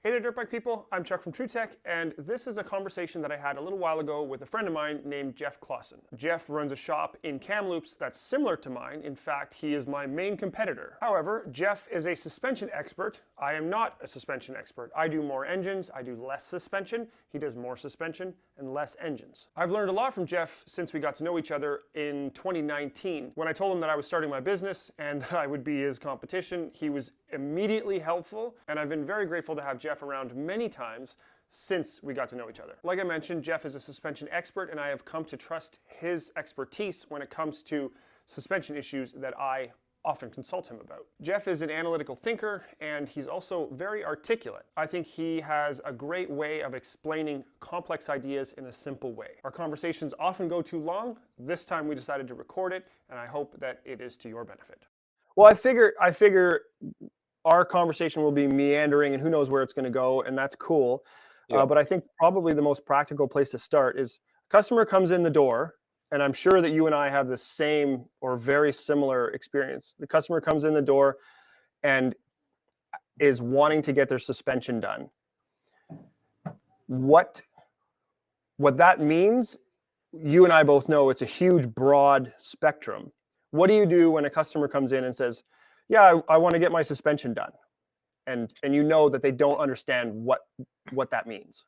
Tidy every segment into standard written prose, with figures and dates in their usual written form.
Hey there, Dirt Bike people. I'm Chuck from TrueTech, and this is a conversation that I had a little while ago with a friend of mine named Geoff Clausen. Geoff runs a shop in Kamloops that's similar to mine. In fact, he is my main competitor. However, Geoff is a suspension expert. I am not a suspension expert. I do more engines, I do less suspension. He does more suspension and less engines. I've learned a lot from Geoff since we got to know each other in 2019. When I told him that I was starting my business and that I would be his competition, he was immediately helpful, and I've been very grateful to have Geoff around many times since we got to know each other. Like I mentioned, Geoff is a suspension expert, and I have come to trust his expertise when it comes to suspension issues that I often consult him about. Geoff is an analytical thinker, and he's also very articulate. I think he has a great way of explaining complex ideas in a simple way. Our conversations often go too long. This time we decided to record it, and I hope that it is to your benefit. Well, I figure our conversation will be meandering and who knows where it's going to go, and that's cool. Yeah. But I think probably the most practical place to start is a customer comes in the door, and I'm sure that you and I have the same or very similar experience. The customer comes in the door and is wanting to get their suspension done. What that means, you and I both know it's a huge, broad spectrum. What do you do when a customer comes in and says, yeah, I want to get my suspension done, and you know that they don't understand what that means?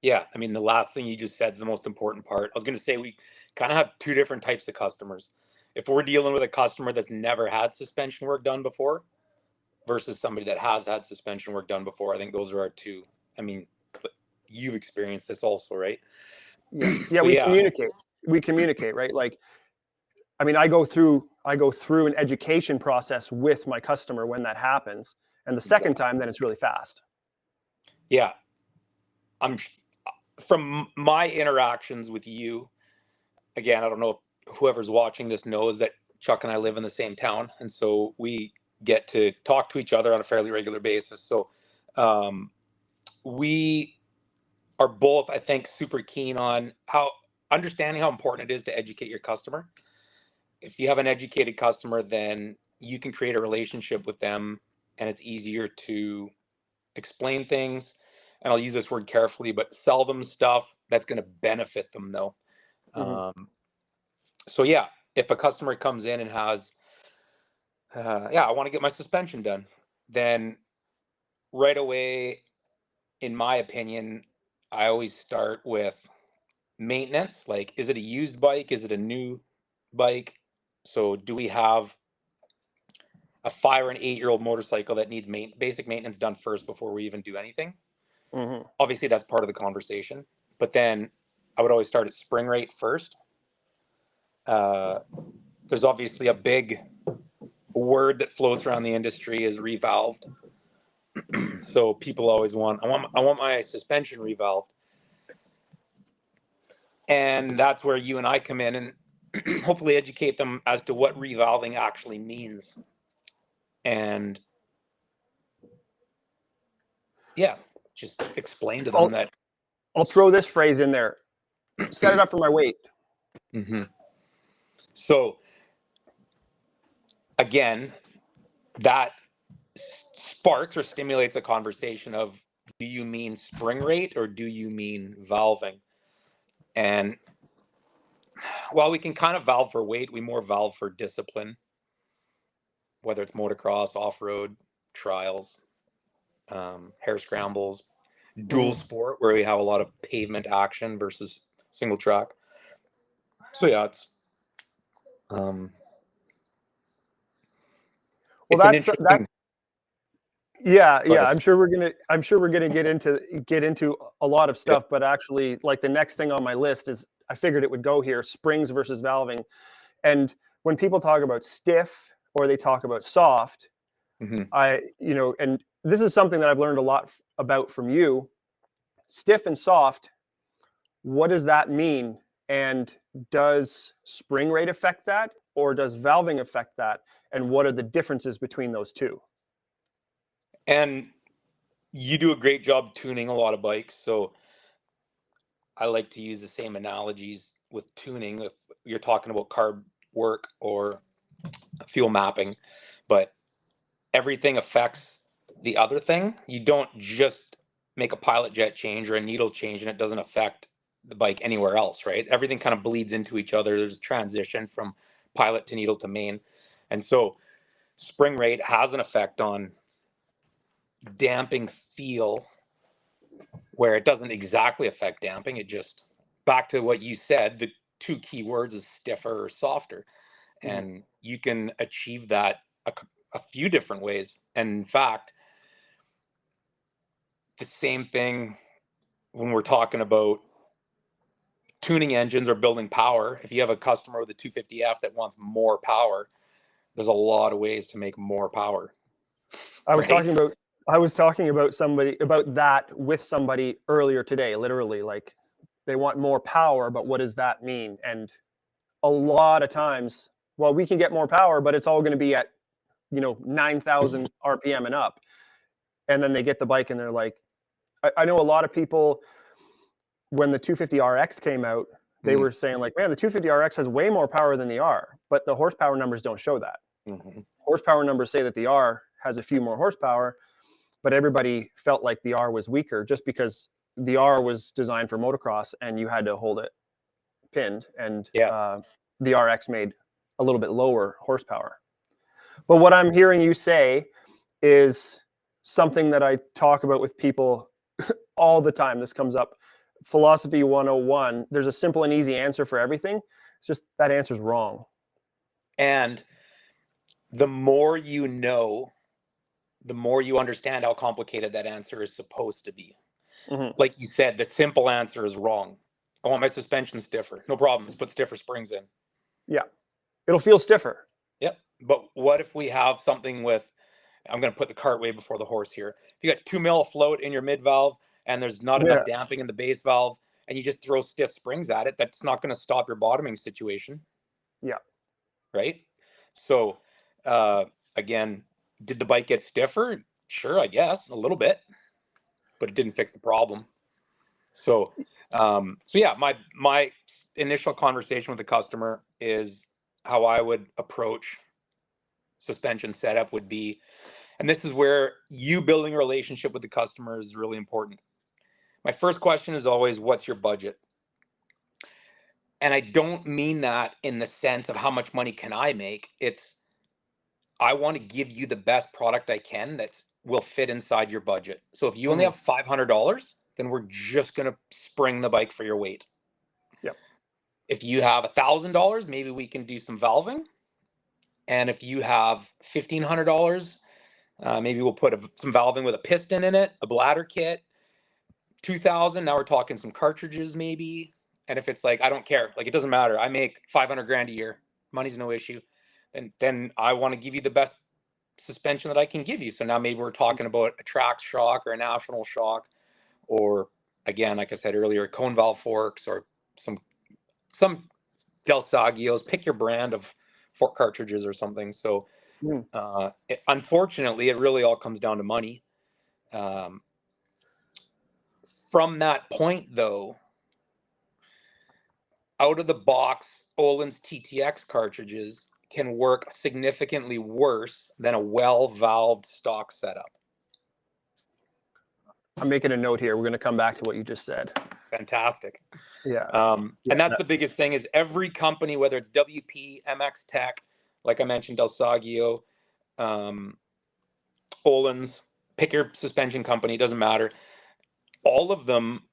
Yeah, I mean, the last thing you just said is the most important part. I was going to say we kind of have two different types of customers. If we're dealing with a customer that's never had suspension work done before versus somebody that has had suspension work done before, I think those are our two. I mean, but you've experienced this also, right? Yeah, So we yeah, communicate, right? Like, I mean, I go through an education process with my customer when that happens, and the second time, then it's really fast. yeah. From my interactions with you, again, I don't know if whoever's watching this knows that Chuck and I live in the same town, and so we get to talk to each other on a fairly regular basis. So we are both, I think, super keen on understanding how important it is to educate your customer. If you have an educated customer, then you can create a relationship with them, and it's easier to explain things. And I'll use this word carefully, but sell them stuff that's going to benefit them, though. Mm-hmm. So yeah, if a customer comes in and has, I want to get my suspension done, then right away, in my opinion, I always start with maintenance. Like, is it a used bike? Is it a new bike? So do we have a 5 or an 8-year-old motorcycle that needs basic maintenance done first before we even do anything? Mm-hmm. Obviously, that's part of the conversation. But then I would always start at spring rate first. There's obviously a big word that floats around the industry is revalved. So people always I want my suspension revalved. And that's where you and I come in and hopefully educate them as to what revalving actually means. And yeah, just explain to them that I'll throw this phrase in there. Set it up for my weight. Mm-hmm. So again, that sparks or stimulates a conversation of, do you mean spring rate or do you mean valving? And while we can kind of valve for weight, we more valve for discipline, whether it's motocross, off-road, trials, hare scrambles, dual sport, where we have a lot of pavement action versus single track. So yeah, it's Well, it's an interesting. Yeah. I'm sure we're gonna get into a lot of stuff, but actually, like, the next thing on my list is, I figured it would go here: springs versus valving. And when people talk about stiff or they talk about soft, and this is something that I've learned a lot about from you. Stiff and soft, what does that mean? And does spring rate affect that, or does valving affect that? And what are the differences between those two? And you do a great job tuning a lot of bikes, so I like to use the same analogies with tuning. If you're talking about carb work or fuel mapping, but everything affects the other thing. You don't just make a pilot jet change or a needle change and it doesn't affect the bike anywhere else, right? Everything kind of bleeds into each other. There's a transition from pilot to needle to main. And so spring rate has an effect on damping feel where it doesn't exactly affect damping. It just, back to what you said, the two key words is stiffer or softer. And you can achieve that a few different ways. And in fact, the same thing when we're talking about tuning engines or building power. If you have a customer with a 250F that wants more power, there's a lot of ways to make more power. I was right? talking about somebody about that with somebody earlier today, literally, like they want more power, but what does that mean? And a lot of times, well, we can get more power, but it's all going to be at, 9,000 RPM and up. And then they get the bike and they're like, I know a lot of people, when the 250RX came out, they were saying like, man, the 250RX has way more power than the R, but the horsepower numbers don't show that. Horsepower numbers say that the R has a few more horsepower, but everybody felt like the R was weaker just because the R was designed for motocross and you had to hold it pinned, and the RX made a little bit lower horsepower. But what I'm hearing you say is something that I talk about with people all the time. This comes up. Philosophy 101, there's a simple and easy answer for everything. It's just that answer's wrong. And the more you know, the more you understand how complicated that answer is supposed to be. Like you said, the simple answer is wrong. I want my suspension stiffer. No problem. Let's put stiffer springs in. Yeah. It'll feel stiffer. Yep. But what if we have something with, I'm going to put the cart way before the horse here. If you got 2 mil float in your mid valve and there's not enough damping in the base valve and you just throw stiff springs at it, that's not going to stop your bottoming situation. Yeah. Right? So, again, did the bike get stiffer? Sure, I guess, a little bit, but it didn't fix the problem. So yeah, my initial conversation with the customer is how I would approach suspension setup would be, and this is where you building a relationship with the customer is really important. My first question is always, what's your budget? And I don't mean that in the sense of how much money can I make. It's, I want to give you the best product I can that will fit inside your budget. So if you only have $500, then we're just going to spring the bike for your weight. Yep. If you have $1,000, maybe we can do some valving. And if you have $1,500, maybe we'll put some valving with a piston in it, a bladder kit. 2,000, now we're talking some cartridges maybe. And if it's like, I don't care, like it doesn't matter, I make 500 grand a year, money's no issue, and then I want to give you the best suspension that I can give you. So now maybe we're talking about a Trax shock or a National shock, or again, like I said earlier, cone valve forks or some Del Saggios. Pick your brand of fork cartridges or something. So unfortunately, it really all comes down to money. From that point, though, out of the box, Öhlins TTX cartridges can work significantly worse than a well-valved stock setup. I'm making a note here. We're going to come back to what you just said. Fantastic. Yeah. And that's the biggest thing is every company, whether it's WP, MX Tech, like I mentioned, Del Saggio, Öhlins, pick your suspension company, doesn't matter. All of them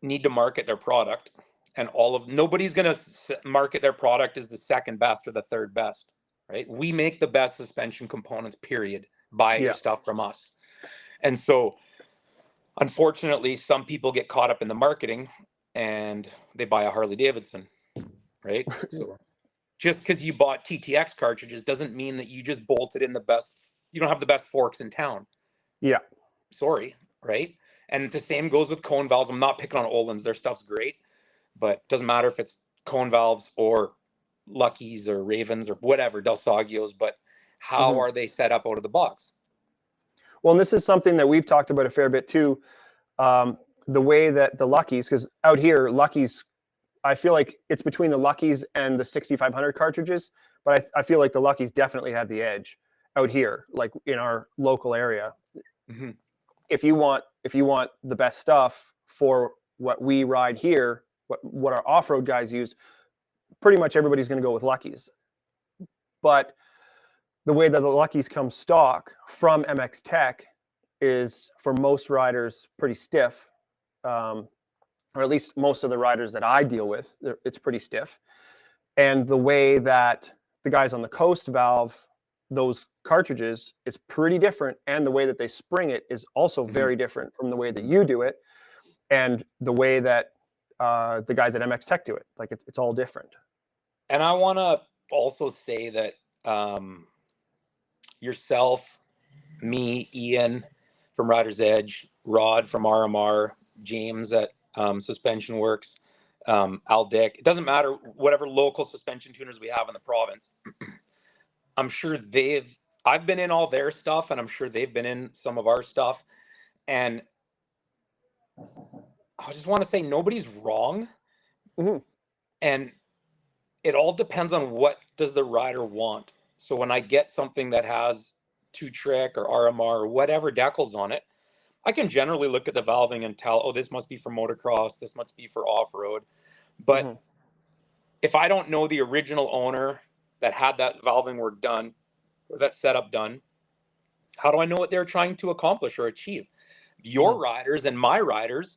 need to market their product, and nobody's going to market their product as the second best or the third best, right? We make the best suspension components, period. Buy your stuff from us. And so unfortunately, some people get caught up in the marketing and they buy a Harley Davidson, right? So just because you bought TTX cartridges doesn't mean that you just bolted in you don't have the best forks in town. Yeah. Sorry, right? And the same goes with cone valves. I'm not picking on Öhlins. Their stuff's great, but it doesn't matter if it's cone valves or Luckies or Ravens or whatever, Del Saggios, but how are they set up out of the box? Well, and this is something that we've talked about a fair bit too. The way that the Luckies, because out here, Luckies, I feel like it's between the Luckies and the 6500 cartridges, but I feel like the Luckies definitely have the edge out here, like in our local area. if you want the best stuff for what we ride here, what our off-road guys use, pretty much everybody's going to go with Lucky's. But the way that the Lucky's come stock from MX Tech is, for most riders, pretty stiff, or at least most of the riders that I deal with, it's pretty stiff. And the way that the guys on the coast valve those cartridges is pretty different, and the way that they spring it is also very different from the way that you do it, and the way that the guys at MX Tech do it. Like it's all different. And I want to also say that yourself, me, Ian from Rider's Edge, Rod from RMR, James at Suspension Works, Al Dick, it doesn't matter, whatever local suspension tuners we have in the province, I'm sure I've been in all their stuff, and I'm sure they've been in some of our stuff. And I just want to say nobody's wrong. Mm-hmm. And it all depends on what does the rider want. So when I get something that has 2-trick or RMR or whatever decals on it, I can generally look at the valving and tell, oh, this must be for motocross, this must be for off-road. But if I don't know the original owner that had that valving work done or that setup done, how do I know what they're trying to accomplish or achieve? Your riders and my riders,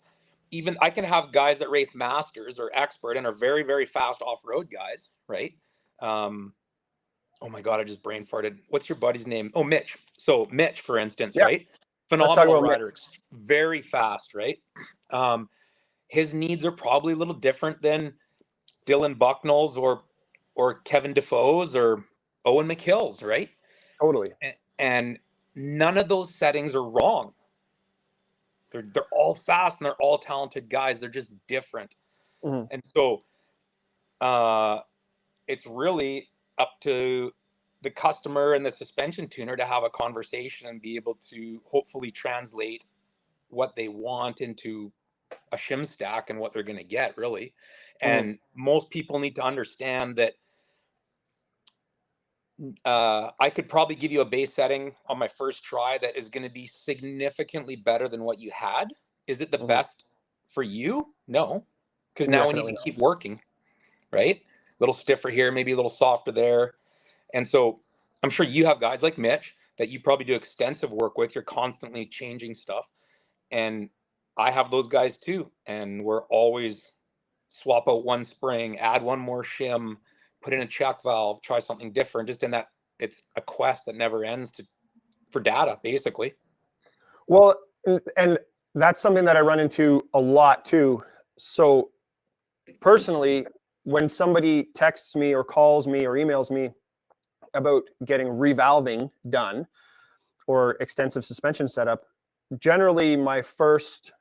even I can have guys that race masters or expert and are very, very fast off-road guys, right? Oh my God, I just brain farted. What's your buddy's name? Oh, Mitch. So Mitch, for instance, right? Phenomenal rider, very fast, right? His needs are probably a little different than Dylan Bucknell's or Kevin Defoe's or Owen McHill's, right? Totally. And none of those settings are wrong. They're all fast and they're all talented guys. They're just different. And so it's really up to the customer and the suspension tuner to have a conversation and be able to hopefully translate what they want into a shim stack and what they're going to get, really. And most people need to understand that I could probably give you a base setting on my first try that is going to be significantly better than what you had. Is it the best for you? No, because now we need to keep working, right? A little stiffer here, maybe a little softer there. And so I'm sure you have guys like Mitch that you probably do extensive work with. You're constantly changing stuff. And I have those guys too. And we're always swap out one spring, add one more shim, put in a check valve, try something different. Just in that, it's a quest that never ends for data, basically. Well, and that's something that I run into a lot too. So personally, when somebody texts me or calls me or emails me about getting revalving done or extensive suspension setup, generally my first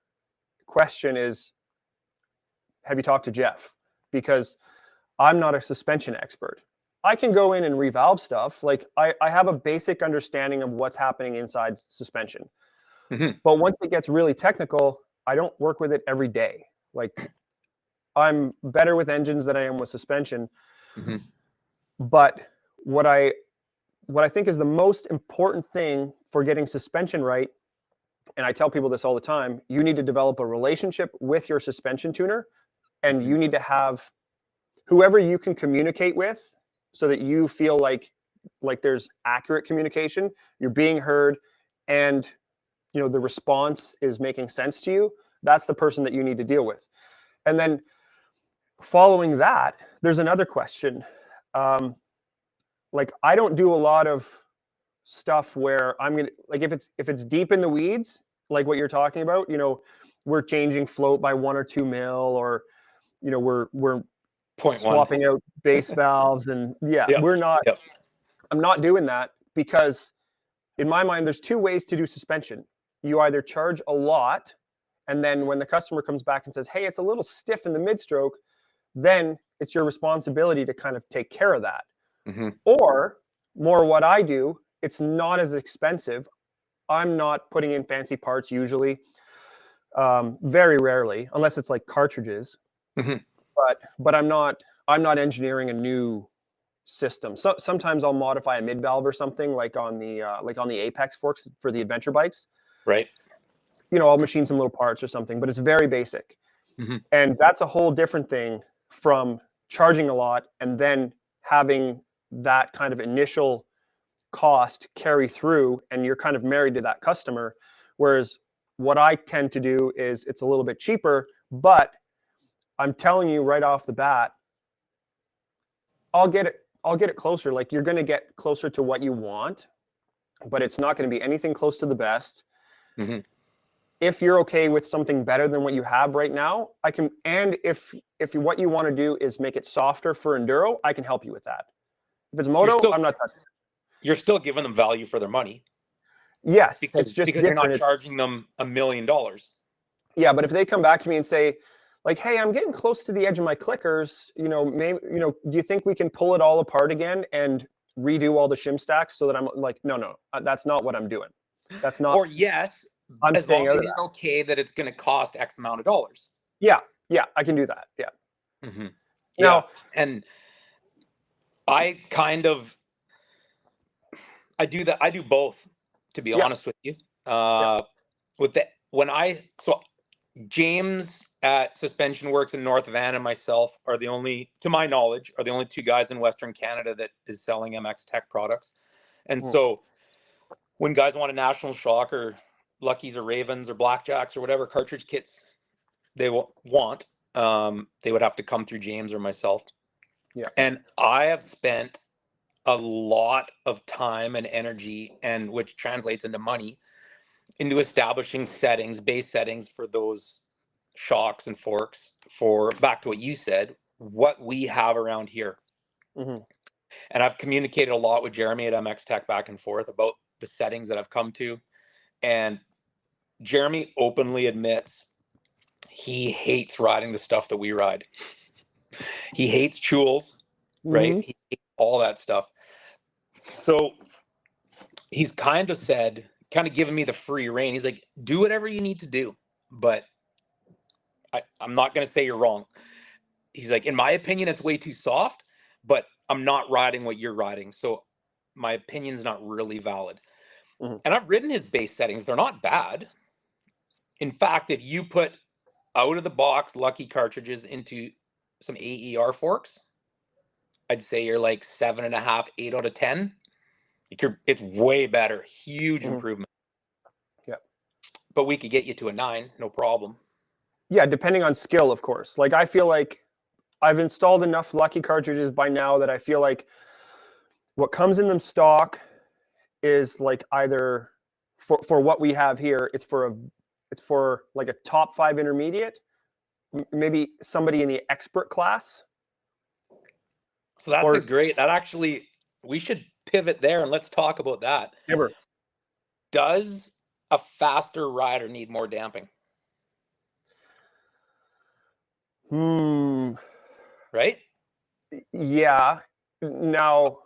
question is, have you talked to Geoff? Because I'm not a suspension expert. I can go in and revalve stuff. Like I have a basic understanding of what's happening inside suspension. But once it gets really technical, I don't work with it every day. Like I'm better with engines than I am with suspension. But what I think is the most important thing for getting suspension right, and I tell people this all the time, you need to develop a relationship with your suspension tuner, and you need to have whoever you can communicate with so that you feel like there's accurate communication, you're being heard, and the response is making sense to you. That's the person that you need to deal with. And then following that, there's another question. Like I don't do a lot of stuff where I'm gonna, like if it's deep in the weeds, like what you're talking about, we're changing float by 1 or 2 mil, or we're swapping out base valves, and we're not. I'm not doing that, because in my mind, there's 2 ways to do suspension. You either charge a lot, and then when the customer comes back and says, hey, it's a little stiff in the mid-stroke, then it's your responsibility to kind of take care of that. Or more what I do, it's not as expensive. I'm not putting in fancy parts usually, very rarely, unless it's like cartridges. But I'm not engineering a new system. So sometimes I'll modify a mid valve or something, like on the Apex forks for the adventure bikes. Right. I'll machine some little parts or something, but it's very basic. Mm-hmm. And that's a whole different thing from charging a lot and then having that kind of initial cost carry through, and you're kind of married to that customer. Whereas what I tend to do is it's a little bit cheaper, but I'm telling you right off the bat, I'll get it closer. Like, you're going to get closer to what you want, but it's not going to be anything close to the best. Mm-hmm. If you're okay with something better than what you have right now, I can. And if what you want to do is make it softer for enduro, I can help you with that. If it's moto, I'm not touching it. You're still giving them value for their money. Yes, Because it's just you're different. not charging them $1 million. Yeah, but if they come back to me and say, like, hey, I'm getting close to the edge of my clickers, maybe, do you think we can pull it all apart again and redo all the shim stacks so that I'm like, no, that's not what I'm doing. That's not. Or yes, I'm as staying long out as of you're that. okay that it's going to cost X amount of dollars. Yeah, I can do that. Yeah. Mm-hmm. Now, and I do that. I do both, to be honest with you. James at Suspension Works in North Van and myself are the only, to my knowledge, are the only two guys in Western Canada that is selling MX Tech products. And so when guys want a National Shock or Luckies or Ravens or Blackjacks or whatever cartridge kits they want, they would have to come through James or myself. Yeah. And I have spent a lot of time and energy, and which translates into money, into establishing base settings for those shocks and forks, for, back to what you said, what we have around here. Mm-hmm. And I've communicated a lot with Jeremy at MX Tech back and forth about the settings that I've come to. And Jeremy openly admits he hates riding the stuff that we ride. He hates Chewels, right? Mm-hmm. He hates all that stuff. So he's kind of giving me the free rein. He's like, do whatever you need to do, but I'm not going to say you're wrong. He's like, in my opinion, it's way too soft, but I'm not riding what you're riding. So my opinion's not really valid. Mm-hmm. And I've ridden his base settings. They're not bad. In fact, if you put out of the box Lucky cartridges into some AER forks, I'd say you're like 7.5, 8 out of 10. It's way better. Huge improvement. Yeah. But we could get you to a 9, no problem. Yeah, depending on skill, of course. Like, I feel like I've installed enough Lucky cartridges by now that I feel like what comes in them stock is like either for what we have here, it's for like a top 5 intermediate, maybe somebody in the expert class. So we should pivot there and let's talk about that. Never. Does a faster rider need more damping? Right? Yeah. Now,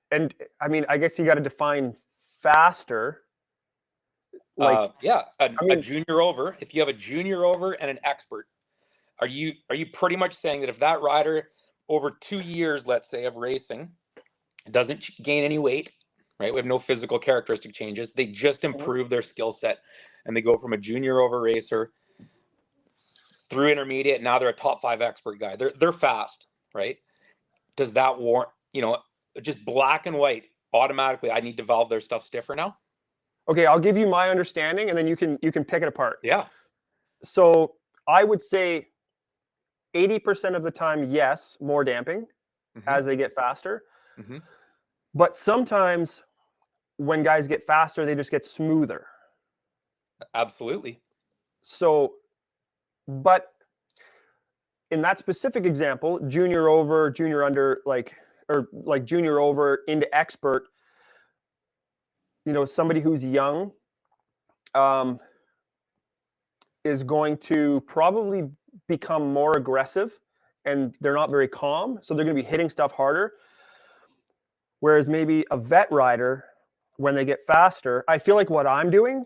and I mean, I guess you got to define faster. Like, a junior over. If you have a junior over and an expert, are you pretty much saying that if that rider over 2 years, let's say, of racing, doesn't gain any weight, right? We have no physical characteristic changes. They just improve their skill set, and they go from a junior over racer through intermediate. Now they're a top 5 expert guy. They're fast, right? Does that warrant, just black and white automatically? I need to valve their stuff stiffer now. Okay, I'll give you my understanding, and then you can pick it apart. Yeah. So I would say 80% of the time, yes, more damping as they get faster. Mm-hmm. But sometimes when guys get faster, they just get smoother. Absolutely. So, but in that specific example, junior over, junior under, or junior over into expert, somebody who's young is going to probably become more aggressive, and they're not very calm, so they're going to be hitting stuff harder. Whereas maybe a vet rider, when they get faster, I feel like what I'm doing,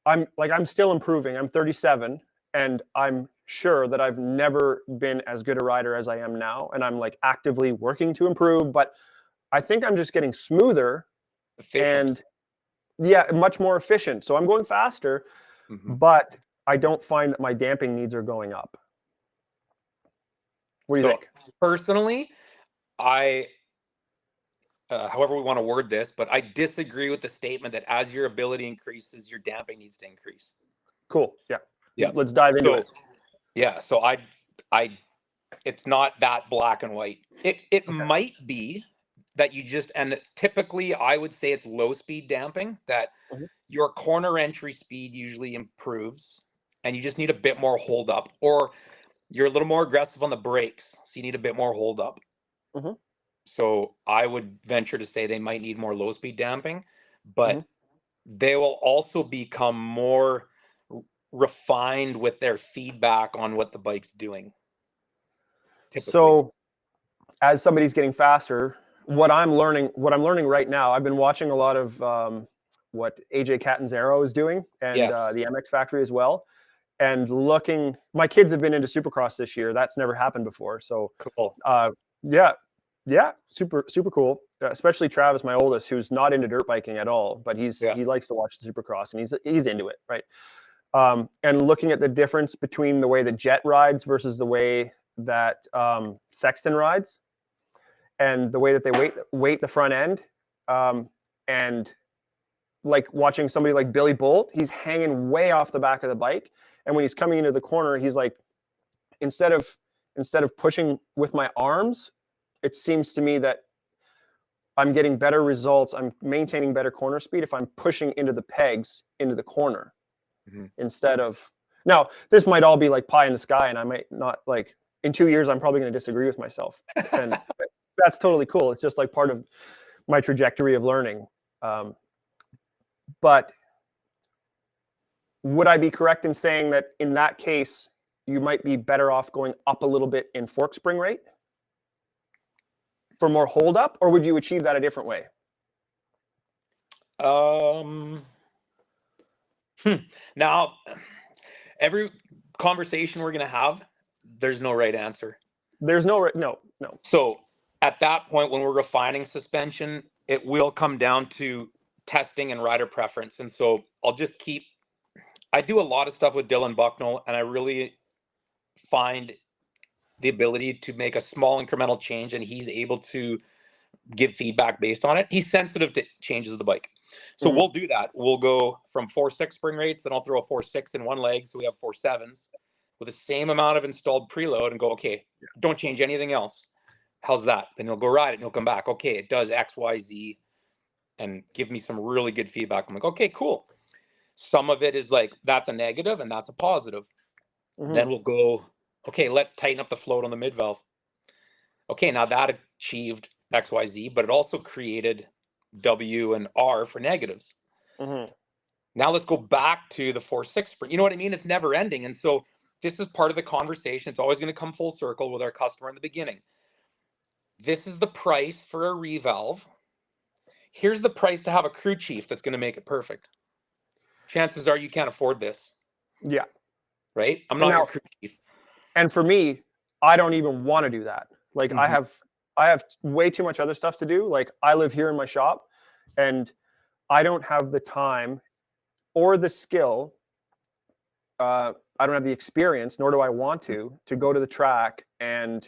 I'm still improving. I'm 37, and I'm sure that I've never been as good a rider as I am now, and I'm like actively working to improve, but I think I'm just getting smoother. Efficient. And Yeah, much more efficient. So I'm going faster, but I don't find that my damping needs are going up. What do you think? Personally, however we want to word this, but I disagree with the statement that as your ability increases, your damping needs to increase. Cool. Yeah. Yeah. Let's dive into it. Yeah. So it's not that black and white. It might be that you just, and typically I would say it's low speed damping, that your corner entry speed usually improves and you just need a bit more hold up, or you're a little more aggressive on the brakes, so you need a bit more hold up. So I would venture to say they might need more low speed damping, but they will also become more refined with their feedback on what the bike's doing. Typically. So as somebody's getting faster, what I'm learning right now, I've been watching a lot of what AJ Catanzaro is doing, and the MX Factory as well. And looking, my kids have been into Supercross this year. That's never happened before. So cool. Yeah, super cool. Especially Travis, my oldest, who's not into dirt biking at all, but he likes to watch the Supercross, and he's into it, right? And looking at the difference between the way the Jet rides versus the way that Sexton rides, and the way that they weight the front end, and like watching somebody like Billy Bolt, he's hanging way off the back of the bike, and when he's coming into the corner, he's like, instead of pushing with my arms, it seems to me that I'm getting better results. I'm maintaining better corner speed if I'm pushing into the pegs into the corner instead of. Now, this might all be like pie in the sky, and I might not, like, in 2 years, I'm probably going to disagree with myself. And that's totally cool. It's just like part of my trajectory of learning. But would I be correct in saying that in that case, you might be better off going up a little bit in fork spring rate for more hold up, or would you achieve that a different way? Now, every conversation we're going to have, there's no right answer. There's no. So at that point, when we're refining suspension, it will come down to testing and rider preference. And so I do a lot of stuff with Dylan Bucknell, and I really find the ability to make a small incremental change, and he's able to give feedback based on it. He's sensitive to changes of the bike. So we'll do that. We'll go from 4.6 spring rates, then I'll throw a 4.6 in one leg, so we have 4.7s with the same amount of installed preload, and go, okay, don't change anything else. How's that? Then he'll go ride it, and he'll come back. Okay, it does X, Y, Z, and give me some really good feedback. I'm like, okay, cool. Some of it is like, that's a negative and that's a positive. Then we'll go, okay, let's tighten up the float on the mid valve. Okay, now that achieved X, Y, Z, but it also created W and R for negatives. Now let's go back to the 4.6 spring. You know what I mean? It's never ending. And so this is part of the conversation. It's always going to come full circle with our customer in the beginning. This is the price for a revalve. Here's the price to have a crew chief that's going to make it perfect. Chances are you can't afford this. Yeah. Right? I'm not your crew chief. And for me, I don't even want to do that. Like, I have way too much other stuff to do. Like, I live here in my shop, and I don't have the time or the skill. I don't have the experience, nor do I want to go to the track and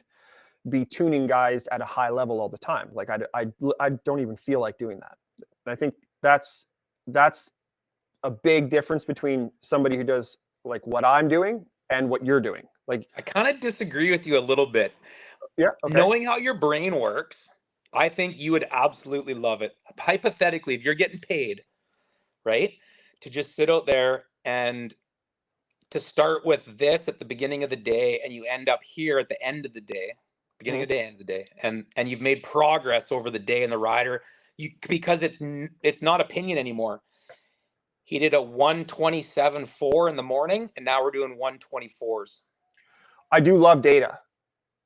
be tuning guys at a high level all the time. Like, I don't even feel like doing that. And I think that's a big difference between somebody who does like what I'm doing and what you're doing. Like, I kind of disagree with you a little bit. Yeah. Okay. Knowing how your brain works, I think you would absolutely love it. Hypothetically, if you're getting paid, right, to just sit out there and to start with this at the beginning of the day, and you end up here at the end of the day, beginning of the day, end of the day, and you've made progress over the day in the rider, because it's not opinion anymore. He did a 127.4 in the morning, and now we're doing 124s. I do love data.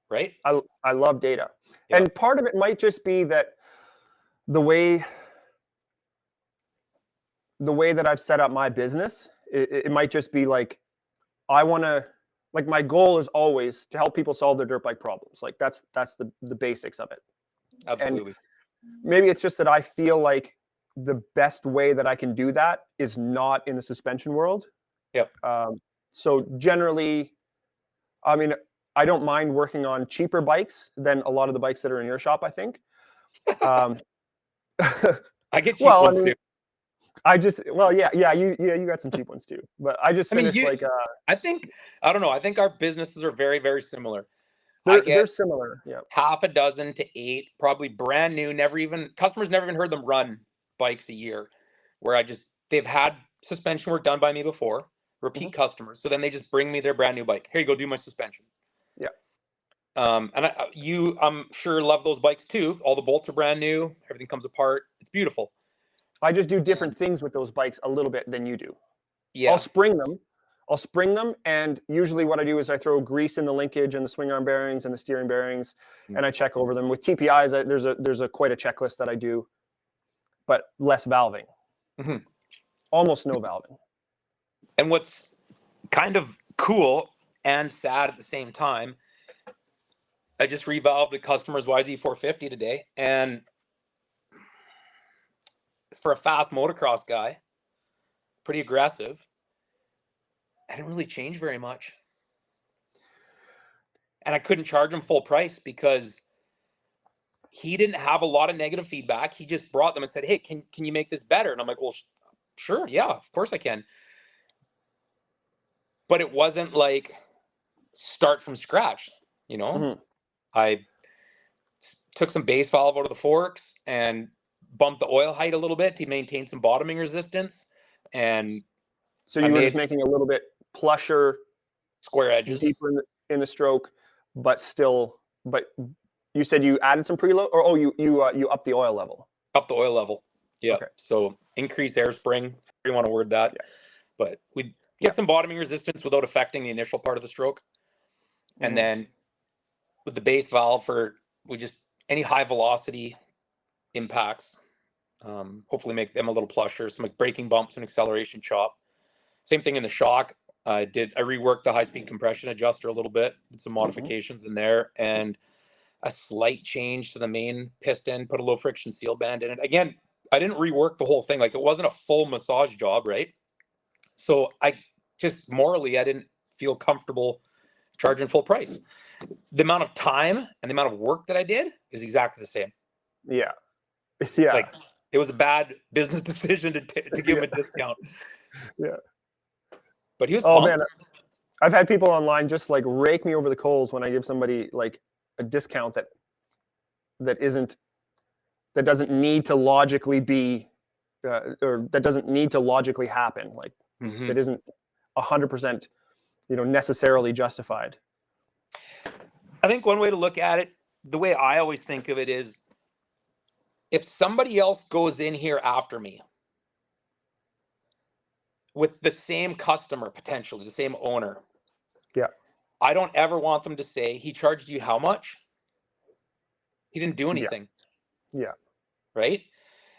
Right? I love data. Yep. And part of it might just be that the way that I've set up my business, it might just be like, I want to, like, my goal is always to help people solve their dirt bike problems. Like, that's the basics of it. Absolutely. And maybe it's just that I feel like the best way that I can do that is not in the suspension world. Yep. So generally, I mean, I don't mind working on cheaper bikes than a lot of the bikes that are in your shop, I think. Um, I get cheap well, I ones mean, too. you got some cheap ones too. But I just I mean, finished like I think, I don't know. I think our businesses are very, very similar. I they're get similar. Yeah. half a dozen to 8, probably brand new, customers never even heard them run bikes a year, where they've had suspension work done by me before, repeat customers. So then they just bring me their brand new bike. Here you go, do my suspension. Yeah. And I'm sure love those bikes too. All the bolts are brand new. Everything comes apart. It's beautiful. I just do different And things with those bikes a little bit than you do. I'll yeah. spring them. And usually what I do is I throw grease in the linkage and the swing arm bearings and the steering bearings, and I check over them. With TPIs, there's quite a checklist that I do, but less valving. Mhm. Almost no valving. And what's kind of cool and sad at the same time, I just revalved a customer's YZ450 today, and for a fast motocross guy, pretty aggressive. I didn't really change very much. And I couldn't charge him full price because he didn't have a lot of negative feedback. He just brought them and said, "Hey, can you make this better?" And I'm like, "Well, sure, yeah, of course I can." But it wasn't like start from scratch, you know? Mm-hmm. I took some base valve out of the forks and bumped the oil height a little bit to maintain some bottoming resistance. And So I you were just made making a little bit plusher, square edges. deeper in the stroke, but you said you added some preload, or you upped the oil level. Up the oil level. Yeah. Okay. So increase air spring, if you want to word that. Yeah. But we get some bottoming resistance without affecting the initial part of the stroke. And then with the base valve any high velocity impacts, hopefully make them a little plusher, some like braking bumps and acceleration chop. Same thing in the shock. I reworked the high speed compression adjuster a little bit, did some modifications in there, and a slight change to the main piston, put a low friction seal band in it. Again, I didn't rework the whole thing. Like, it wasn't a full massage job, right? So I morally, I didn't feel comfortable charging full price. The amount of time and the amount of work that I did is exactly the same. Yeah. Yeah. Like, it was a bad business decision to give him a discount. Yeah. But he was Oh pumped. man, I've had people online just like rake me over the coals when I give somebody like a discount that doesn't need to logically be or that doesn't need to logically happen. Like that isn't 100%, necessarily justified. I think one way to look at it, the way I always think of it is, if somebody else goes in here after me with the same customer, potentially the same owner, Yeah. I don't ever want them to say, "He charged you how much? He didn't do anything." Yeah. Right?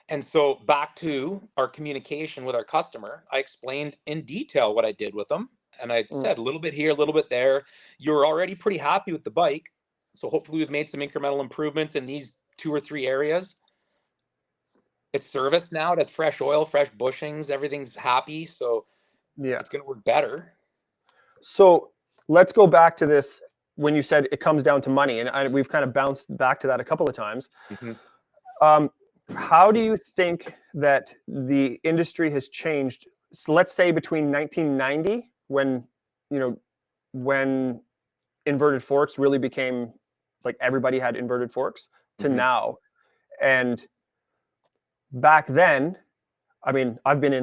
And so back to our communication with our customer, I explained in detail what I did with them. And I said a little bit here, a little bit there. You're already pretty happy with the bike. So hopefully we've made some incremental improvements in these 2 or 3 areas. It's serviced now. It has fresh oil, fresh bushings. Everything's happy. So Yeah. it's going to work better. So let's go back to this when you said it comes down to money, and we've kind of bounced back to that a couple of times. How do you think that the industry has changed? So let's say between 1990, when inverted forks really became like everybody had inverted forks, to now. And back then, I mean, I've been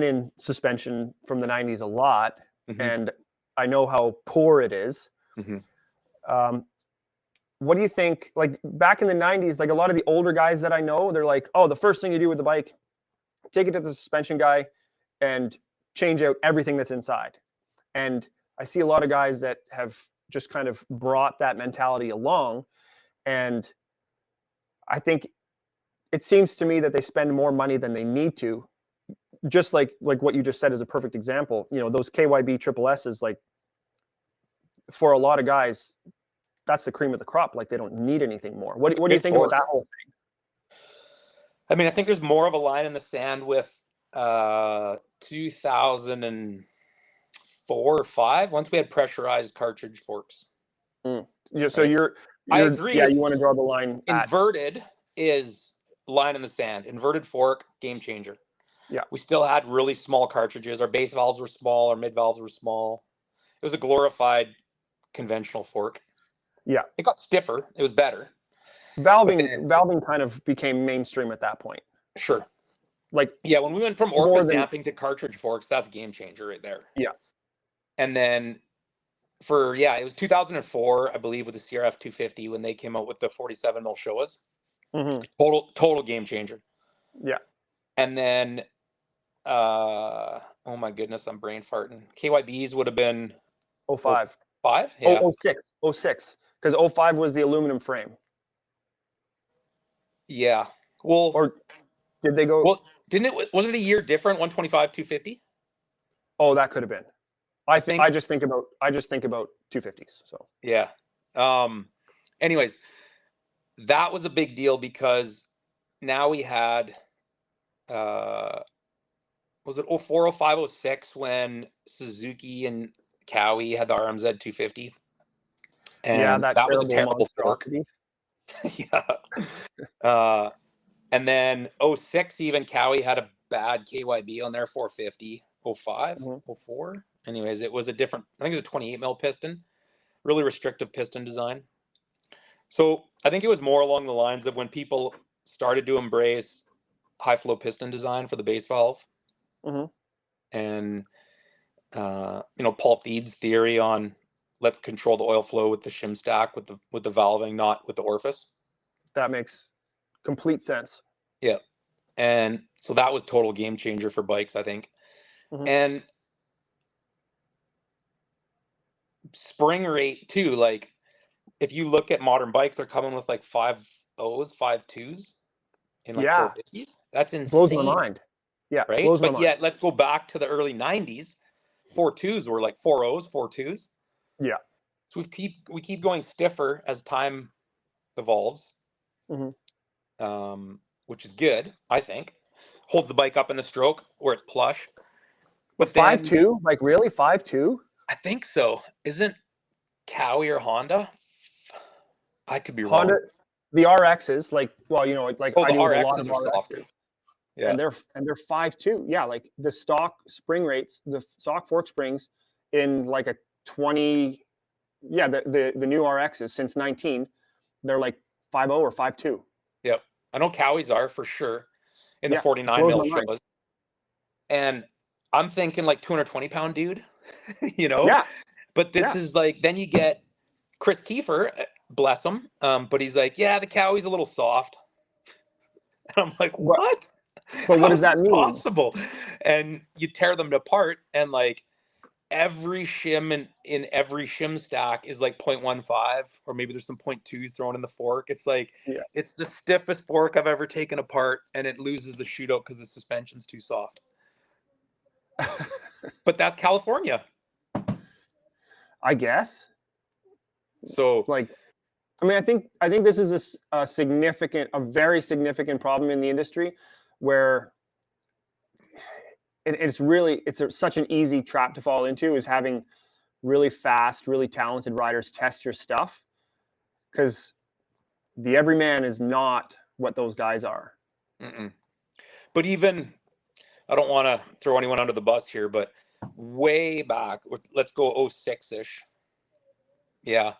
in suspension from the 90s a lot, and I know how poor it is. What do you think? Like back in the 90s, like a lot of the older guys that I know, they're like, "Oh, the first thing you do with the bike, take it to the suspension guy and change out everything that's inside." And I see a lot of guys that have just kind of brought that mentality along, and I think it seems to me that they spend more money than they need to. Just like what you just said is a perfect example. Those KYB triple S's, like for a lot of guys, that's the cream of the crop. Like they don't need anything more. What do you think about that whole thing? I mean, I think there's more of a line in the sand with 2004 or 5, once we had pressurized cartridge forks. Yeah, so Right? I agree yeah, that you want to draw the line at inverted is line in the sand. Inverted fork, game changer. yeah. We still had really small cartridges. Our base valves were small. Our mid valves were small. It was a glorified conventional fork. Yeah. It got stiffer. It was better. But then, Valving kind of became mainstream at that point. sure. Like Yeah, when we went from more orifice than damping to cartridge forks, that's a game changer right there. yeah. And then it was 2004, I believe, with the CRF 250 when they came out with the 47 mil Showas. Mm-hmm. Total game changer. Yeah. And then, oh my goodness, I'm brain farting. KYBs would have been 05. 05? Yeah. 06. 06. Because 05 was the aluminum frame. Yeah. Well, Or did they go? Well, wasn't it a year different? 125, 250? Oh, that could have been. I think. I just think about 250s. So Yeah. Anyways, that was a big deal because now we had was it 04, 05, 06 when Suzuki and Cowie had the RMZ 250? yeah, And that that was a terrible terrible fork. monstrosity. Yeah. And then 06 even Cowie had a bad KYB on their 450. 05, Mm-hmm. 04. Anyways, it was a different, I think it was a 28 mil piston, really restrictive piston design. So I think it was more along the lines of when people started to embrace high flow piston design for the base valve. Mm-hmm. And, Paul Feed's theory on let's control the oil flow with the shim stack, with the valving, not with the orifice. That makes complete sense. Yeah. And so that was total game changer for bikes, I think. Mm-hmm. And spring rate too, like if you look at modern bikes, they're coming with like 5.0s, 5.2s in like Yeah, 450s. That's blows my insane, mind. Yeah, right? blows my But mind. yet, let's go back to the early 90s. 4.2s were like 4.0s, 4.2s. Yeah. So we keep going stiffer as time evolves, Mm-hmm. which is good, I think. Holds the bike up in the stroke where it's plush. But But then 5.2, like really 5.2? I think so. Isn't Cowie or Honda? I could be Honda, wrong. the RXs, like Oh, I the deal with a lot of RXs are softer. RXs, Yeah. and they're 5.2. Yeah, like the stock spring rates, the stock fork springs in like a 20. Yeah, the new RXs since 19, they're like 5.0 or 5.2. Yep. I know Cowies are for sure in the Yeah, 49 blows mil my mind. Showas. And I'm thinking like 220-pound dude, Yeah, But this yeah. is like, then you get Chris Kiefer, bless him. But he's like, yeah, the Cowie's a little soft. And I'm like, But what? what How does is that this mean? possible? And you tear them apart, and like every shim in every shim stack is like 0.15, or maybe there's some 0.2s thrown in the fork. It's like, Yeah. it's the stiffest fork I've ever taken apart, and it loses the shootout because the suspension's too soft. But that's California. I guess. So, Like, I mean, I think this is a very significant problem in the industry, where it's such an easy trap to fall into, is having really fast, really talented riders test your stuff, because the everyman is not what those guys are. but even, I don't want to throw anyone under the bus here, but way back, let's go 06-ish. Yeah.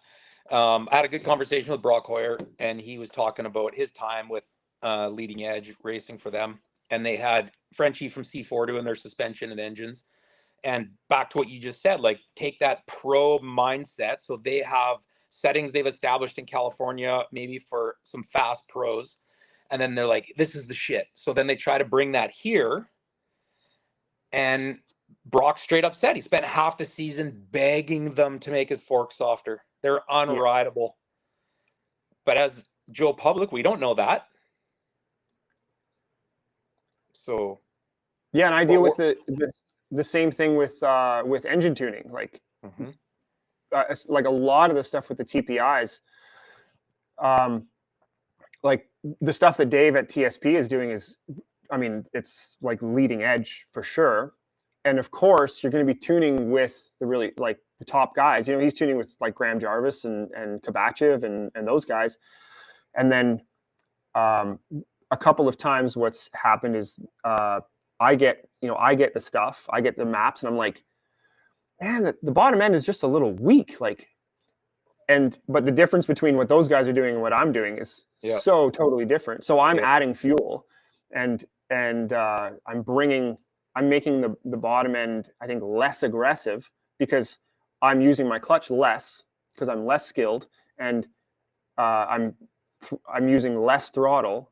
I had a good conversation with Brock Hoyer, and he was talking about his time with Leading Edge racing for them. And they had Frenchie from C4 doing their suspension and engines. And back to what you just said, like take that pro mindset. So they have settings they've established in California, maybe for some fast pros. And then they're like, this is the shit. So then they try to bring that here. And Brock straight up said he spent half the season begging them to make his fork softer. They're Yeah. unrideable. But as Joe Public, we don't know that. So yeah, and I deal with the same thing with engine tuning, like like a lot of the stuff with the TPIs. like the stuff that Dave at TSP is doing is, I mean, it's like leading edge for sure. And of course, you're going to be tuning with the really like the top guys. You know, he's tuning with like Graham Jarvis and Kabachev and those guys. And then a couple of times, what's happened is I get the stuff, I get the maps, and I'm like, man, the bottom end is just a little weak. Like, but the difference between what those guys are doing and what I'm doing is so totally different. So I'm adding fuel, and I'm making the bottom end, I think, less aggressive because I'm using my clutch less because I'm less skilled, and I'm using less throttle.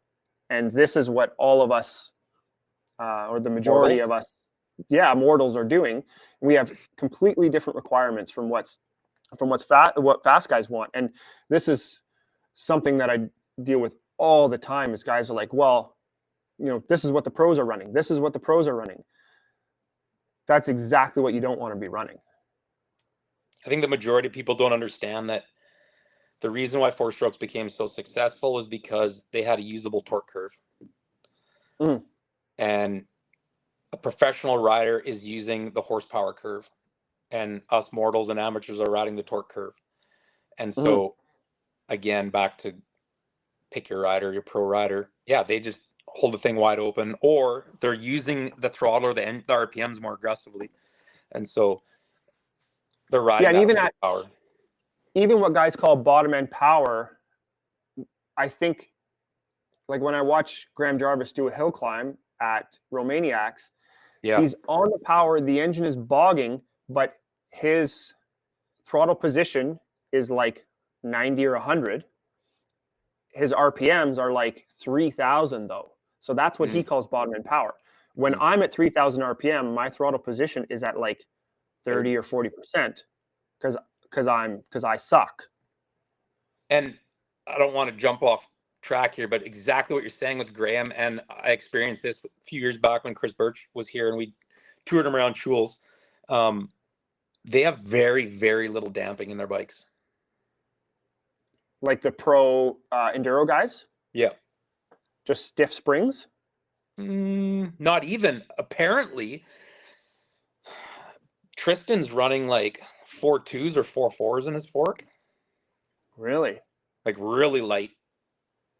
And this is what all of us, or the majority of us, mortals are doing. We have completely different requirements from what fast guys want. And this is something that I deal with all the time is guys are like, well, this is what the pros are running. This is what the pros are running. That's exactly what you don't want to be running. I think the majority of people don't understand that the reason why four strokes became so successful is because they had a usable torque curve. And a professional rider is using the horsepower curve, and us mortals and amateurs are riding the torque curve. And so again, back to pick your rider, your pro rider. Yeah, they just hold the thing wide open, or they're using the throttle or the RPMs more aggressively. And so they're riding that power. Even what guys call bottom end power, I think, like when I watch Graham Jarvis do a hill climb at Romaniacs, he's on the power, the engine is bogging, but his throttle position is like 90 or 100. His RPMs are like 3,000 though. So that's what he calls bottom end power. When I'm at 3,000 RPM, my throttle position is at like 30 or 40% because I suck. And I don't want to jump off track here, but exactly what you're saying with Graham, and I experienced this a few years back when Chris Birch was here and we toured him around Schul's. They have very, very little damping in their bikes. Like the pro enduro guys? Yeah. Just stiff springs? Not even. Apparently, Tristan's running like 4.2s or 4.4s in his fork. Really? Like really light.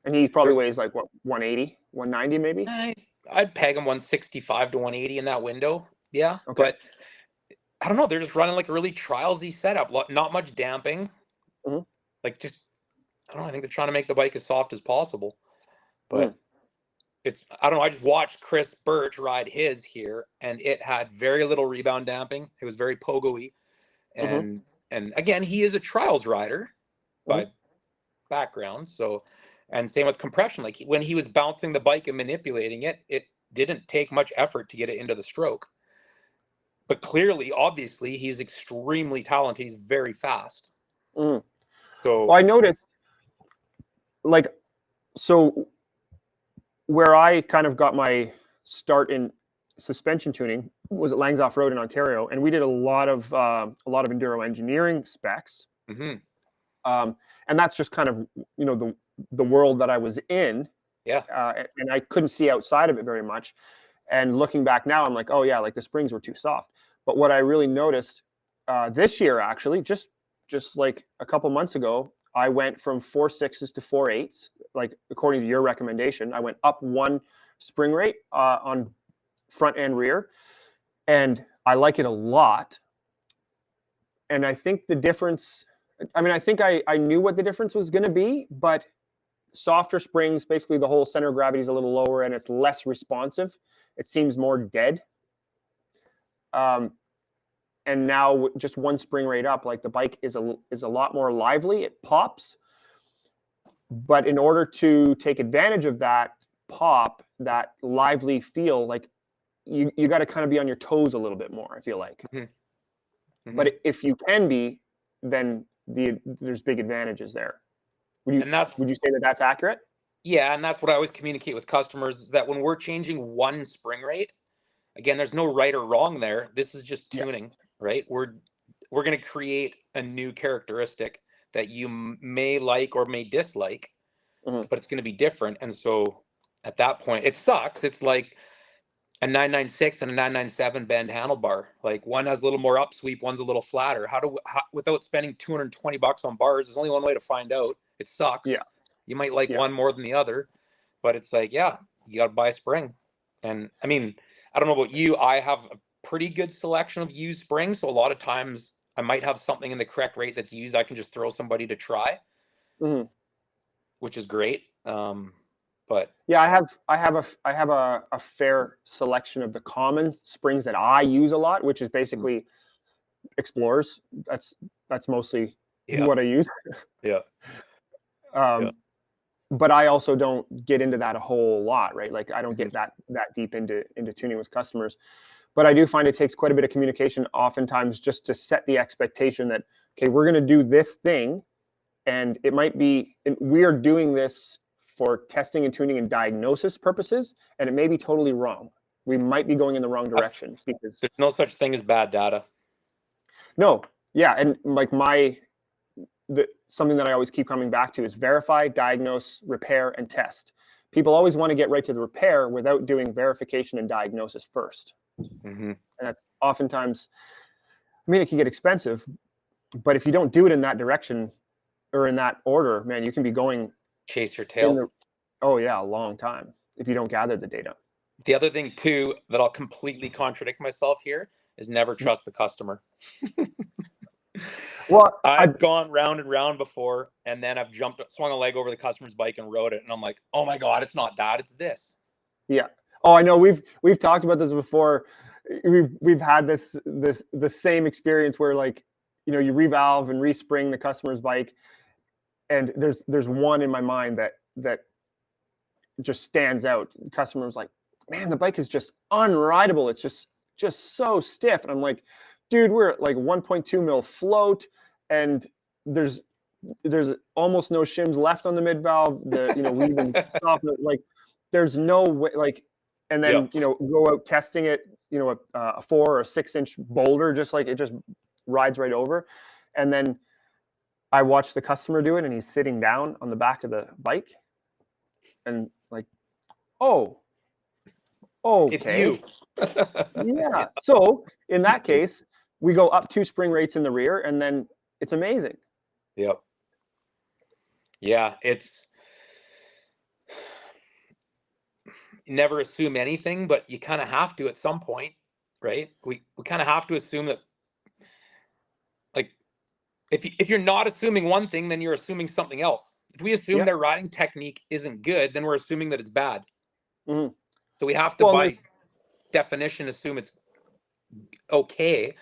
And he probably weighs like what, 180, 190 maybe? I'd peg him 165 to 180 in that window. Yeah. Okay. But I don't know. They're just running like a really trialsy setup. Not much damping. Like just, I don't know. I think they're trying to make the bike as soft as possible. But it's, I don't know. I just watched Chris Birch ride his here, and it had very little rebound damping. It was very pogo-y. And again, he is a trials rider by background. So, and same with compression. Like when he was bouncing the bike and manipulating it, it didn't take much effort to get it into the stroke. But clearly, obviously, he's extremely talented. He's very fast. So well, I noticed, like, so where I kind of got my start in suspension tuning was at Lang's Off Road in Ontario, and we did a lot of enduro engineering specs. And that's just kind of the world that I was in. And I couldn't see outside of it very much. And looking back now, I'm like, oh yeah, like the springs were too soft. But what I really noticed this year, actually, just like a couple months ago, I went from 4.6s to 4.8s, like according to your recommendation. I went up one spring rate on front and rear, and I like it a lot. And I think the difference, I mean, I think I knew what the difference was going to be, but softer springs, basically the whole center of gravity is a little lower and it's less responsive. It seems more dead. And now just one spring rate up, like the bike is a lot more lively. It pops. But in order to take advantage of that pop, that lively feel, like you got to kind of be on your toes a little bit more, I feel like. But if you can be, then there's big advantages there. Would you say that that's accurate? Yeah, and that's what I always communicate with customers, is that when we're changing one spring rate, again, there's no right or wrong there. This is just tuning, right? We're going to create a new characteristic that you may like or may dislike. but it's going to be different. And so at that point, it sucks. It's like a 996 and a 997 bend handlebar. Like one has a little more upsweep, one's a little flatter. Without spending $220 on bars, there's only one way to find out. It sucks. Yeah. You might like one more than the other, but it's like, yeah, you got to buy a spring. And I mean, I don't know about you. I have a pretty good selection of used springs. So a lot of times I might have something in the correct rate that's used. I can just throw somebody to try, which is great. But yeah, I have a fair selection of the common springs that I use a lot, which is basically Explorers. That's mostly what I use. But I also don't get into that a whole lot, right? Like I don't get that deep into tuning with customers. But I do find it takes quite a bit of communication oftentimes just to set the expectation that, okay, we're going to do this thing, and it might be, we are doing this for testing and tuning and diagnosis purposes, and it may be totally wrong. We might be going in the wrong direction because there's no such thing as bad data. No, yeah, and like something that I always keep coming back to is verify, diagnose, repair, and test. People always want to get right to the repair without doing verification and diagnosis first. And that's oftentimes, I mean, it can get expensive, but if you don't do it in that direction or in that order, man, you can be going chase your tail. A long time if you don't gather the data. The other thing too that I'll completely contradict myself here is never trust the customer. Well, I've gone round and round before, and then I've swung a leg over the customer's bike and rode it, and I'm like, oh my god, it's not that, it's this. Yeah. Oh, I know. We've talked about this before. We've had the same experience where, like, you know, you revalve and respring the customer's bike, and there's one in my mind that just stands out. The customer's like, man, the bike is just unrideable. It's just so stiff. And I'm like, dude, we're at like 1.2 mil float, and there's almost no shims left on the mid valve. We even stop like there's no way, like, and then go out testing it, a 4 or 6 inch boulder, just like it just rides right over. And then I watch the customer do it, and he's sitting down on the back of the bike, and like, oh, okay, it's you. Yeah. So in that case, we go up 2 spring rates in the rear, and then it's amazing. Yep. Yeah, it's never assume anything, but you kind of have to at some point, right? We kind of have to assume that, like, if you're not assuming one thing, then you're assuming something else. If we assume their riding technique isn't good, then we're assuming that it's bad. So we have to, by definition, assume it's okay.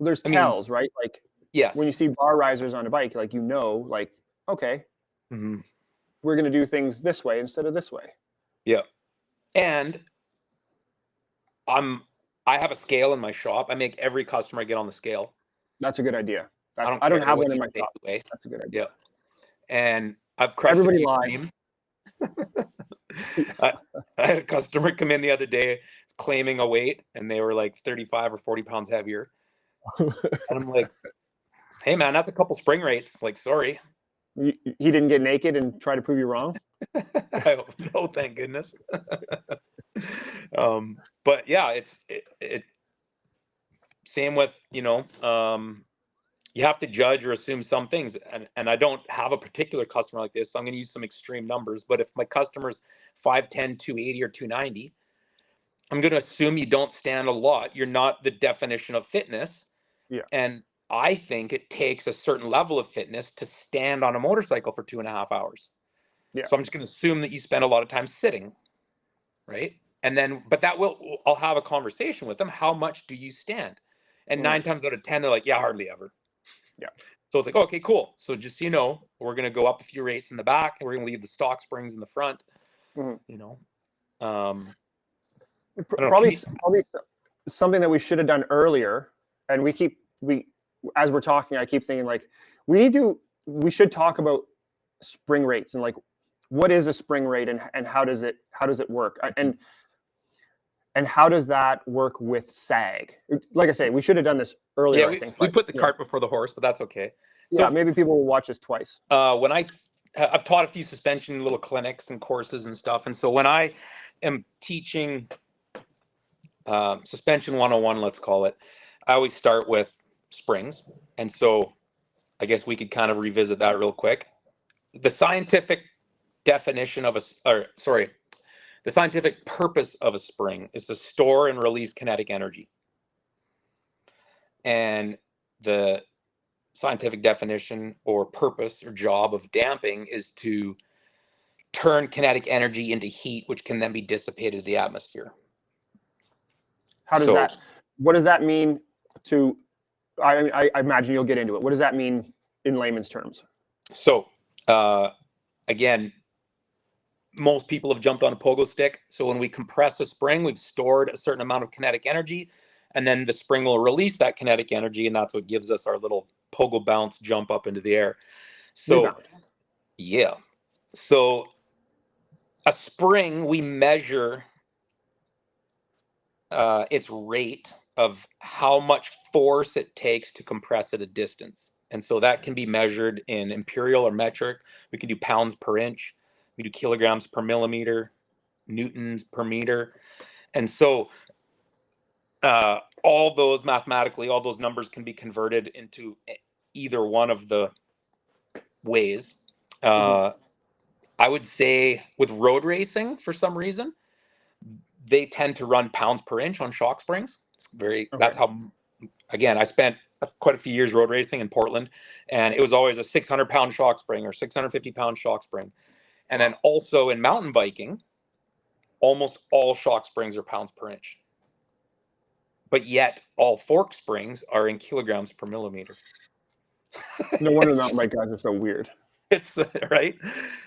There's tells, right? Like, yes, when you see bar risers on a bike, like, like, okay, we're going to do things this way instead of this way. Yeah. And I have a scale in my shop. I make every customer get on the scale. That's a good idea. I don't have one in my shop. That's a good idea. Yeah. And I've crushed everybody lies. I had a customer come in the other day claiming a weight, and they were like 35 or 40 pounds heavier. And I'm like, hey man, that's a couple spring rates. Like, sorry. He didn't get naked and try to prove you wrong? No, thank goodness. But yeah, it same with, you have to judge or assume some things. And I don't have a particular customer like this, so I'm going to use some extreme numbers. But if my customer's 5'10", 280, or 290, I'm going to assume you don't stand a lot. You're not the definition of fitness. Yeah. And I think it takes a certain level of fitness to stand on a motorcycle for 2.5 hours. Yeah. So I'm just going to assume that you spend a lot of time sitting, right? And then, but I'll have a conversation with them. How much do you stand? And 9 times out of 10, they're like, yeah, hardly ever. Yeah. So it's like, okay, cool. So just so you know, we're going to go up a few rates in the back, and we're going to leave the stock springs in the front. Probably something that we should have done earlier. And as we're talking, I keep thinking, like, we should talk about spring rates and, like, what is a spring rate, and how does it work, and how does that work with sag? Like I say, we should have done this earlier. Yeah, we put the cart before the horse, but that's okay. So maybe people will watch this twice. When I I've taught a few suspension little clinics and courses and stuff. And so when I am teaching suspension 101, let's call it, I always start with springs. And so I guess we could kind of revisit that real quick. The scientific definition of the scientific purpose of a spring is to store and release kinetic energy. And the scientific definition or purpose or job of damping is to turn kinetic energy into heat, which can then be dissipated to the atmosphere. How does that, what does that mean to, I imagine you'll get into it. What does that mean in layman's terms? So, again, most people have jumped on a pogo stick. So when we compress a spring, we've stored a certain amount of kinetic energy, and then the spring will release that kinetic energy, and that's what gives us our little pogo bounce jump up into the air. So, Rebound. yeah. So a spring, we measure its rate of how much force it takes to compress at a distance. And so that can be measured in imperial or metric. We can do pounds per inch. We do kilograms per millimeter, newtons per meter. And so all those mathematically, all those numbers can be converted into either one of the ways. I would say with road racing, for some reason, they tend to run pounds per inch on shock springs. It's very, that's how, again, I spent quite a few years road racing in Portland, and it was always a 600-pound shock spring or 650-pound shock spring. And then also in mountain biking, almost all shock springs are pounds per inch. But yet all fork springs are in kilograms per millimeter. No wonder mountain bike guys are so weird. It's right.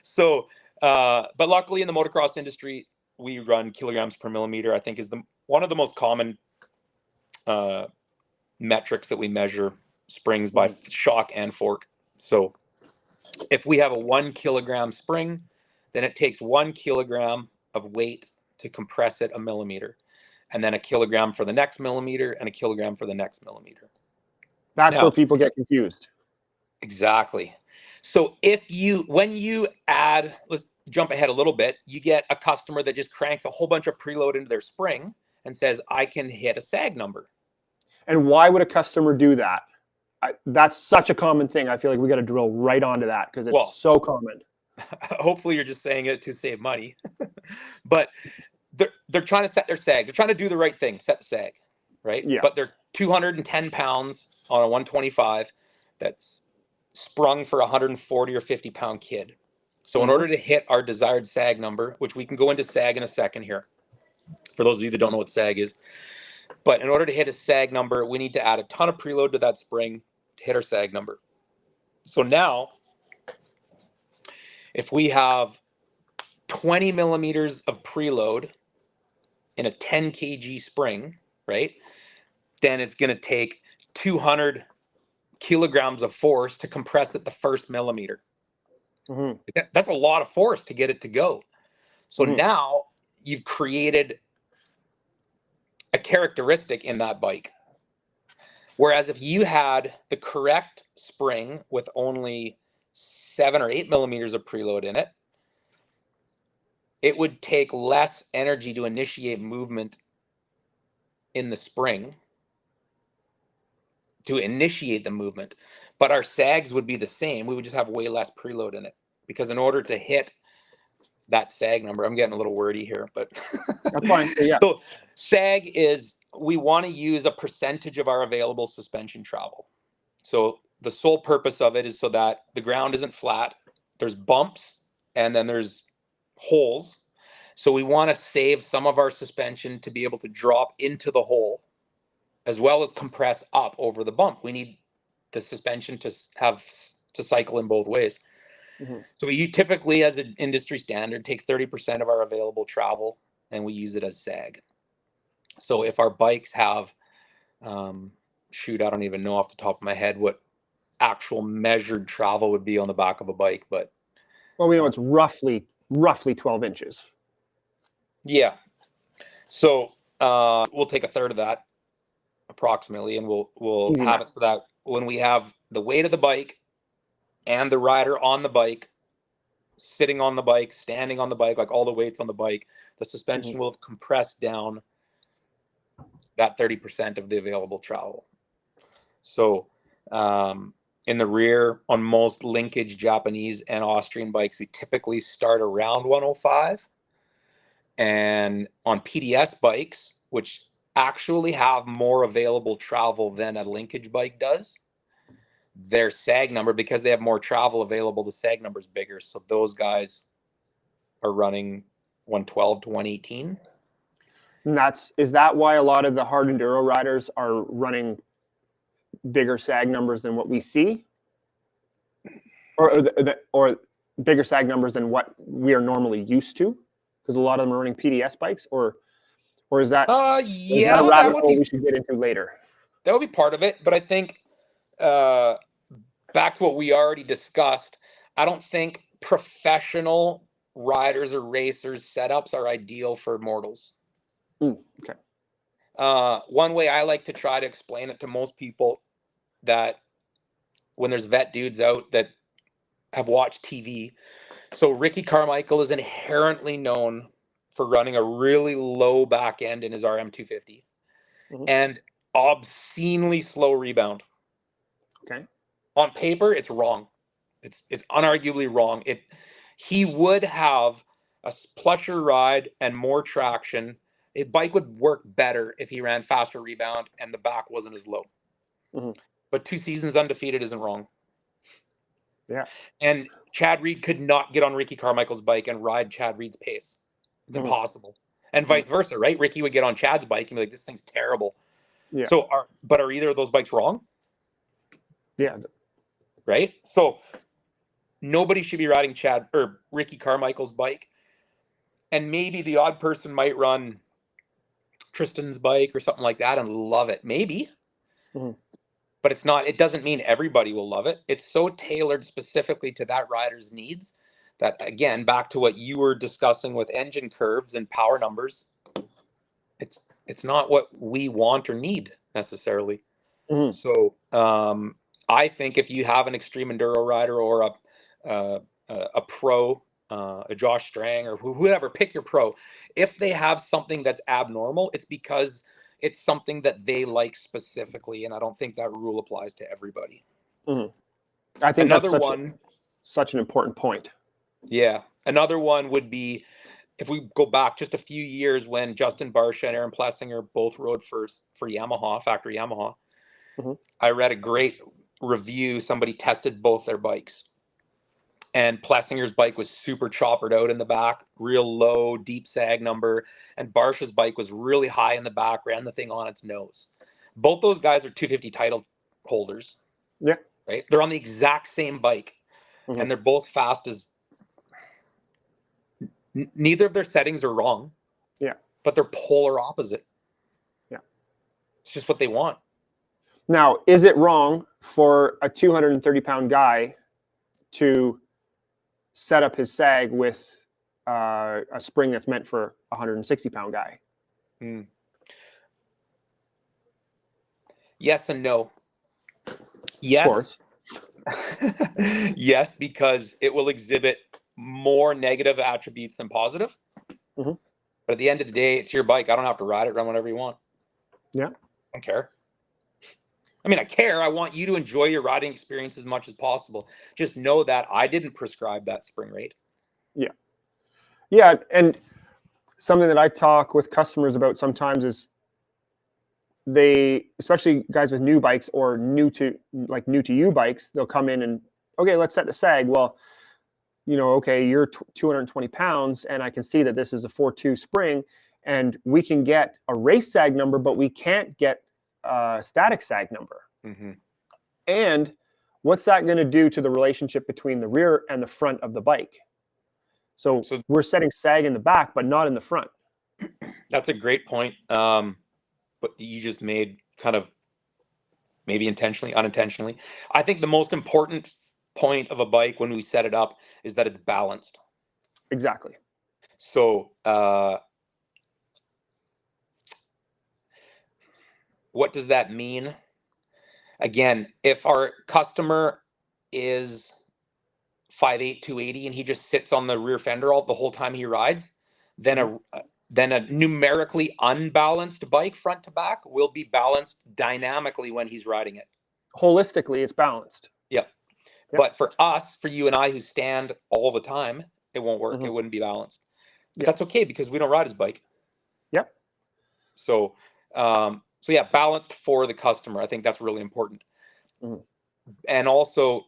So, but luckily in the motocross industry, we run kilograms per millimeter. I think is one of the most common metrics that we measure springs by shock and fork. So, if we have a 1 kilogram spring, then it takes 1 kilogram of weight to compress it a millimeter, and then a kilogram for the next millimeter, and a kilogram for the next millimeter. That's where people get confused. Exactly. So when you add, let's jump ahead a little bit, you get a customer that just cranks a whole bunch of preload into their spring and says, I can hit a sag number. And why would a customer do that? That's such a common thing. I feel like we got to drill right onto that because it's so common. Hopefully you're just saying it to save money. But they're trying to set their sag. They're trying to do the right thing, set the sag, right? Yeah. But they're 210 pounds on a 125 that's sprung for a 140 or 50 pound kid. So in order to hit our desired sag number, which we can go into sag in a second here, for those of you that don't know what sag is, but in order to hit a sag number, we need to add a ton of preload to that spring to hit our sag number. So now, if we have 20 millimeters of preload in a 10 kg spring, right, then it's going to take 200 kilograms of force to compress it the first millimeter. That's a lot of force to get it to go. So now you've created a characteristic in that bike. Whereas if you had the correct spring with only 7 or 8 millimeters of preload in it, it would take less energy to initiate movement in the spring to initiate the movement, but our sags would be the same. We would just have way less preload in it, because in order to hit that sag number, I'm getting a little wordy here, but that's fine. Yeah. So sag is, we want to use a percentage of our available suspension travel. So the sole purpose of it is so that the ground isn't flat, there's bumps, and then there's holes. So we want to save some of our suspension to be able to drop into the hole, as well as compress up over the bump. We need the suspension to cycle in both ways. So we typically, as an industry standard, take 30% of our available travel and we use it as sag. So if our bikes have, I don't even know off the top of my head what actual measured travel would be on the back of a bike, but well, we know it's roughly 12 inches. Yeah. So we'll take a third of that approximately, and we'll have it so that when we have the weight of the bike and the rider on the bike, sitting on the bike, standing on the bike, like all the weights on the bike, the suspension Mhm. will have compressed down that 30% of the available travel. So in the rear, on most linkage Japanese and Austrian bikes, we typically start around 105. And on PDS bikes, which actually have more available travel than a linkage bike does, their sag number, because they have more travel available, the sag number is bigger. So those guys are running 112 to 118. And is that why a lot of the hard enduro riders are running bigger sag numbers than what we see, or bigger sag numbers than what we are normally used to? Because a lot of them are running PDS bikes, or is that a Yeah, rabbit hole we should get into later? that would be part of it. But I think back to what we already discussed, I don't think professional riders or racers setups are ideal for mortals. Okay. One way I like to try to explain it to most people, that when there's vet dudes out that have watched TV, so Ricky Carmichael is inherently known for running a really low back end in his RM250 and obscenely slow rebound. Okay. On paper, it's wrong. It's unarguably wrong. He would have a plusher ride and more traction. His bike would work better if he ran faster rebound and the back wasn't as low. But 2 seasons undefeated isn't wrong. Yeah. And Chad Reed could not get on Ricky Carmichael's bike and ride Chad Reed's pace. It's impossible. And vice versa, right? Ricky would get on Chad's bike and be like, this thing's terrible. Yeah. So, are either of those bikes wrong? Yeah. Right? So, nobody should be riding Chad or Ricky Carmichael's bike. And maybe the odd person might run Tristan's bike or something like that and love it. Maybe. But it doesn't mean everybody will love it. It's so tailored specifically to that rider's needs that, again, back to what you were discussing with engine curves and power numbers, it's not what we want or need necessarily. So I think if you have an extreme enduro rider or a pro, a Josh Strang or whoever, pick your pro. If they have something that's abnormal, it's because it's something that they like specifically, and I don't think that rule applies to everybody. I think Another that's one, such an important point. Yeah, another one would be if we go back just a few years when Justin Barsha and Aaron Plessinger both rode for Yamaha, factory Yamaha. I read a great review. Somebody tested both their bikes. And Plessinger's bike was super choppered out in the back, real low, deep sag number. And Barsha's bike was really high in the back, ran the thing on its nose. Both those guys are 250 title holders. Yeah. Right? They're on the exact same bike. And they're both fast as... Neither of their settings are wrong. Yeah. But they're polar opposite. Yeah. It's just what they want. Now, is it wrong for a 230-pound guy to set up his sag with a spring that's meant for a 160-pound guy? Yes and no. Yes. Of course. Yes, because it will exhibit more negative attributes than positive. But at the end of the day, it's your bike. I don't have to ride it, run whatever you want. Yeah. I don't care. I mean, I care. I want you to enjoy your riding experience as much as possible. Just know that I didn't prescribe that spring rate. Yeah. Yeah. And something that I talk with customers about sometimes is especially guys with new bikes or new to you bikes, they'll come in and, okay, let's set the sag. Well, okay, you're 220 pounds and I can see that this is a 4.2 spring and we can get a race sag number, but we can't get a static sag number. And what's that going to do to the relationship between the rear and the front of the bike? So we're setting sag in the back, but not in the front. That's a great point. But you just made kind of maybe intentionally, unintentionally. I think the most important point of a bike when we set it up is that it's balanced. Exactly. So what does that mean? Again, if our customer is 5.8, 280, and he just sits on the rear fender the whole time he rides, then a numerically unbalanced bike front to back will be balanced dynamically when he's riding it. Holistically, it's balanced. Yep. But for us, for you and I who stand all the time, it won't work. It wouldn't be balanced. But that's okay because we don't ride his bike. Yep. So yeah, balanced for the customer. I think that's really important. And also,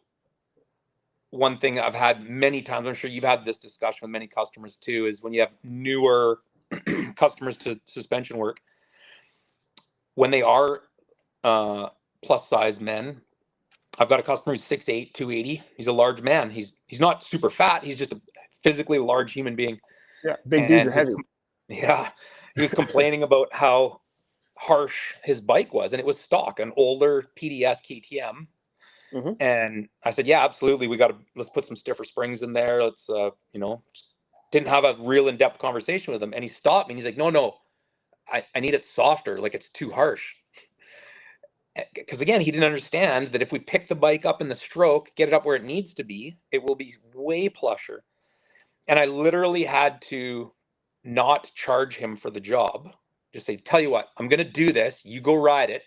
one thing I've had many times, I'm sure you've had this discussion with many customers too, is when you have newer customers to suspension work, when they are plus size men. I've got a customer who's 6'8", 280. He's a large man. He's not super fat. He's just a physically large human being. Yeah, big dudes are heavy. He was complaining about how harsh his bike was, and it was stock, an older PDS KTM. And I said, yeah, absolutely. Let's put some stiffer springs in there. Let's, just didn't have a real in-depth conversation with him. And he stopped me and he's like, no, I need it softer. Like, it's too harsh. Because again, he didn't understand that if we pick the bike up in the stroke, get it up where it needs to be, it will be way plusher. And I literally had to not charge him for the job. Just say, tell you what, I'm going to do this. You go ride it.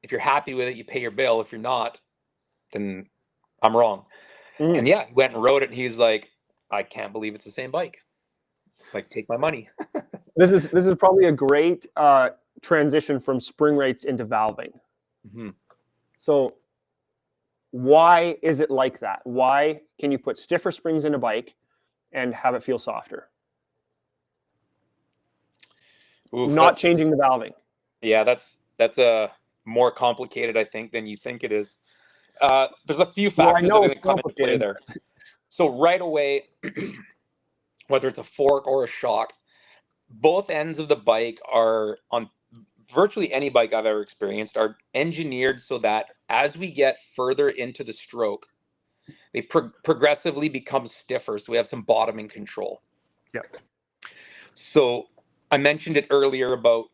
If you're happy with it, you pay your bill. If you're not, then I'm wrong. And yeah, he went and rode it. And he's like, I can't believe it's the same bike. Like, take my money. This is probably a great transition from spring rates into valving. So why is it like that? Why can you put stiffer springs in a bike and have it feel softer? Not changing the valving. Yeah, that's a more complicated, I think, than you think it is. There's a few factors that are going to come into play there. So right away, whether it's a fork or a shock, both ends of the bike are, on virtually any bike I've ever experienced, are engineered so that as we get further into the stroke, they progressively become stiffer. So we have some bottoming control. Yep. So I mentioned it earlier about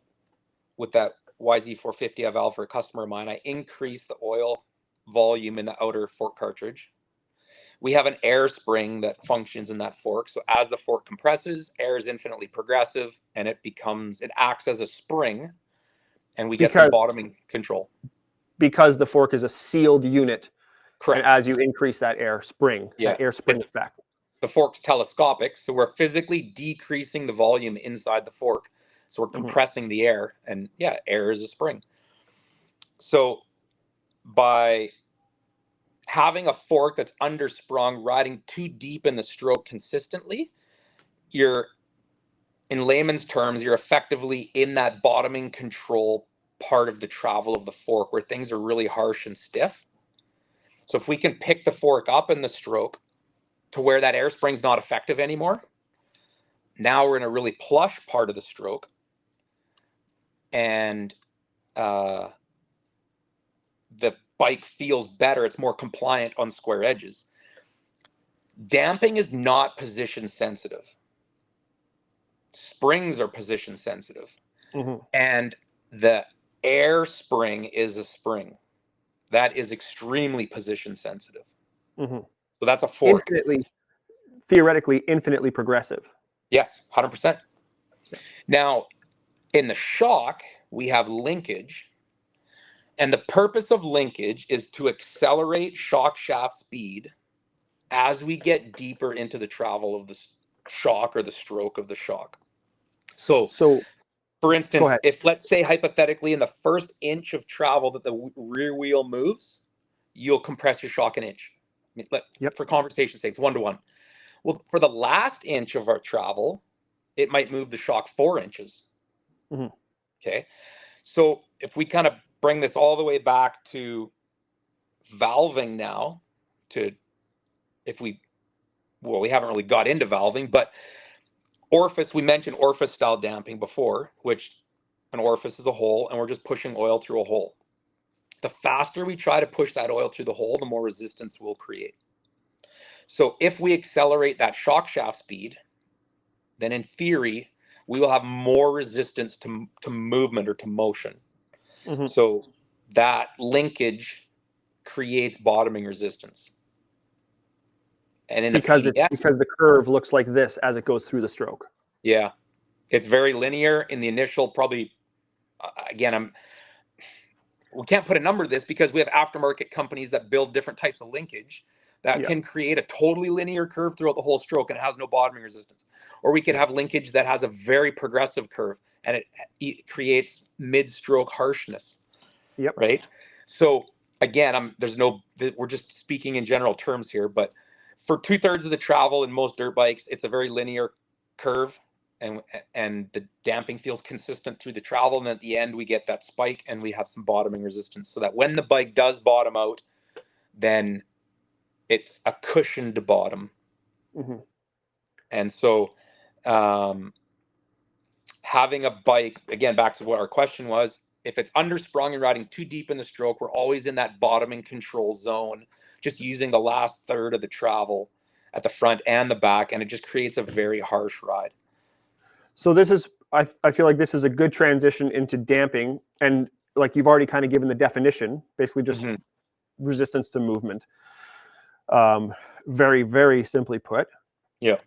with that YZ450 valve for a customer of mine, I increased the oil volume in the outer fork cartridge. We have an air spring that functions in that fork. So as the fork compresses, air is infinitely progressive and it acts as a spring, and we get some bottoming control. Because the fork is a sealed unit. Correct. And as you increase that air spring, that air spring effect. The fork's telescopic, so we're physically decreasing the volume inside the fork. So we're compressing the air, and yeah, air is a spring. So by having a fork that's undersprung, riding too deep in the stroke consistently, in layman's terms, you're effectively in that bottoming control part of the travel of the fork where things are really harsh and stiff. So if we can pick the fork up in the stroke to where that air spring's not effective anymore, now we're in a really plush part of the stroke, and the bike feels better. It's more compliant on square edges. Damping is not position sensitive. Springs are position sensitive. And the air spring is a spring. That is extremely position sensitive. So that's a fork. Theoretically, infinitely progressive. Yes, 100%. Now, in the shock, we have linkage. And the purpose of linkage is to accelerate shock shaft speed as we get deeper into the travel of the shock or the stroke of the shock. So for instance, if let's say hypothetically in the first inch of travel that the rear wheel moves, you'll compress your shock an inch. For conversation's sake, it's 1-to-1. Well, for the last inch of our travel, it might move the shock 4 inches. Okay. So if we kind of bring this all the way back to valving now, we haven't really got into valving, but orifice, we mentioned orifice style damping before, which an orifice is a hole and we're just pushing oil through a hole. The faster we try to push that oil through the hole, the more resistance we'll create. So if we accelerate that shock shaft speed, then in theory, we will have more resistance to movement or to motion. So that linkage creates bottoming resistance. And in a because PDF, the curve looks like this as it goes through the stroke. yeah, it's very linear in the initial. Probably again, we can't put a number to this because we have aftermarket companies that build different types of linkage that can create a totally linear curve throughout the whole stroke and it has no bottoming resistance. Or we could have linkage that has a very progressive curve and it creates mid-stroke harshness. Yep. Right. So again, we're just speaking in general terms here, but for 2/3 of the travel in most dirt bikes, it's a very linear curve and the damping feels consistent through the travel. And at the end, we get that spike and we have some bottoming resistance so that when the bike does bottom out, then it's a cushioned bottom. Mm-hmm. And so having a bike, again, back to what our question was, if it's undersprung and riding too deep in the stroke, we're always in that bottoming control zone, just using the last third of the travel at the front and the back, and it just creates a very harsh ride. So this is, I feel like this is a good transition into damping, and like you've already kind of given the definition, basically just resistance to movement. Very, very simply put. Yeah.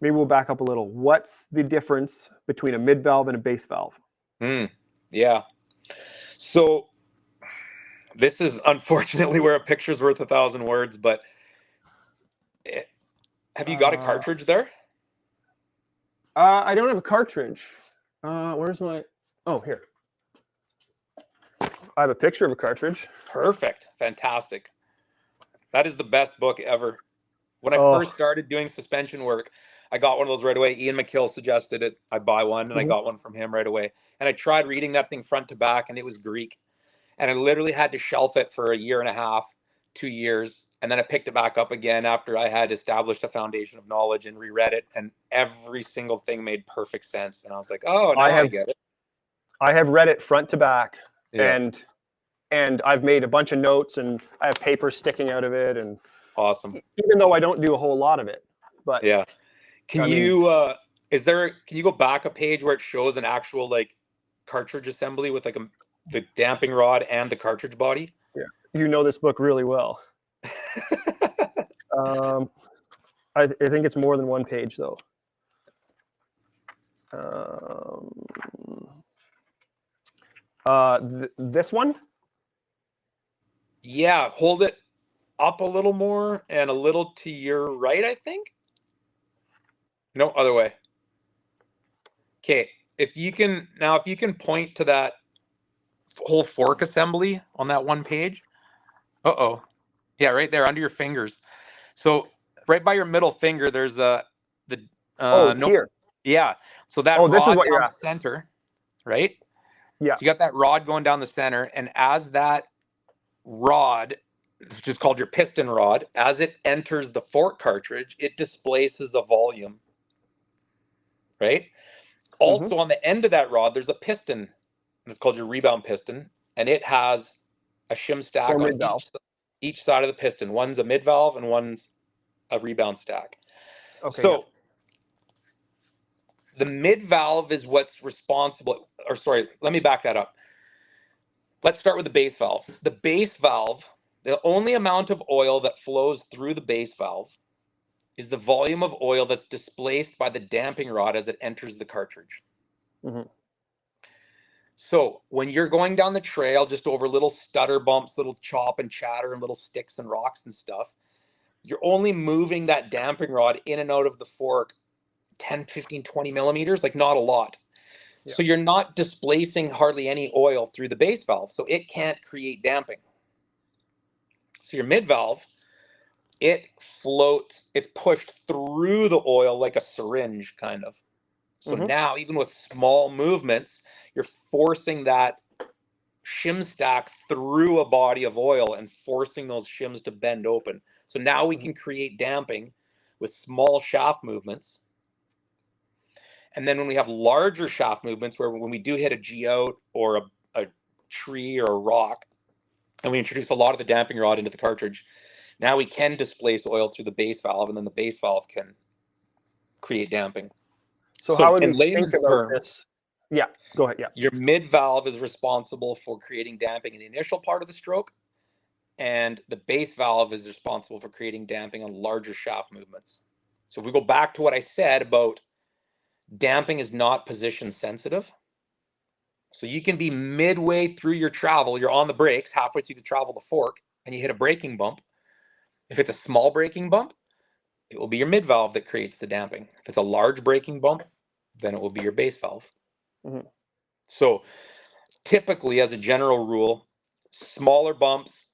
Maybe we'll back up a little. What's the difference between a mid valve and a base valve? Yeah. So this is unfortunately where a picture's worth 1,000 words, but have you got a cartridge there? I don't have a cartridge. Where's my... Oh, here. I have a picture of a cartridge. Perfect. Fantastic. That is the best book ever. When I first started doing suspension work, I got one of those right away. Ian McKill suggested it. I buy one, and I got one from him right away. And I tried reading that thing front to back, and it was Greek. And I literally had to shelf it for 1.5 years, 2 years. And then I picked it back up again after I had established a foundation of knowledge and reread it. And every single thing made perfect sense. And I was like, oh, now I get it. I have read it front to back, and I've made a bunch of notes, and I have papers sticking out of it. And awesome. Even though I don't do a whole lot of it, but yeah. Can you go back a page where it shows an actual like cartridge assembly with like the damping rod and the cartridge body? Yeah, you know this book really well. I think it's more than one page though. This one? Yeah, hold it up a little more and a little to your right, I think. No, other way. Okay, if you can point to that whole fork assembly on that one page. Yeah, right there under your fingers. So right by your middle finger, there's here. Yeah. So that rod this is what down you're the center, right? Yeah. So you got that rod going down the center, and as that rod, which is called your piston rod, as it enters the fork cartridge, it displaces a volume, right? Also on the end of that rod, there's a piston, and it's called your rebound piston, and it has a shim stack on each side of the piston. One's a mid valve and one's a rebound stack. Okay. So the mid valve is what's responsible, or sorry, let me back that up. Let's start with the base valve. The base valve, the only amount of oil that flows through the base valve is the volume of oil that's displaced by the damping rod as it enters the cartridge. So when you're going down the trail, just over little stutter bumps, little chop and chatter, and little sticks and rocks and stuff, you're only moving that damping rod in and out of the fork 10, 15, 20 millimeters, like not a lot. Yeah. So you're not displacing hardly any oil through the base valve, so it can't create damping. So your mid valve, it floats, it's pushed through the oil like a syringe, kind of. So now, even with small movements, you're forcing that shim stack through a body of oil and forcing those shims to bend open. So now we can create damping with small shaft movements. And then when we have larger shaft movements, where when we do hit a G-out or a tree or a rock, and we introduce a lot of the damping rod into the cartridge, now we can displace oil through the base valve, and then the base valve can create damping. So how would we think about this? Yeah, go ahead. Yeah. Your mid valve is responsible for creating damping in the initial part of the stroke, and the base valve is responsible for creating damping on larger shaft movements. So if we go back to what I said about damping is not position sensitive. So you can be midway through your travel, you're on the brakes, halfway through the travel to fork, and you hit a braking bump. If it's a small braking bump, it will be your mid valve that creates the damping. If it's a large braking bump, then it will be your base valve. Mm-hmm. So typically, as a general rule, smaller bumps,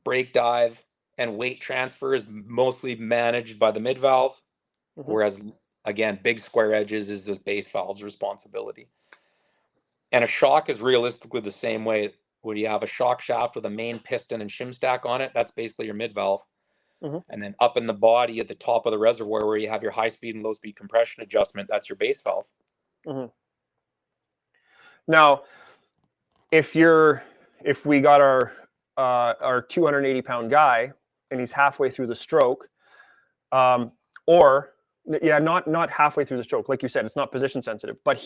brake dive, and weight transfer is mostly managed by the mid valve, Mm-hmm. whereas, again, big square edges is the base valve's responsibility. And a shock is realistically the same way. When you have a shock shaft with a main piston and shim stack on it, that's basically your mid valve. Mm-hmm. And then up in the body at the top of the reservoir where you have your high speed and low speed compression adjustment, that's your base valve. Mm-hmm. Now, if we got our 280-pound guy and he's halfway through the stroke, or yeah, not halfway through the stroke, like you said, it's not position sensitive, but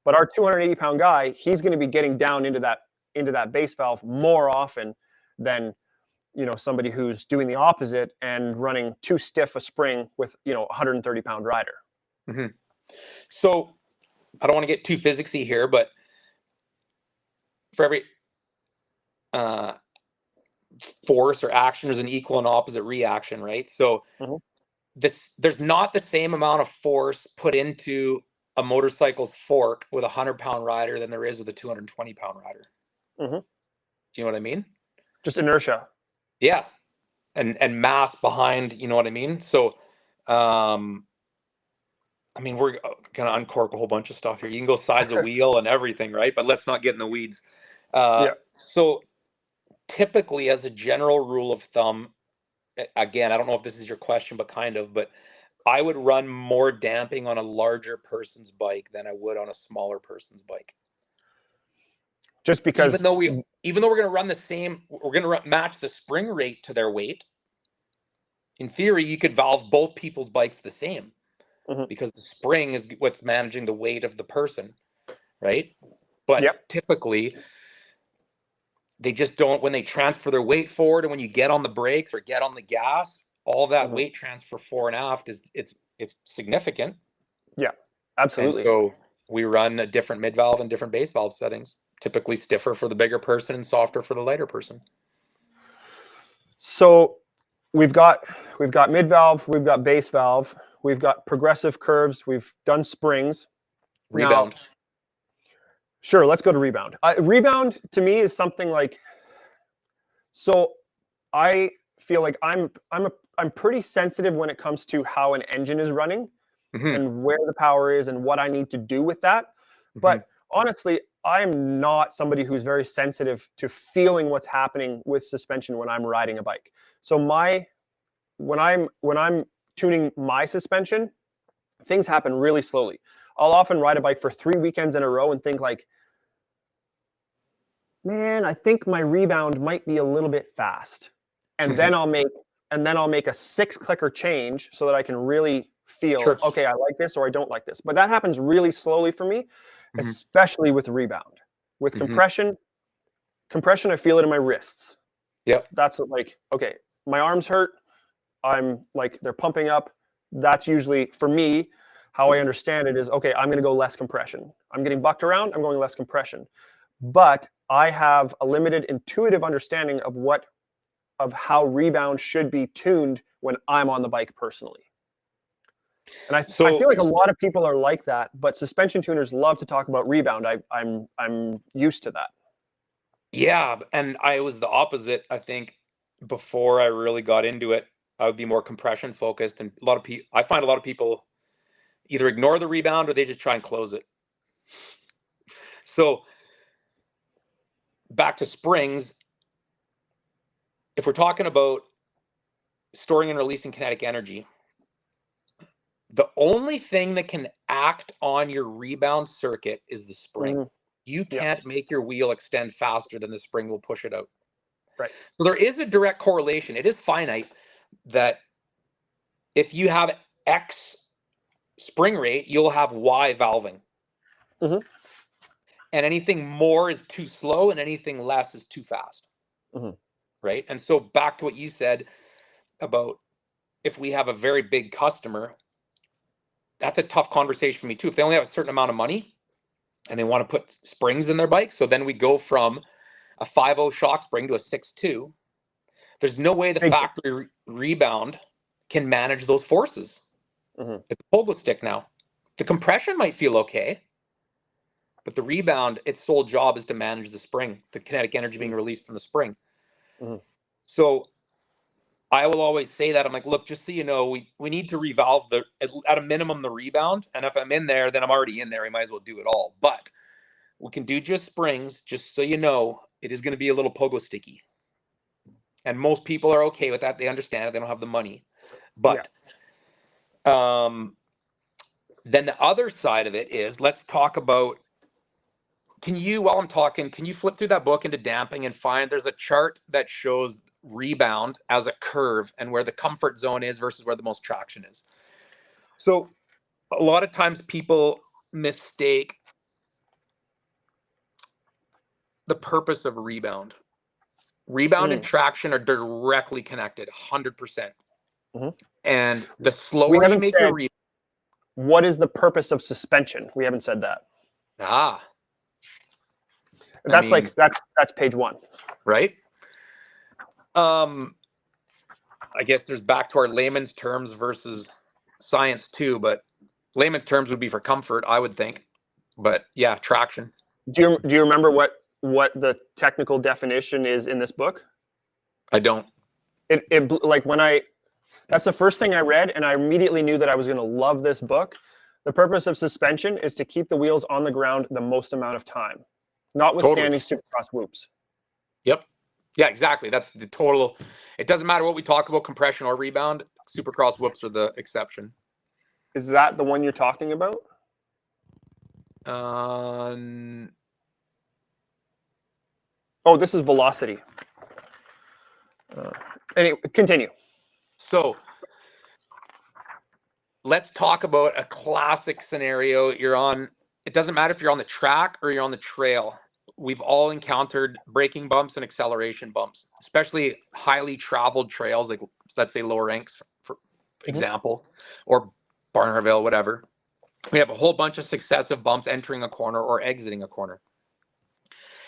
but our 280-pound guy, he's going to be getting down into that base valve more often than somebody who's doing the opposite and running too stiff a spring with a 130-pound rider. Mm-hmm. So I don't want to get too physicsy here, but for every force or action, there's an equal and opposite reaction, right? So Mm-hmm. there's not the same amount of force put into a motorcycle's fork with a 100-pound rider than there is with a 220-pound rider. Mm-hmm. Do you know what I mean? Just inertia. Yeah, and mass behind. You know what I mean? So, I mean, we're gonna uncork a whole bunch of stuff here. You can go size of wheel and everything, right? But let's not get in the weeds. Yeah. So typically, as a general rule of thumb, again, I don't know if this is your question, but kind of, but I would run more damping on a larger person's bike than I would on a smaller person's bike. Just because even though we're going to run the same, we're going to match the spring rate to their weight. In theory, you could valve both people's bikes the same, mm-hmm. because the spring is what's managing the weight of the person, right? But Yep. typically, they just don't, when they transfer their weight forward, and when you get on the brakes or get on the gas, all that mm-hmm. weight transfer fore and aft it's significant. Yeah, absolutely. And so we run a different mid valve and different base valve settings, typically stiffer for the bigger person and softer for the lighter person. So we've got mid valve, we've got base valve, we've got progressive curves, we've done springs. Rebound. Now, sure, let's go to rebound. Rebound to me is something like, so I feel like I'm pretty sensitive when it comes to how an engine is running Mm-hmm. and where the power is and what I need to do with that. Mm-hmm. But honestly, I'm not somebody who's very sensitive to feeling what's happening with suspension when I'm riding a bike. So when I'm tuning my suspension, things happen really slowly. I'll often ride a bike for 3 weekends in a row and think like, man, I think my rebound might be a little bit fast. And then I'll make a 6-clicker change so that I can really feel, Sure. okay, I like this or I don't like this. But that happens really slowly for me, especially with rebound. With compression, I feel it in my wrists. Yep. That's like, okay, my arms hurt. I'm like, they're pumping up. That's usually, for me, how I understand it is, okay, I'm going to go less compression. I'm getting bucked around, I'm going less compression. But I have a limited intuitive understanding of how rebound should be tuned when I'm on the bike personally. And I feel like a lot of people are like that, but suspension tuners love to talk about rebound. I'm used to that. Yeah, and I was the opposite. I think before I really got into it, I would be more compression focused, and I find a lot of people either ignore the rebound or they just try and close it. So back to springs, if we're talking about storing and releasing kinetic energy, the only thing that can act on your rebound circuit is the spring. Mm-hmm. You can't make your wheel extend faster than the spring will push it out. Right. So there is a direct correlation. It is finite that if you have X spring rate, you'll have Y valving. Mm-hmm. And anything more is too slow and anything less is too fast. Mhm. right? And so back to what you said about if we have a very big customer, that's a tough conversation for me too. If they only have a certain amount of money and they want to put springs in their bike, so then we go from a 5.0 shock spring to a 6.2. There's no way the Big change. factory Rebound can manage those forces. Mhm. It's a pogo stick now. The compression might feel okay, but the Rebound, its sole job is to manage the spring, the kinetic energy being released from the spring. Mhm. So I will always say that. I'm like, look, just so you know, we need to revolve at a minimum the Rebound. And if I'm in there, then I'm already in there. We might as well do it all. But we can do just springs, just so you know, it is going to be a little pogo sticky. And most people are okay with that. They understand it. They don't have the money. Yeah. But then the other side of it is, let's talk about, while I'm talking, can you flip through that book into damping and find there's a chart that shows Rebound as a curve and where the comfort zone is versus where the most traction is. So a lot of times people mistake the purpose of Rebound. Rebound and traction are directly connected, 100%. Mhm. And the We slower you haven't make your said rebound, what is the purpose of suspension. We haven't said that. I That's mean, like that's page 1. right? I guess there's back to our layman's terms versus science too, but layman's terms would be for comfort, I would think. But yeah, traction. Do you remember what the technical definition is in this book? I don't. It like when I that's the first thing I read, and I immediately knew that I was going to love this book. The purpose of suspension is to keep the wheels on the ground the most amount of time, Totally. notwithstanding supercross whoops. Yep. Yeah, exactly. That's the total. It doesn't matter what we talk about, compression or rebound. Supercross whoops are the exception. Is that the one you're talking about? Oh, this is velocity. Anyway, continue. So let's talk about a classic scenario. It doesn't matter if you're on the track or you're on the trail. We've all encountered braking bumps and acceleration bumps, especially highly traveled trails, like let's say Lower Ranks, for example, or Barnharville, whatever. We have a whole bunch of successive bumps entering a corner or exiting a corner.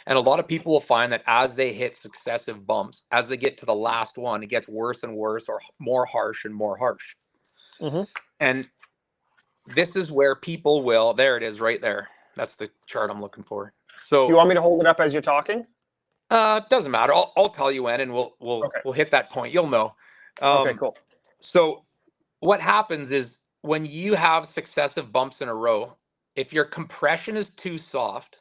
And a lot of people will find that as they hit successive bumps, as they get to the last one, it gets worse and worse or more harsh and more harsh. Mm-hmm. And this is where people will, there it is right there. That's the chart I'm looking for. So Do you want me to hold it up as you're talking? doesn't matter. I'll tell you when, and Okay. we'll hit that point. You'll know. Okay, cool. So what happens is when you have successive bumps in a row, if your compression is too soft,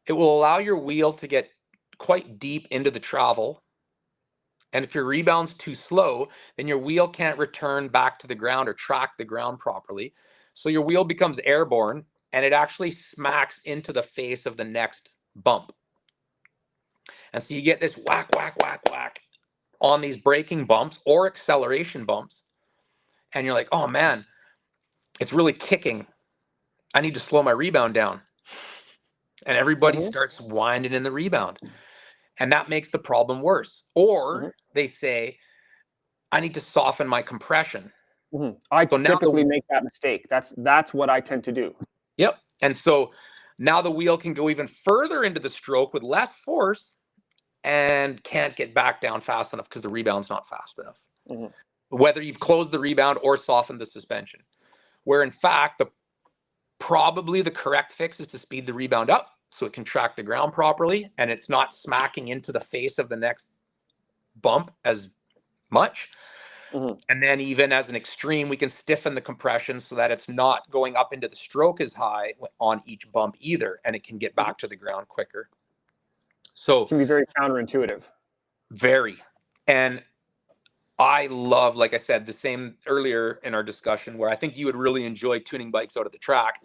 it will allow your wheel to get quite deep into the travel. And if your rebound's too slow, then your wheel can't return back to the ground or track the ground properly. So your wheel becomes airborne and it actually smacks into the face of the next bump. And so you get this whack, whack, whack, whack on these braking bumps or acceleration bumps. And you're like, oh man, it's really kicking. I need to slow my rebound down. And everybody starts winding in the rebound. And that makes the problem worse. Or they say, I need to soften my compression. I So now typically make that mistake. That's what I tend to do. Yep. And so now the wheel can go even further into the stroke with less force and can't get back down fast enough because the rebound's not fast enough. Whether you've closed the rebound or softened the suspension. Where in fact, probably the correct fix is to speed the rebound up so it can track the ground properly and it's not smacking into the face of the next bump as much. And then even as an extreme, we can stiffen the compression so that it's not going up into the stroke as high on each bump either, and it can get back to the ground quicker. So it can be very counterintuitive. Very. And I love, like I said, the same earlier in our discussion, where I think you would really enjoy tuning bikes out of the track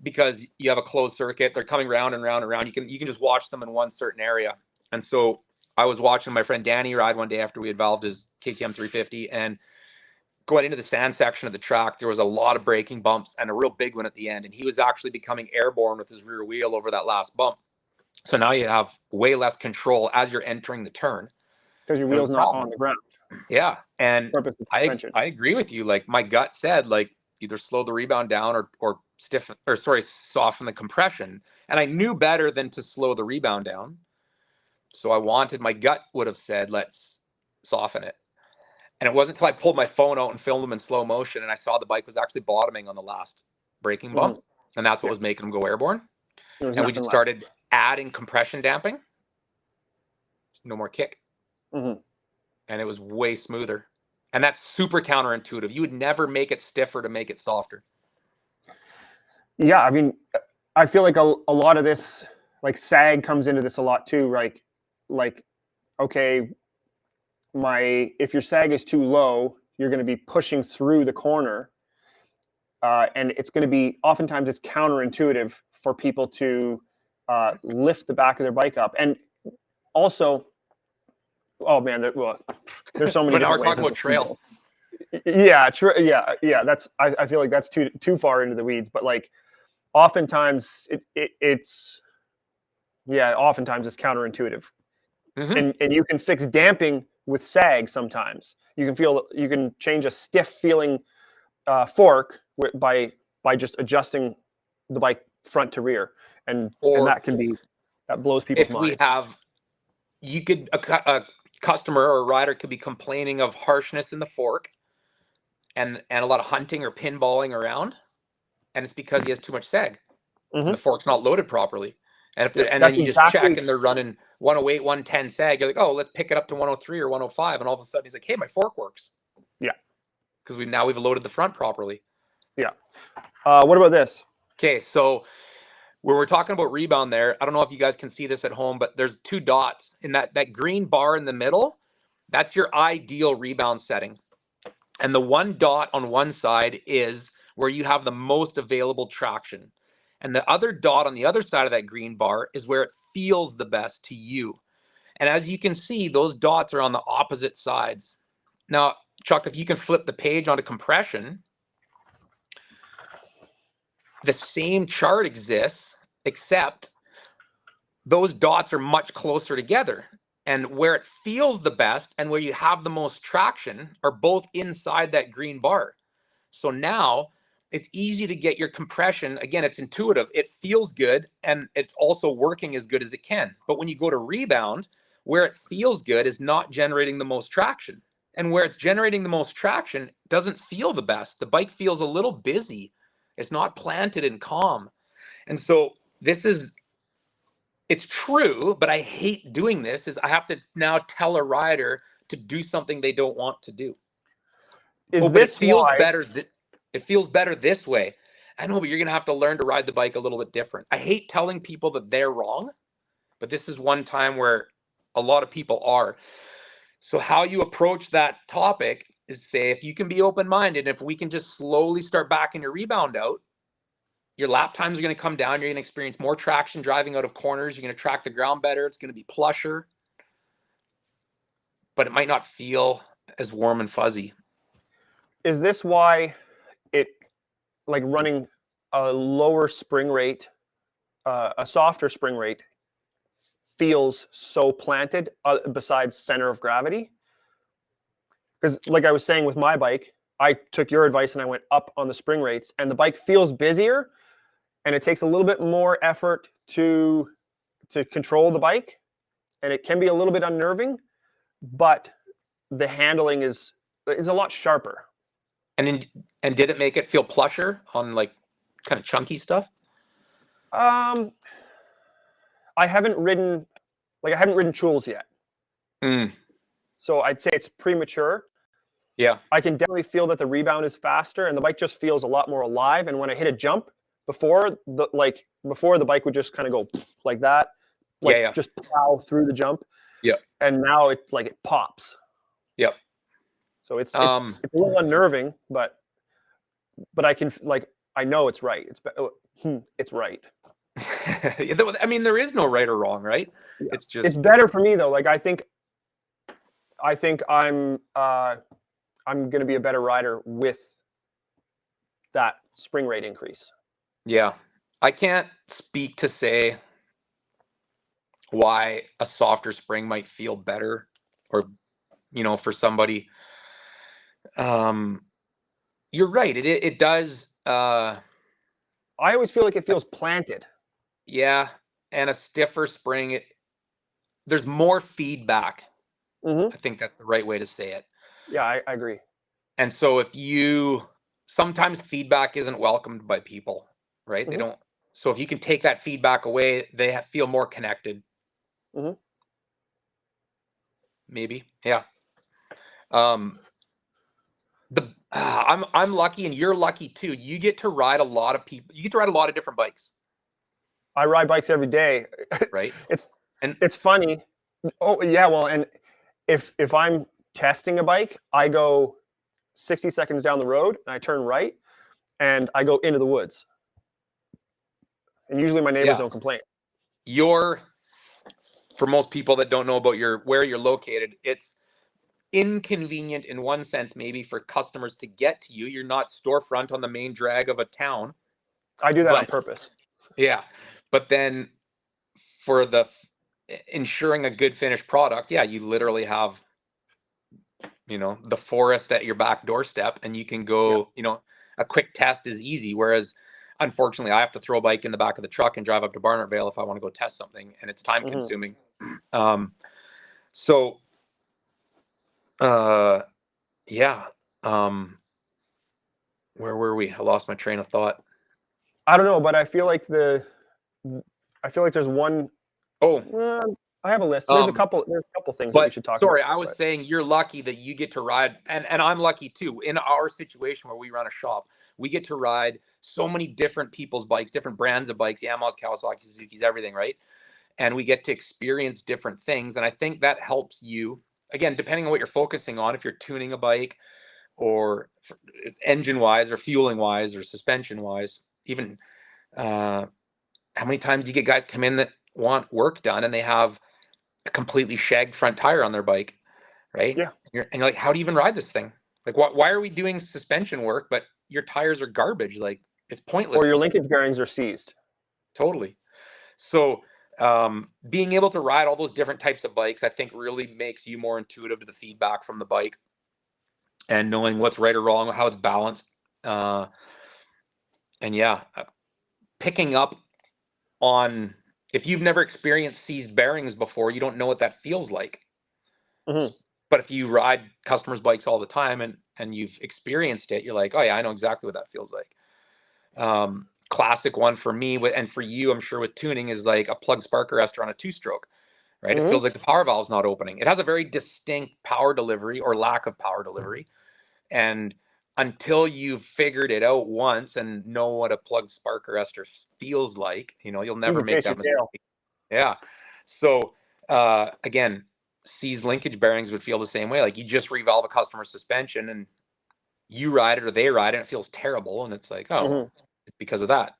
because you have a closed circuit. They're coming round and round and round. You can just watch them in one certain area. And so I was watching my friend Danny ride one day after we had valved his KTM 350, and going into the sand section of the track, there was a lot of braking bumps and a real big one at the end. And he was actually becoming airborne with his rear wheel over that last bump. So now you have way less control as you're entering the turn. Because your It was wheel's a not problem. on the ground. Yeah, and Purpose of I suspension. I agree with you. Like my gut said, like either slow the rebound down or soften the compression. And I knew better than to slow the rebound down. So my gut would have said, let's soften it. And it wasn't until I pulled my phone out and filmed them in slow motion and I saw the bike was actually bottoming on the last braking bump. And that's what was making them go airborne. There was And we nothing just left. started adding compression damping. No more kick. Mm-hmm. And it was way smoother. And that's super counterintuitive. You would never make it stiffer to make it softer. Yeah, I mean, I feel like a lot of this, like sag comes into this a lot too. Like, okay, if your sag is too low, you're going to be pushing through the corner, and it's going to be oftentimes it's counterintuitive for people to lift the back of their bike up, and also, oh man, there's so many But now we're different ways. talking about trail. Yeah, true. Yeah. That's I feel like that's too far into the weeds, but like oftentimes it's oftentimes it's counterintuitive. Mm-hmm. And you can fix damping with sag sometimes. You can change a stiff feeling fork by just adjusting the bike front to rear, and Or that blows people's if we minds. have, a customer or a rider could be complaining of harshness in the fork and a lot of hunting or pinballing around, and it's because he has too much sag and the fork's not loaded properly. And then That's you just check exactly and they're running 108, 110 sag. You're like, oh, let's pick it up to 103 or 105, and all of a sudden he's like, hey, my fork works. Yeah. Because we've loaded the front properly. Yeah. What about this? Okay, so where we're talking about rebound there, I don't know if you guys can see this at home, but there's two dots in that green bar in the middle. That's your ideal rebound setting. And the one dot on one side is where you have the most available traction. And the other dot on the other side of that green bar is where it feels the best to you. And as you can see, those dots are on the opposite sides. Now, Chuck, if you can flip the page onto compression, the same chart exists, except those dots are much closer together. And where it feels the best and where you have the most traction are both inside that green bar. So now it's easy to get your compression. Again, it's intuitive. It feels good and it's also working as good as it can. But when you go to rebound, where it feels good is not generating the most traction. And where it's generating the most traction doesn't feel the best. The bike feels a little busy. It's not planted and calm. And so it's true, but I hate doing this is I have to now tell a rider to do something they don't want to do. Is But it this feels why? better. It feels better this way. I know, but you're going to have to learn to ride the bike a little bit different. I hate telling people that they're wrong, but this is one time where a lot of people are. So how you approach that topic is say, if you can be open-minded, if we can just slowly start backing your rebound out, your lap times are going to come down. You're going to experience more traction driving out of corners. You're going to track the ground better. It's going to be plusher, but it might not feel as warm and fuzzy. Is this why it like running a lower spring rate, a softer spring rate feels so planted besides center of gravity? Because like I was saying with my bike, I took your advice and I went up on the spring rates, and the bike feels busier, and it takes a little bit more effort to control the bike, and it can be a little bit unnerving, but the handling is a lot sharper. And did it make it feel plusher on like kind of chunky stuff? Um, I haven't ridden Choules yet, so I'd say it's premature. Yeah. I can definitely feel that the rebound is faster, and the bike just feels a lot more alive. And when I hit a jump, before the bike would just kind of go like that, just plow through the jump. Yeah. And now it pops. Yep. So it's a little unnerving, but I can I know it's right. It's right. I mean, there is no right or wrong, right? Yeah. It's better for me though. Like I think I'm going to be a better rider with that spring rate increase. Yeah. I can't speak to say why a softer spring might feel better, or for somebody. You're right. It does. I always feel like it feels planted. Yeah, and a stiffer spring. There's more feedback. Mm-hmm. I think that's the right way to say it. Yeah, I agree. And so sometimes feedback isn't welcomed by people, right? They Mm-hmm. don't. So if you can take that feedback away, they feel more connected. Mm-hmm. Maybe, yeah. Um, I'm lucky, and you're lucky too. You get to ride a lot of people. You get to ride a lot of different bikes, I ride bikes every day. right? it's And it's funny. Oh yeah, well, and if I'm testing a bike, I go 60 seconds down the road and I turn right and I go into the woods. And usually my neighbors yeah, don't complain. you're for most people that don't know about where you're located, it's inconvenient in one sense, maybe for customers to get to you. You're not storefront on the main drag of a town, I do that on but purpose. yeah, but then for ensuring a good finished product, yeah, you literally have the forest at your back doorstep, and you can Yeah. go. A quick test is easy, whereas unfortunately I have to throw a bike in the back of the truck and drive up to Barnard Vale if I want to go test something, and it's time Mm-hmm. consuming. So uh yeah. Where were we? I lost my train of thought. I don't know, but I feel like there's one. Oh, uh, I have a list. There's a um couple. There's a couple things that we but should talk about. sorry, I was But saying you're lucky that you get to ride, and I'm lucky too. In our situation where we run a shop, we get to ride so many different people's bikes, different brands of bikes, Yamaha's, Kawasaki, Suzuki's, everything, right? And we get to experience different things, and I think that helps you, again, depending on what you're focusing on. If you're tuning a bike, or engine wise, or fueling wise, or suspension wise, even how many times do you get guys come in that want work done and they have a completely shagged front tire on their bike, right? yeah, And you're like, how do you even ride this thing? Like, why are we doing suspension work, but your tires are garbage? Like, it's or pointless your to me. linkage bearings are seized. Totally. So, being able to ride all those different types of bikes, I think, really makes you more intuitive to the feedback from the bike, and knowing what's right or wrong, how it's balanced. Uh, and yeah, picking up on, if you've never experienced seized bearings before, you don't know what that feels like. Mm-hmm. But if you ride customers' bikes all the time, and you've experienced it, you're like, oh yeah, I know exactly what that feels like. Classic one for me, and for you, I'm sure, with tuning, is like a plug spark arrestor on a two-stroke, right? It Mm-hmm. feels like the power valve's not opening. It has a very distinct power delivery, or lack of power delivery. And until you've figured it out once and know what a plug spark arrestor feels like, you'll You never can make chase your that mistake. tail. Yeah. So again, seized linkage bearings would feel the same way. Like, you just revolve a customer suspension, and you ride it or they ride it, and it feels terrible, and it's like, oh, Mm-hmm. it's because of that.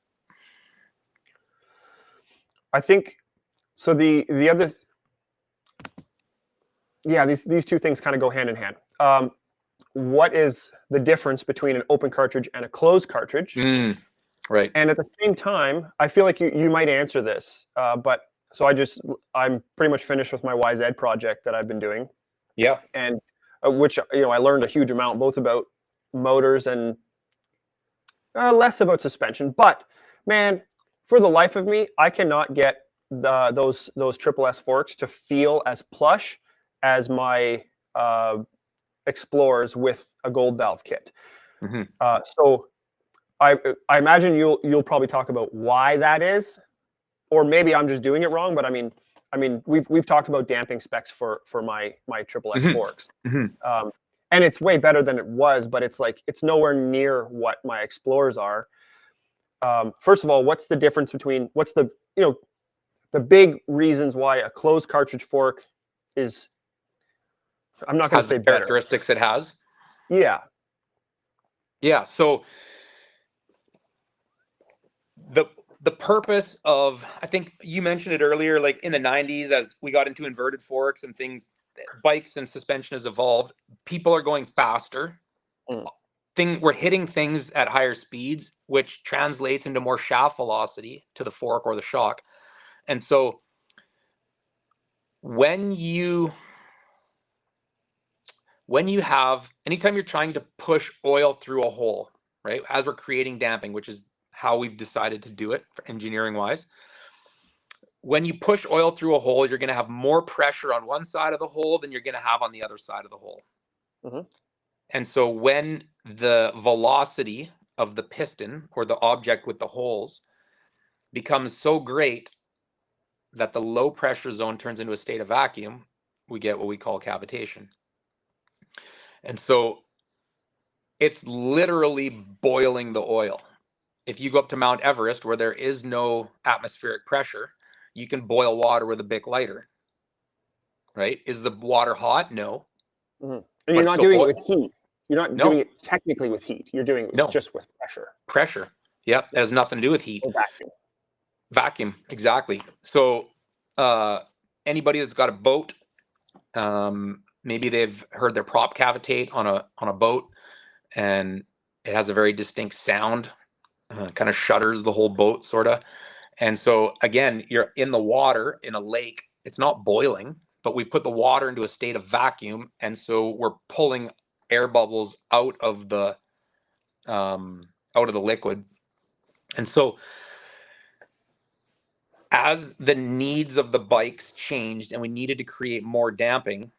I think so. The other, yeah, these two things kind of go hand in hand. What is the difference between an open cartridge and a closed cartridge? Right. And at the same time, I feel like you might answer this, but so I'm pretty much finished with my YZ project that I've been doing, Yeah. and which I learned a huge amount both about motors and less about suspension. But man, for the life of me, I cannot get those triple S forks to feel as plush as my Explorers with a gold valve kit. Mm-hmm. So I imagine you'll probably talk about why that is, or maybe I'm just doing it wrong. But I mean we've talked about damping specs for my triple S forks, Mm-hmm. and it's way better than it was, but it's nowhere near what my Explorers are. First of all, what's the difference between what's the big reasons why a closed cartridge fork is, I'm not going to Has the say better. characteristics it has. Yeah. Yeah. So the purpose of, I think you mentioned it earlier, like in the 90s, as we got into inverted forks and things, bikes and suspension has evolved. People are going faster. Mm. We're hitting things at higher speeds, which translates into more shaft velocity to the fork or the shock. And so when you have, anytime you're trying to push oil through a hole, right? As we're creating damping, which is how we've decided to do it for engineering wise. When you push oil through a hole, you're going to have more pressure on one side of the hole than you're going to have on the other side of the hole. Mm-hmm. And so when the velocity of the piston or the object with the holes becomes so great that the low pressure zone turns into a state of vacuum, we get what we call cavitation. And so it's literally boiling the oil. If you go up to Mount Everest where there is no atmospheric pressure, you can boil water with a Bic lighter, right? Is the water hot? No. Mm-hmm. And But you're it's not still doing it boiling. with heat. You're not No, doing it technically with heat. You're doing it no. just with pressure. Pressure. Yep. It has nothing to do with heat. Or vacuum. Vacuum. Exactly. So anybody that's got a boat, maybe they've heard their prop cavitate on a boat, and it has a very distinct sound, kind of shudders the whole boat, sort of. And so again, you're in the water in a lake. It's not boiling, but we put the water into a state of vacuum, and so we're pulling air bubbles out of the liquid. And so as the needs of the bikes changed and we needed to create more damping,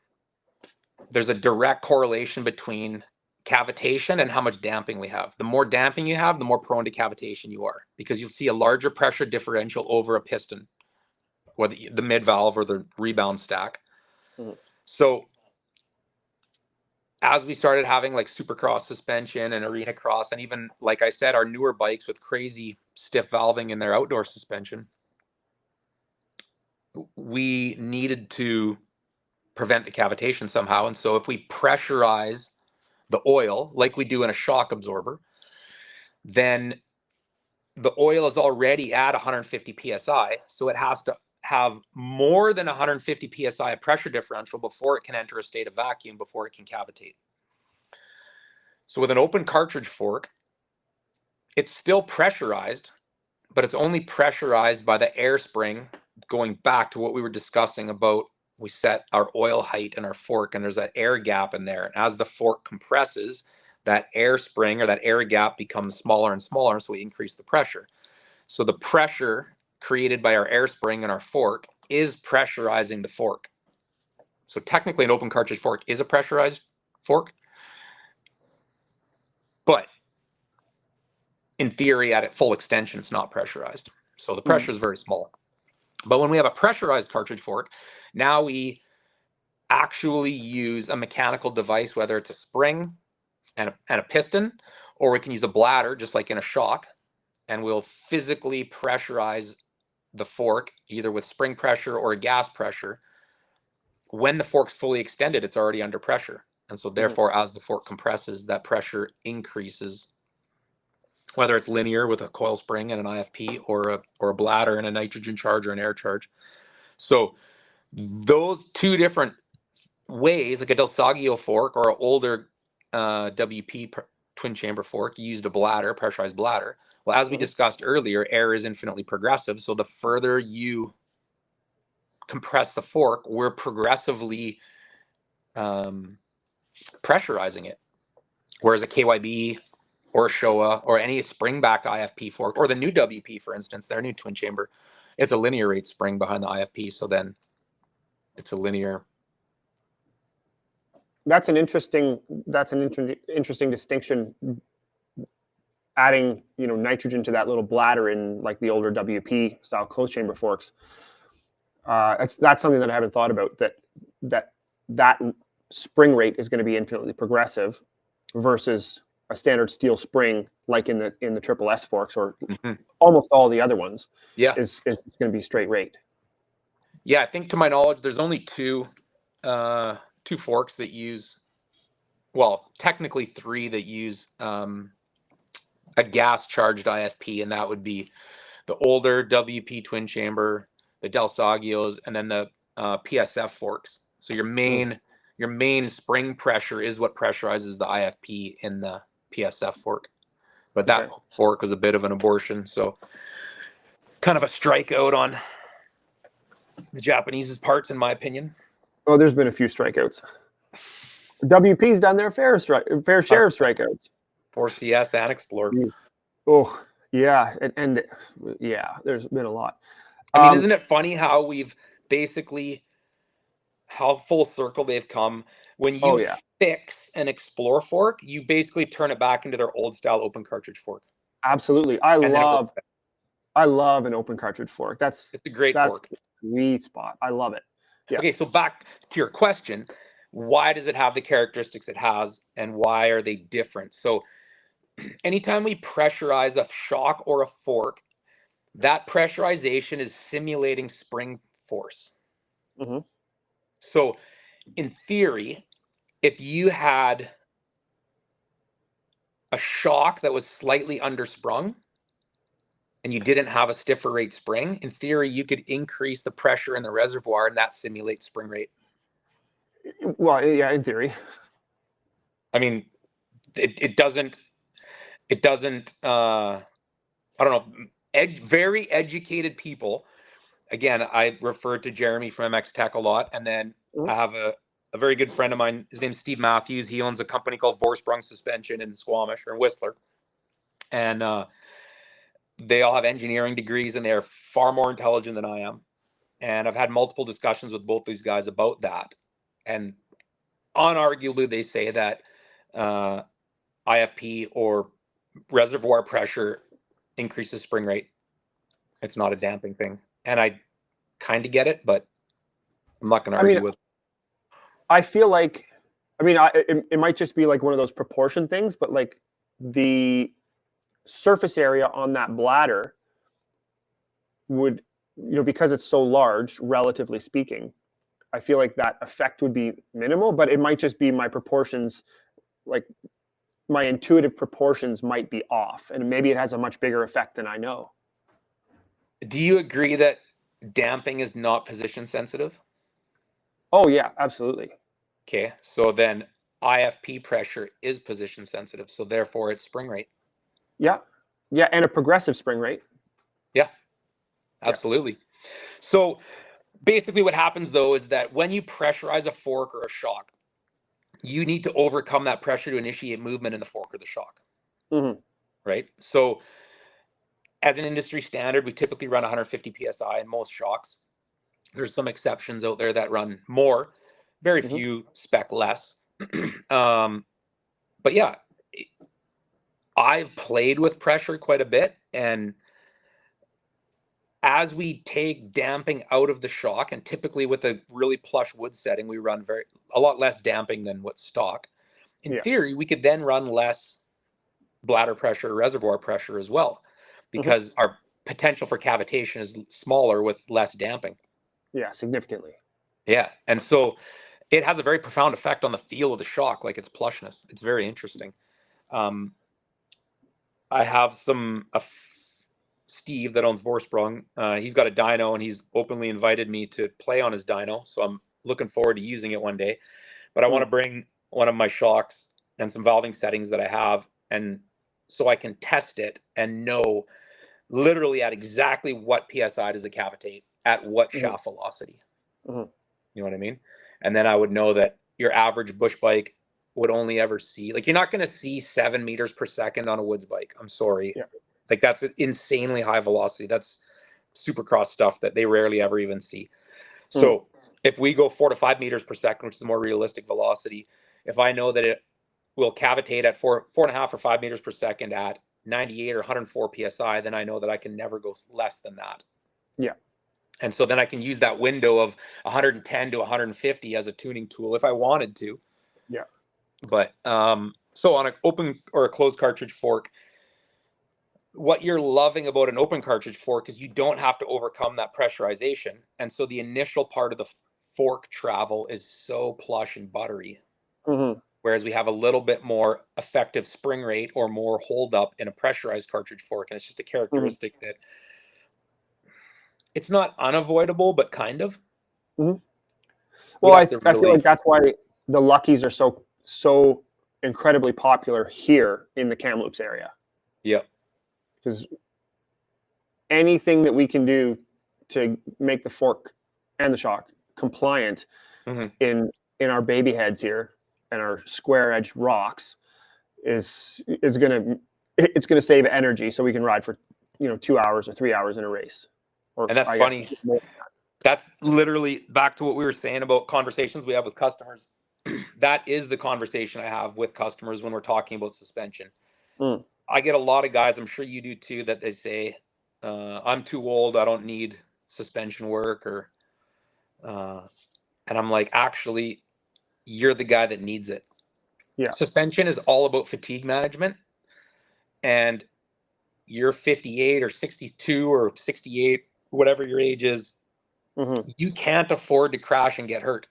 there's a direct correlation between cavitation and how much damping we have. The more damping you have, the more prone to cavitation you are, because you'll see a larger pressure differential over a piston, whether the mid valve or the rebound stack. Mm-hmm. So as we started having like supercross suspension and arena cross, and even, like I said, our newer bikes with crazy stiff valving in their outdoor suspension, we needed to prevent the cavitation somehow. And so if we pressurize the oil like we do in a shock absorber, then the oil is already at 150 psi. So it has to have more than 150 psi of pressure differential before it can enter a state of vacuum, before it can cavitate. So with an open cartridge fork, it's still pressurized, but it's only pressurized by the air spring, going back to what we were discussing about, we set our oil height in our fork and there's that air gap in there. And as the fork compresses, that air spring or that air gap becomes smaller and smaller, so we increase the pressure. So the pressure created by our air spring and our fork is pressurizing the fork. So technically an open cartridge fork is a pressurized fork, but in theory at full extension it's not pressurized. So the pressure is very small. But when we have a pressurized cartridge fork, now we actually use a mechanical device, whether it's a spring and a piston, or we can use a bladder, just like in a shock, and we'll physically pressurize the fork, either with spring pressure or gas pressure. When the fork's fully extended, it's already under pressure. And so therefore, as the fork compresses, that pressure increases, whether it's linear with a coil spring and an IFP, or a bladder and a nitrogen charge or an air charge. So those two different ways, like a Del Saggio fork or an older WP twin chamber fork, used a bladder, pressurized bladder. Well, as we discussed earlier, air is infinitely progressive. So the further you compress the fork, we're progressively pressurizing it. Whereas a KYB or a Showa or any spring-backed IFP fork, or the new WP, for instance, their new twin chamber, it's a linear rate spring behind the IFP. So then it's a linear. That's an interesting distinction. Adding nitrogen to that little bladder in like the older WP style closed chamber forks. That's something that I haven't thought about. That spring rate is going to be infinitely progressive versus a standard steel spring like in the triple S forks, or almost all the other ones. Yeah, is going to be straight rate. Yeah, I think to my knowledge, there's only two forks that use, well, technically three that use a gas charged IFP, and that would be the older WP twin chamber, the Del Saggios, and then the PSF forks. So your main spring pressure is what pressurizes the IFP in the PSF fork. But that fork was a bit of an abortion, so kind of a strikeout the Japanese parts, in my opinion. Oh, there's been a few strikeouts. WP's done their fair share of strikeouts. 4CS and Explorer. Oh, yeah. And yeah, there's been a lot. I mean, isn't it funny how we've basically, how full circle they've come? When you fix an Explorer fork, you basically turn it back into their old style open cartridge fork. Absolutely. I love an open cartridge fork. It's a great fork. Sweet spot. I love it. Yeah. Okay, so back to your question, why does it have the characteristics it has, and why are they different? So anytime we pressurize a shock or a fork, that pressurization is simulating spring force. Mm-hmm. So in theory, if you had a shock that was slightly undersprung and you didn't have a stiffer rate spring, in theory, you could increase the pressure in the reservoir and that simulates spring rate. Well, yeah, in theory. I mean, it doesn't, I don't know, very educated people. Again, I referred to Jeremy from MX Tech a lot. And then I have a very good friend of mine. His name's Steve Matthews. He owns a company called Vorsprung Suspension in Squamish or in Whistler. And they all have engineering degrees and they're far more intelligent than I am. And I've had multiple discussions with both these guys about that. And unarguably, they say that IFP or reservoir pressure increases spring rate. It's not a damping thing. And I kind of get it, but I'm not going to argue with it. I feel like, it might just be like one of those proportion things, but like the surface area on that bladder would, because it's so large, relatively speaking, I feel like that effect would be minimal, but it might just be my proportions, like my intuitive proportions might be off, and maybe it has a much bigger effect than I know. Do you agree that damping is not position sensitive? Oh yeah, absolutely. Okay, so then IFP pressure is position sensitive, so therefore it's spring rate. Yeah, and a progressive spring rate. Yeah, absolutely. Yeah. So basically what happens though is that when you pressurize a fork or a shock, you need to overcome that pressure to initiate movement in the fork or the shock. Mm-hmm. Right? So as an industry standard, we typically run 150 PSI in most shocks. There's some exceptions out there that run more, very few spec less. But yeah, I've played with pressure quite a bit, and as we take damping out of the shock, and typically with a really plush wood setting, we run a lot less damping than what's stock. In theory, we could then run less bladder pressure, reservoir pressure as well, because our potential for cavitation is smaller with less damping. Yeah, significantly. Yeah, and so it has a very profound effect on the feel of the shock, like its plushness. It's very interesting. I have Steve that owns Vorsprung. He's got a dyno, and he's openly invited me to play on his dyno. So I'm looking forward to using it one day. But I want to bring one of my shocks and some valving settings that I have, and so I can test it and know literally at exactly what PSI does it cavitate at what shaft velocity. You know what I mean? And then I would know that your average bush bike would only ever see, like, you're not going to see 7 meters per second on a woods bike. I'm sorry. Yeah. Like, that's insanely high velocity. That's supercross stuff that they rarely ever even see. So if we go 4 to 5 meters per second, which is the more realistic velocity, if I know that it will cavitate at 4.5 or 5 meters per second at 98 or 104 PSI, then I know that I can never go less than that. Yeah. And so then I can use that window of 110 to 150 as a tuning tool if I wanted to. Yeah. But so on an open or a closed cartridge fork, what you're loving about an open cartridge fork is you don't have to overcome that pressurization. And so the initial part of the fork travel is so plush and buttery. Whereas we have a little bit more effective spring rate or more hold up in a pressurized cartridge fork. And it's just a characteristic that it's not unavoidable, but kind of. Well, I feel like that's why the Luckies are so incredibly popular here in the Kamloops area. Yeah. Because anything that we can do to make the fork and the shock compliant Mhm. in our baby heads here and our square edged rocks is gonna it's gonna save energy so we can ride for 2 hours or 3 hours in a race, or And that's I guess funny. more. That's literally back to what we were saying about conversations we have with customers. That is the conversation I have with customers when we're talking about suspension. Mm, I get a lot of guys, I'm sure you do too, that they say, I'm too old, I don't need suspension work, or and I'm like, actually, you're the guy that needs it. yeah. Suspension is all about fatigue management, and you're 58 or 62 or 68, whatever your age is, Hmm. you can't afford to crash and get hurt.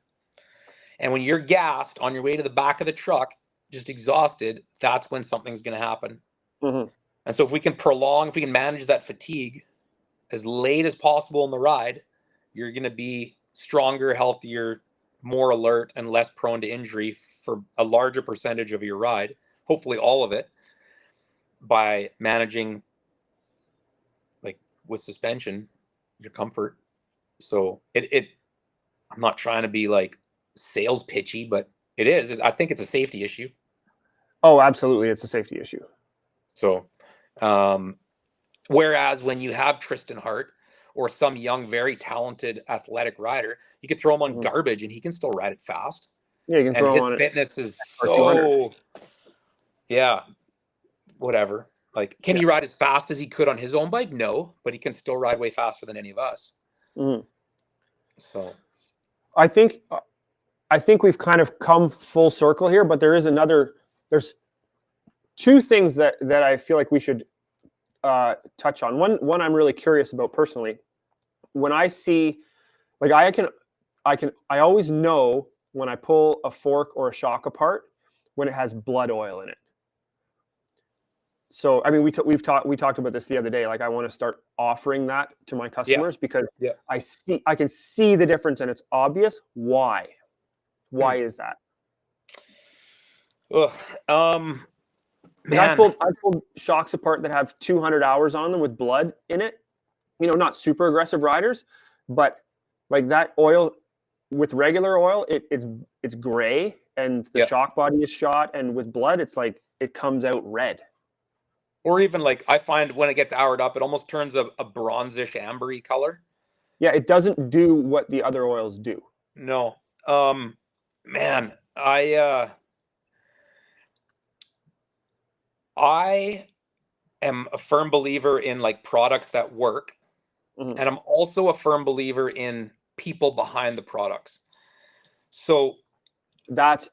And when you're gassed on your way to the back of the truck, just exhausted, that's when something's going to happen. Hmm. And so if we can manage that fatigue as late as possible in the ride, you're going to be stronger, healthier, more alert, and less prone to injury for a larger percentage of your ride, hopefully all of it, by managing, like with suspension, your comfort. So I'm not trying to be like sales pitchy, but it is. I think it's a safety issue. Oh, absolutely, it's a safety issue. So, um, whereas when you have Tristan Hart or some young, very talented athletic rider, you could throw him on Hmm. garbage and he can still ride it fast. Yeah, you can And throw his on it fitness is for 200. so, yeah, whatever. Like, can Yeah. he ride as fast as he could on his own bike? No, but he can still ride way faster than any of us. Hmm. So, I think we've kind of come full circle here, but there's two things that I feel like we should touch on. One I'm really curious about personally. When I see, like, I always know when I pull a fork or a shock apart when it has blood oil in it. So I mean, we talked about this the other day. Like, I want to start offering that to my yeah, customers because yeah. I can see the difference and it's obvious. Why? Why Hmm. is that? Ugh. Like, I've Man, pulled shocks apart that have 200 hours on them with blood in it. Not super aggressive riders, but like that oil with regular oil, it's gray and the yeah. shock body is shot, and with blood, it's like it comes out red. Or even like I find when it gets houred up, it almost turns a bronzish ambery color. Yeah, it doesn't do what the other oils do. No. Man, I am a firm believer in like products that work, Mhm. and I'm also a firm believer in people behind the products. So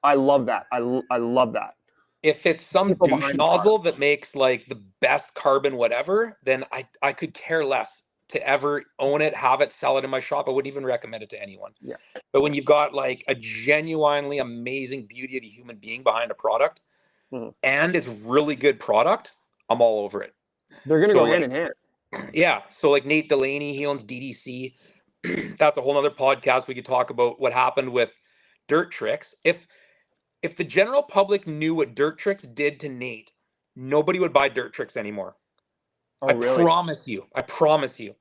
I love that. I love that. if it's some People douche behind the product. nozzle that makes like the best carbon whatever, then I could care less to ever own it, have it, sell it in my shop. I wouldn't even recommend it to anyone. Yeah. But when you've got like a genuinely amazing beauty of a human being behind a product, Mhm. and it's really good product, I'm all over it. They're gonna So go hand like, in hand. yeah, so like Nate Delaney, he owns DDC. That's a whole nother podcast. We could talk about what happened with Dirt Tricks. If the general public knew what Dirt Tricks did to Nate, nobody would buy Dirt Tricks anymore. Oh, I really? promise you. I promise you.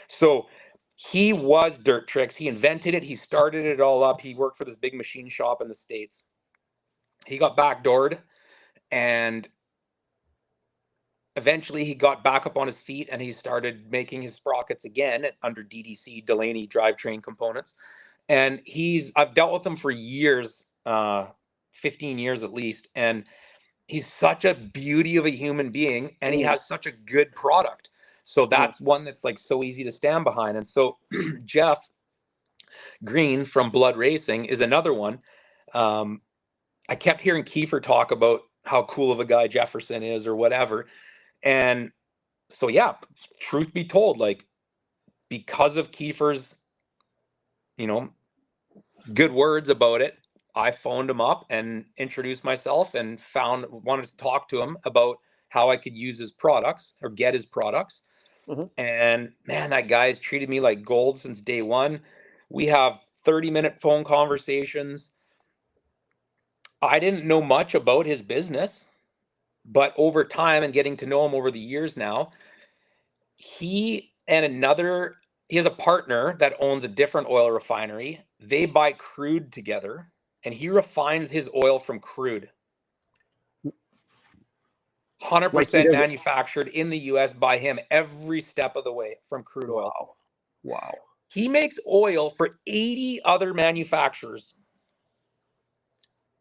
So he was Dirt Tricks. He invented it. He started it all up. He worked for this big machine shop in the States. He got backdoored, and eventually he got back up on his feet and he started making his sprockets again under DDC Delaney drivetrain components. And I've dealt with him for years, 15 years at least. And he's such a beauty of a human being and he Mhm. has such a good product. So Mhm. that's one that's like so easy to stand behind. And so Geoff Green from Blood Racing is another one. I kept hearing Kiefer talk about how cool of a guy Jefferson is or whatever. And so, yeah, truth be told, like because of Kiefer's, you know, good words about it, I phoned him up and introduced myself and wanted to talk to him about how I could use his products or get his products. Mhm. And man, that guy's treated me like gold since day one. We have 30-minute phone conversations. I didn't know much about his business, but over time and getting to know him over the years now, he and another he has a partner that owns a different oil refinery. They buy crude together, and he refines his oil from crude. Like he 100% does. manufactured in the US by him every step of the way from crude oil. Wow. Wow. He makes oil for 80 other manufacturers.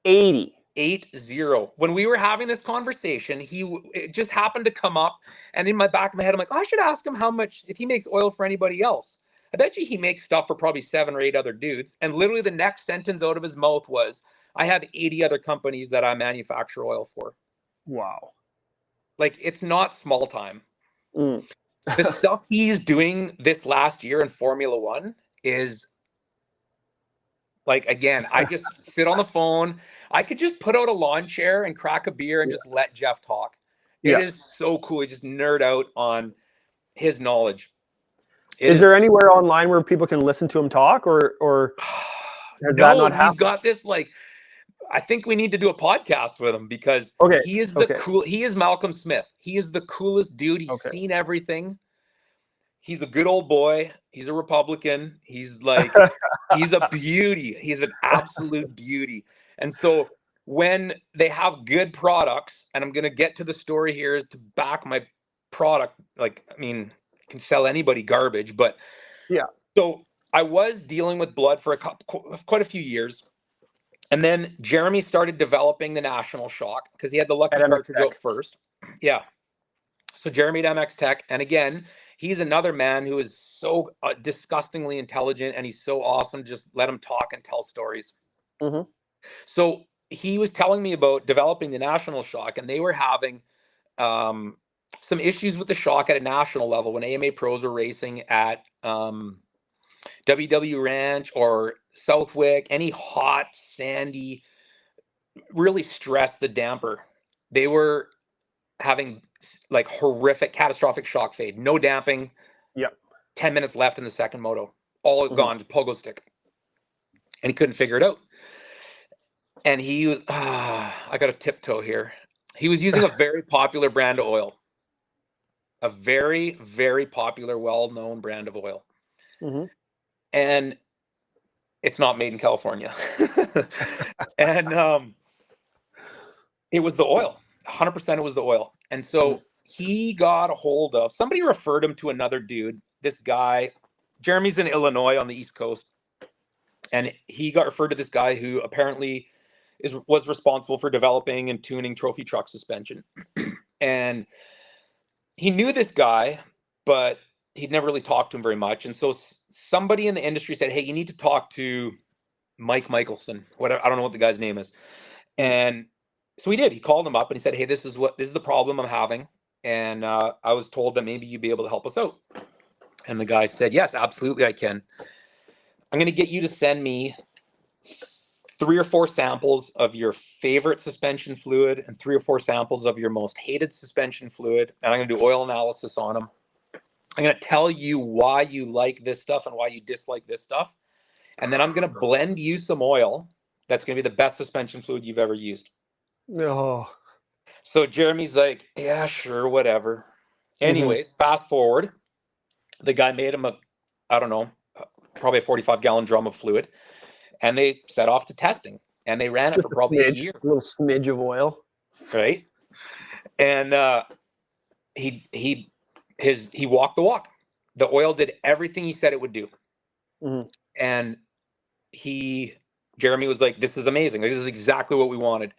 80. 80. When we were having this conversation, it just happened to come up, and in my back of my head, I'm like, oh, I should ask him how much if he makes oil for anybody else. I bet you he makes stuff for probably 7 or 8 other dudes. And literally the next sentence out of his mouth was, I have 80 other companies that I manufacture oil for. Wow. Like, it's not small time. Mm. The stuff he's doing this last year in Formula One is like, again, I just sit on the phone. I could just put out a lawn chair and crack a beer and Yeah. just let Geoff talk. It Yeah. is so cool. You just nerd out on his knowledge. Is there anywhere online where people can listen to him talk, or has that No, not he's happened? got this like, I think we need to do a podcast with him because Okay. he is Okay. he is Malcolm Smith. He is the coolest dude. He's Okay. seen everything. He's a good old boy. He's a Republican. He's like, he's a beauty. He's an absolute beauty. And so when they have good products, and I'm going to get to the story here to back my product, like, I mean, I can sell anybody garbage, but Yeah. so I was dealing with blood for quite a few years. And then Jeremy started developing the National Shock because he had the At Lucky MX cartridge Tech. out first. Yeah. So Jeremy at MX Tech, and again, he's another man who is so disgustingly intelligent, and he's so awesome. Just let him talk and tell stories. Mm-hmm. So he was telling me about developing the National Shock, and they were having some issues with the shock at a national level when AMA pros were racing at WW Ranch or Southwick, any hot, sandy, really stressed the damper. They were having like horrific, catastrophic shock fade, no damping. Yep. 10 minutes left in the second moto, all Mm-hmm. gone, pogo stick, and he couldn't figure it out. And he was, I got a tiptoe here. He was using a very popular brand of oil, a very, very popular, well-known brand of oil, Mm-hmm. and it's not made in California. And it was the oil. 100% it was the oil. And so he got a hold of somebody, referred him to another dude. This guy, Jeremy's in Illinois on the East Coast, and he got referred to this guy who apparently was responsible for developing and tuning trophy truck suspension. And he knew this guy, but he'd never really talked to him very much. And so somebody in the industry said, "Hey, you need to talk to Mike Michelson." Whatever, I don't know what the guy's name is. And so he did. He called him up and he said, "Hey, this is the problem I'm having, and I was told that maybe you'd be able to help us out." And the guy said, "Yes, absolutely, I can. I'm going to get you to send me 3 or 4 samples of your favorite suspension fluid and 3 or 4 samples of your most hated suspension fluid, and I'm going to do oil analysis on them. I'm going to tell you why you like this stuff and why you dislike this stuff, and then I'm going to blend you some oil that's going to be the best suspension fluid you've ever used." Oh. So Jeremy's like, "Yeah, sure, whatever." Mm-hmm. Anyways, fast forward, the guy made him I don't know, probably a 45-gallon drum of fluid, and they set off to testing, and they ran it Just for probably a a year, little smidge of oil. right? And he walked the walk. The oil did everything he said it would do, Mm-hmm. and Jeremy was like, "This is amazing. Like, this is exactly what we wanted.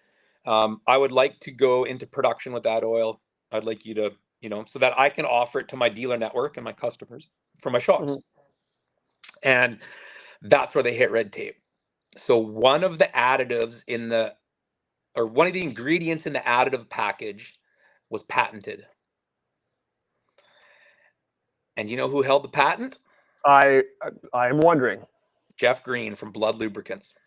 I would like to go into production with that oil. I'd like you to, so that I can offer it to my dealer network and my customers for my shocks." Mm-hmm. And that's where they hit red tape. So one of the additives one of the ingredients in the additive package was patented. And you know who held the patent? I'm wondering. Geoff Green from Blood Lubricants.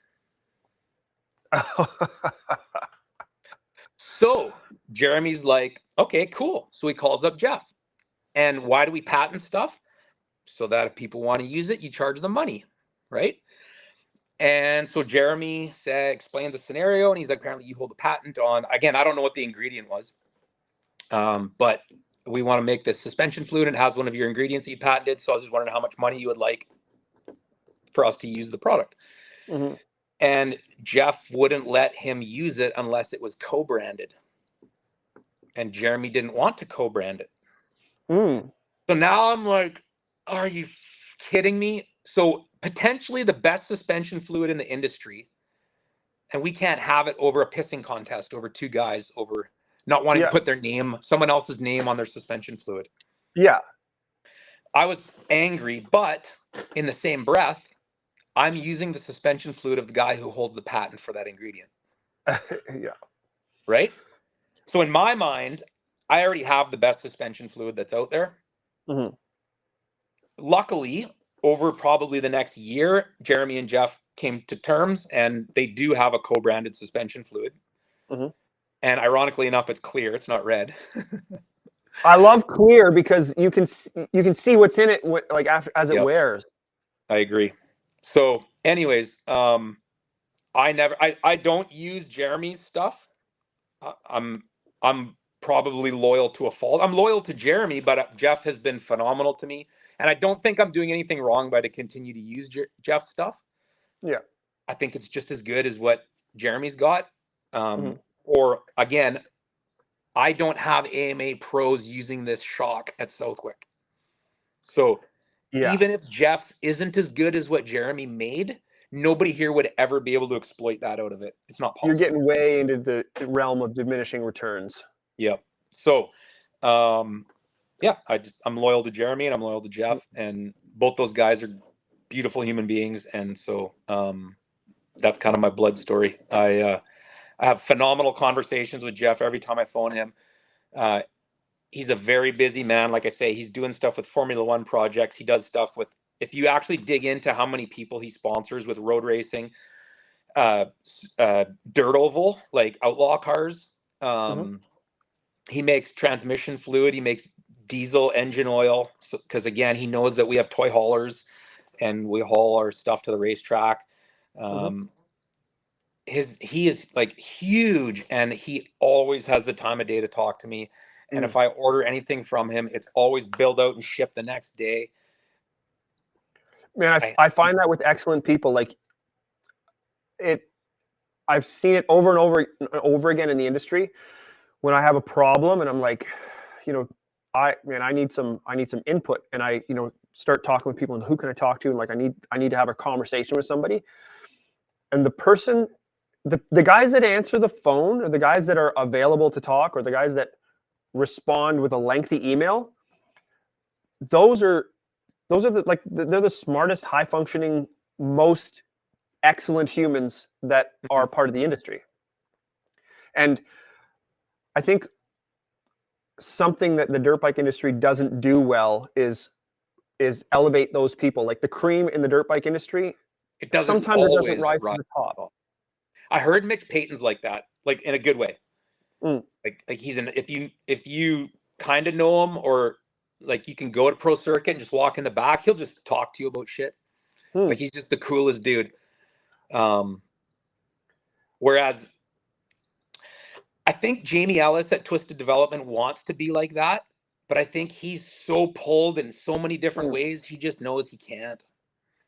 So Jeremy's like, "Okay, cool." So he calls up Geoff. And why do we patent stuff? So that if people want to use it, you charge them money, right? And so Jeremy explained the scenario, and he's like, "Apparently you hold the patent on," again, I don't know what the ingredient was, but we want to make this suspension fluid, and it has one of your ingredients that you patented. So I was just wondering how much money you would like for us to use the product. Mm-hmm. And Geoff wouldn't let him use it unless it was co-branded. And Jeremy didn't want to co-brand it. Mm. So now I'm like, are you kidding me? So potentially the best suspension fluid in the industry, and we can't have it over a pissing contest over two guys over not wanting to Yeah. put their name, someone else's name on their suspension fluid. Yeah. I was angry, but in the same breath, I'm using the suspension fluid of the guy who holds the patent for that ingredient. Yeah. Right? So in my mind, I already have the best suspension fluid that's out there. Mm-hmm. Luckily, over probably the next year, Jeremy and Geoff came to terms, and they do have a co-branded suspension fluid. Mm-hmm. And ironically enough, it's clear; it's not red. I love clear because you can see what's in it like after as it Yep, wears. I agree. So, anyways, I don't use Jeremy's stuff. I'm probably loyal to a fault. I'm loyal to Jeremy, but Geoff has been phenomenal to me, and I don't think I'm doing anything wrong by to continue to use Geoff's stuff. Yeah. I think it's just as good as what Jeremy's got. Mm-hmm. Or again, I don't have AMA pros using this shock at Southwick. So Yeah. even if Geoff's isn't as good as what Jeremy made, nobody here would ever be able to exploit that out of it. It's not possible. You're getting way into the realm of diminishing returns. Yep. So, yeah, I'm loyal to Jeremy and I'm loyal to Geoff, and both those guys are beautiful human beings, and so that's kind of my blood story. I have phenomenal conversations with Geoff every time I phone him. He's a very busy man. Like I say, he's doing stuff with Formula One projects. He does stuff with, if you actually dig into how many people he sponsors with road racing, dirt oval, like outlaw cars. He makes transmission fluid. He makes diesel engine oil. Because again, he knows that we have toy haulers and we haul our stuff to the racetrack. He is like huge, and he always has the time of day to talk to me. And if I order anything from him, it's always billed out and shipped the next day. Man, I find that with excellent people, like I've seen it over and over again in the industry. When I have a problem and I'm like, I need some input, and I start talking with people, and who can I talk to, and like I need to have a conversation with somebody, and the person, the guys that answer the phone, or the guys that are available to talk, or the guys that respond with a lengthy email, those are they're the smartest, high functioning, most excellent humans that are part of the industry. And I think something that the dirt bike industry doesn't do well is elevate those people. Like the cream in the dirt bike industry, It doesn't sometimes it doesn't always rise to rise the top. I heard Mitch Payton's like that, like in a good way. Mm. Like he's in, if you kind of know him, or like you can go to pro circuit and just walk in the back, he'll just talk to you about shit. Like he's just the coolest dude. Whereas I think Jamie Ellis at Twisted Development wants to be like that, but I think he's so pulled in so many different ways, he just knows he can't.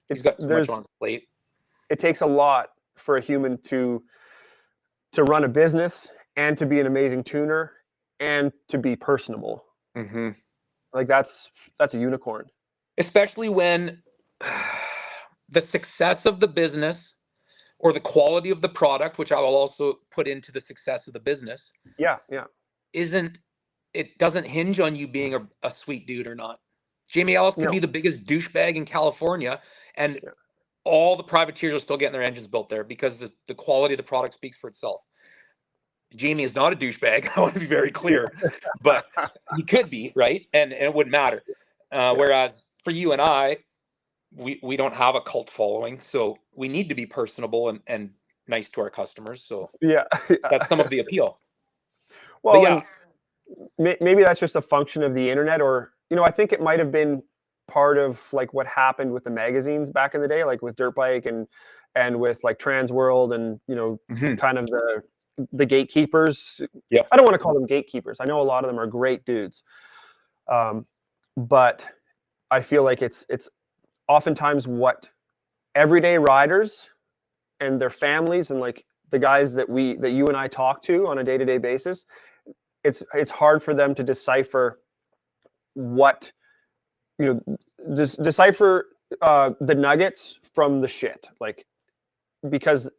He's got too much on his plate. It takes a lot for a human to run a business, and to be an amazing tuner, and to be personable. Like that's a unicorn. Especially when the success of the business, or the quality of the product, which I will also put into the success of the business. Yeah. It doesn't hinge on you being a sweet dude or not. Jamie Ellis could be the biggest douchebag in California, and all the privateers are still getting their engines built there because the quality of the product speaks for itself. Jamie is not a douchebag. I want to be very clear, but he could be, right? And it wouldn't matter. Whereas for you and I, we don't have a cult following, so we need to be personable and nice to our customers. So that's some of the appeal. Well, and maybe that's just a function of the internet, or I think it might have been part of like what happened with the magazines back in the day, like with Dirt Bike and with like Trans World, and kind of the gatekeepers. I don't want to call them gatekeepers. I know a lot of them are great dudes, But I feel like it's oftentimes what everyday riders and their families and like the guys that you and I talk to on a day-to-day basis, it's hard for them to decipher what, decipher the nuggets from the shit, like because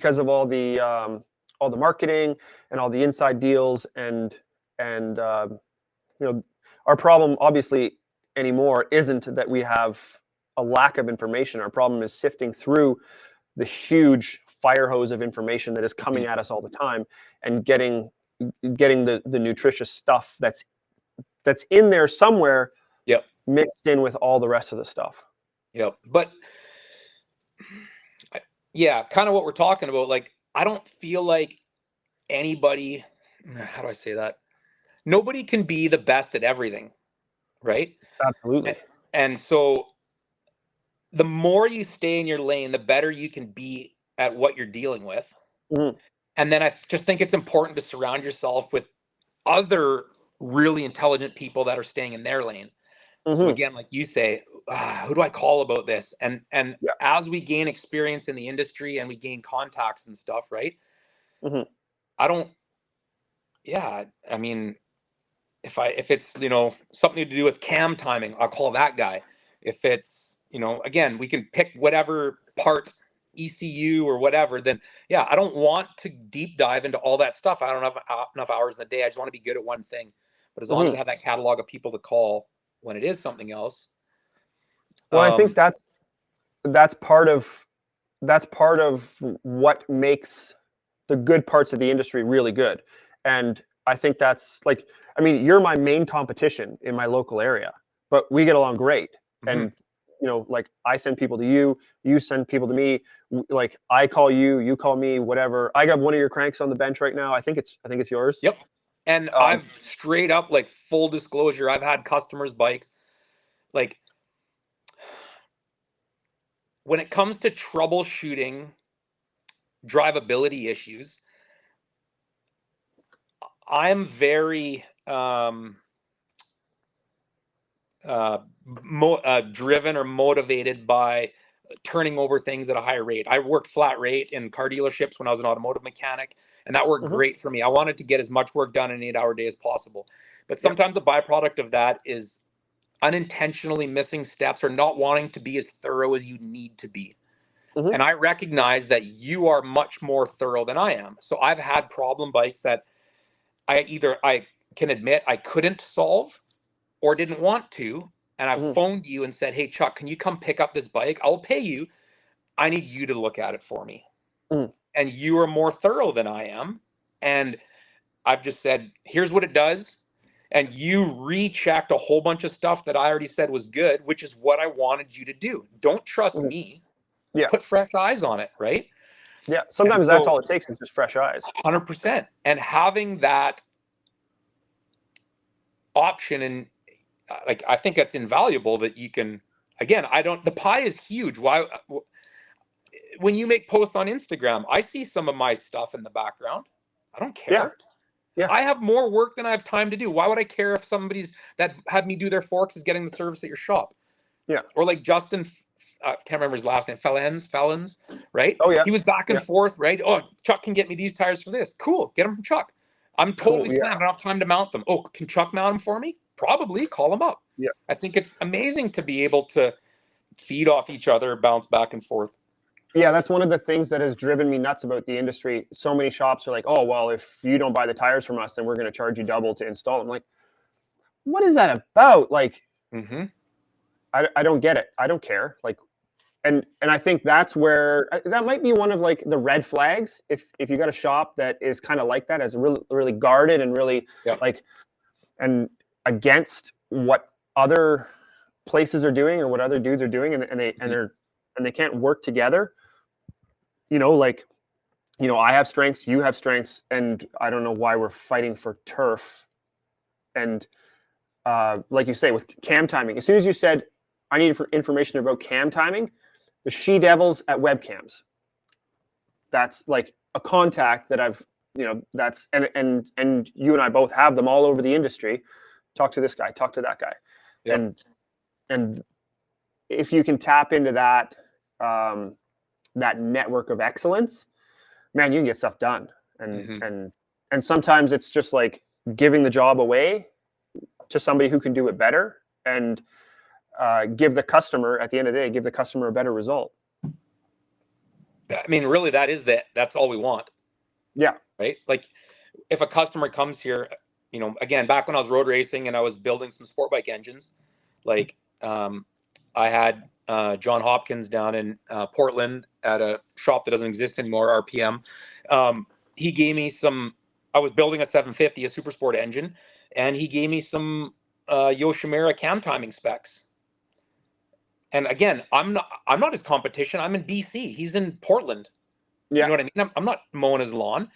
of all the marketing and all the inside deals and our problem obviously anymore isn't that we have a lack of information. Our problem is sifting through the huge fire hose of information that is coming at us all the time and getting the nutritious stuff that's in there somewhere, Yep. mixed in with all the rest of the stuff. Yep. But yeah, kind of what we're talking about. Like, I don't feel like anybody, how do I say that? Nobody can be the best at everything, right? Absolutely. And so the more you stay in your lane, the better you can be at what you're dealing with. Mm-hmm. And then I just think it's important to surround yourself with other really intelligent people that are staying in their lane. So Mm-hmm. again, like you say, who do I call about this? And Yeah. as we gain experience in the industry and we gain contacts and stuff, right? Mm-hmm. I don't. Yeah, I mean, if it's something to do with cam timing, I'll call that guy. If it's again, we can pick whatever part, ECU or whatever. Then yeah, I don't want to deep dive into all that stuff. I don't have enough hours in the day. I just want to be good at one thing. But as long as Mm-hmm. I have that catalog of people to call when it is something else. Well, I think that's part of what makes the good parts of the industry really good. And I think that's like, I mean, you're my main competition in my local area, but we get along great. Mhm. And like I send people to you, you send people to me. Like I call you, you call me, whatever. I got one of your cranks on the bench right now. I think it's yours. Yep. And Um, I've straight up, like, full disclosure, I've had customers' bikes. Like, when it comes to troubleshooting drivability issues, I'm very driven or motivated by turning over things at a higher rate. I worked flat rate in car dealerships when I was an automotive mechanic, and that worked mhm. great for me. I wanted to get as much work done in an 8-hour day as possible. But Yep. sometimes a byproduct of that is unintentionally missing steps or not wanting to be as thorough as you need to be. Mhm. And I recognize that you are much more thorough than I am. So I've had problem bikes that I can admit I couldn't solve or didn't want to. And I've Mhm. phoned you and said, hey, Chuck, can you come pick up this bike? I'll pay you. I need you to look at it for me. Mhm. And you are more thorough than I am. And I've just said, here's what it does. And you rechecked a whole bunch of stuff that I already said was good, which is what I wanted you to do. Don't trust Mhm. me. Yeah. Put fresh eyes on it, right? Yeah. And Sometimes that's so all it takes is just fresh eyes. 100%. And having that option, and like, I think that's invaluable that you can, again, the pie is huge. Why, when you make posts on Instagram, I see some of my stuff in the background. I don't Yeah. care. Yeah. I have more work than I have time to do. Why would I care if somebody's that had me do their forks is getting the service at your shop? Yeah. Or like Justin, I can't remember his last name, Fellens, right? Oh yeah. He was back Yeah. and forth, right? Oh, Chuck can get me these tires for this. Cool, get them from Chuck. I'm Cool. totally Yeah. slammed. I don't have time to mount them. Oh, can Chuck mount them for me? Probably. Call him up. Yeah. I think it's amazing to be able to feed off each other, bounce back and forth. Yeah, that's one of the things that has driven me nuts about the industry. So many shops are like, "Oh, well, if you don't buy the tires from us, then we're going to charge you double to install." I'm like, "What is that about?" Like, Mm-hmm. I don't get it. I don't care. Like, and I think that's where that might be one of like the red flags. If you got a shop that is kind of like that, as really really guarded and really Yeah. like and against what other places are doing or what other dudes are doing, and they can't work together. Like I have strengths, you have strengths, and I don't know why we're fighting for turf. And like you say, with cam timing, as soon as you said, I need information about cam timing, the she devils at webcams. That's like a contact that I've, that's, and you and I both have them all over the industry. talk to this guy, talk to that guy. Yep. And if you can tap into that, that network of excellence, man, you can get stuff done. And sometimes it's just like giving the job away to somebody who can do it better, and give the customer, at the end of the day, give the customer a better result. I mean, really, that's all we want. Yeah. Right. Like if a customer comes here, you know, again, back when I was road racing and I was building some sport bike engines, like I had John Hopkins down in Portland at a shop that doesn't exist anymore, RPM. He gave me I was building a 750, a super sport engine, and he gave me some Yoshimura cam timing specs. And again, I'm not his competition. I'm in BC. He's in Portland. Yeah. You know what I mean? I'm not mowing his lawn.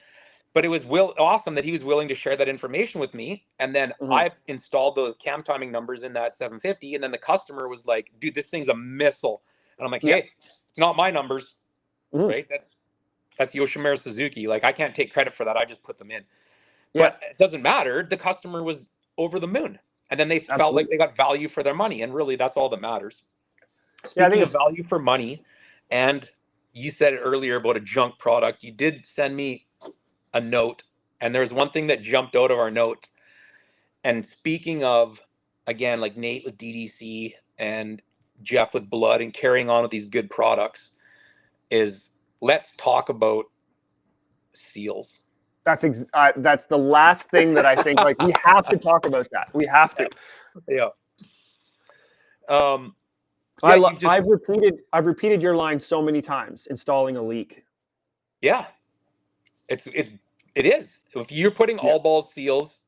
But it was awesome that he was willing to share that information with me. And then I installed the cam timing numbers in that 750. And then the customer was like, dude, this thing's a missile. And I'm like, hey, it's not my numbers, right? That's Yoshimura Suzuki. Like, I can't take credit for that. I just put them in. But it doesn't matter. The customer was over the moon. And then they felt like they got value for their money. And really, that's all that matters. Speaking of value for money, and you said it earlier about a junk product, you did send me a note, and there's one thing that jumped out of our notes. And speaking of, again, like Nate with DDC and Geoff with Blood and carrying on with these good products, is let's talk about seals. That's the last thing that I think, like, we have to talk about that. We have to. Yeah. I've repeated your line so many times. Installing a leak. Yeah. It is. If you're putting all ball seals,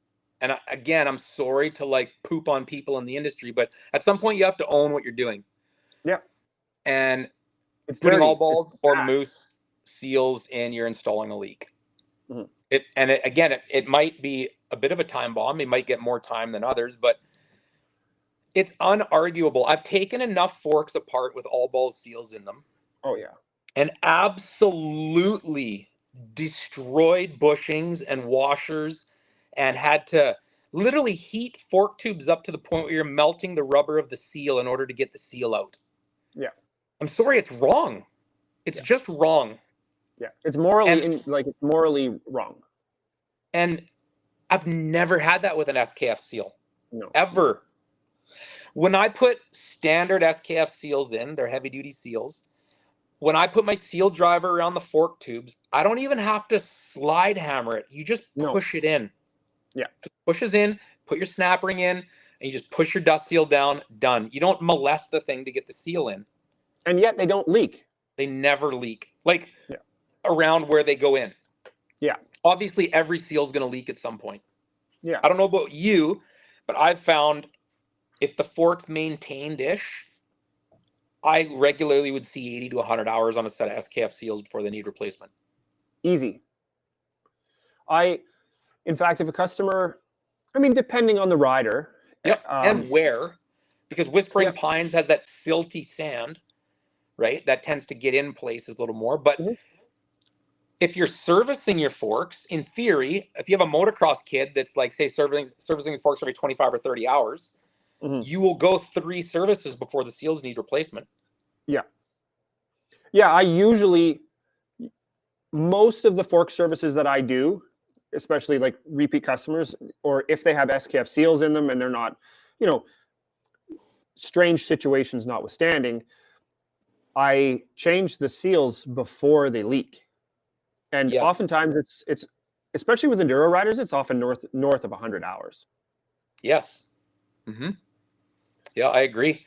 and again, I'm sorry to like poop on people in the industry, but at some point you have to own what you're doing. Yeah. And it's putting dirty. all balls or moose seals in, you're installing a leak. It might be a bit of a time bomb. It might get more time than others, but it's unarguable. I've taken enough forks apart with all ball seals in them. Oh yeah. And absolutely destroyed bushings and washers, and had to literally heat fork tubes up to the point where you're melting the rubber of the seal in order to get the seal out. Yeah. I'm sorry, it's wrong. It's just wrong. Yeah. It's morally it's morally wrong. And I've never had that with an SKF seal. No. Ever. When I put standard SKF seals in, they're heavy duty seals. When I put my seal driver around the fork tubes, I don't even have to slide hammer it. You just push it in. Yeah. Just pushes in, put your snap ring in, and you just push your dust seal down, done. You don't molest the thing to get the seal in. And yet they don't leak. They never leak. Like around where they go in. Yeah. Obviously, every seal is going to leak at some point. Yeah. I don't know about you, but I've found if the fork's maintained-ish, I regularly would see 80 to 100 hours on a set of SKF seals before they need replacement. Easy. In fact, if a customer, I mean, depending on the rider. Yep, and where, because Whispering Pines has that silty sand, right? That tends to get in places a little more. But if you're servicing your forks, in theory, if you have a motocross kid that's like, say, servicing his forks every 25 or 30 hours, you will go 3 services before the seals need replacement. Yeah. Yeah, most of the fork services that I do, especially like repeat customers, or if they have SKF seals in them and they're not, strange situations notwithstanding, I change the seals before they leak. And oftentimes it's especially with enduro riders, it's often north of 100 hours. Yes. Yeah, I agree.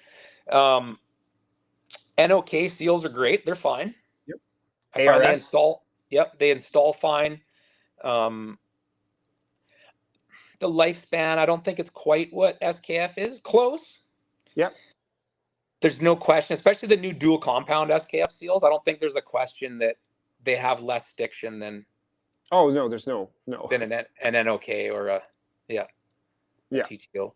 NOK seals are great. They're fine. Yep. I find they install. Yep, they install fine. The lifespan, I don't think it's quite what SKF is. Close. Yep. There's no question, especially the new dual compound SKF seals. I don't think there's a question that they have less stiction than. Oh no, there's no. Than an NOK or a TTO.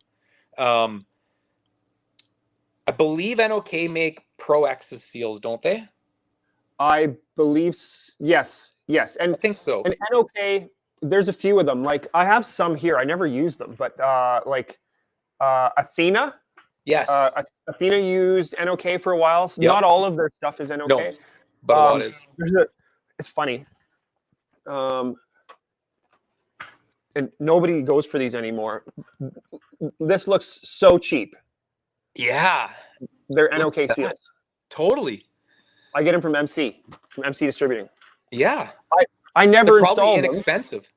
I believe NOK make Pro X's seals, don't they? I believe yes, and I think so. And NOK, there's a few of them. Like I have some here. I never use them, but like Athena. Yes. Athena used NOK for a while. So Yep. not all of their stuff is NOK. No, but a lot is. It's funny. And nobody goes for these anymore. This looks so cheap. Yeah. They're Look NOK at that. seals. Totally. I get them from MC Distributing. Yeah. I never They're probably installed them. inexpensive.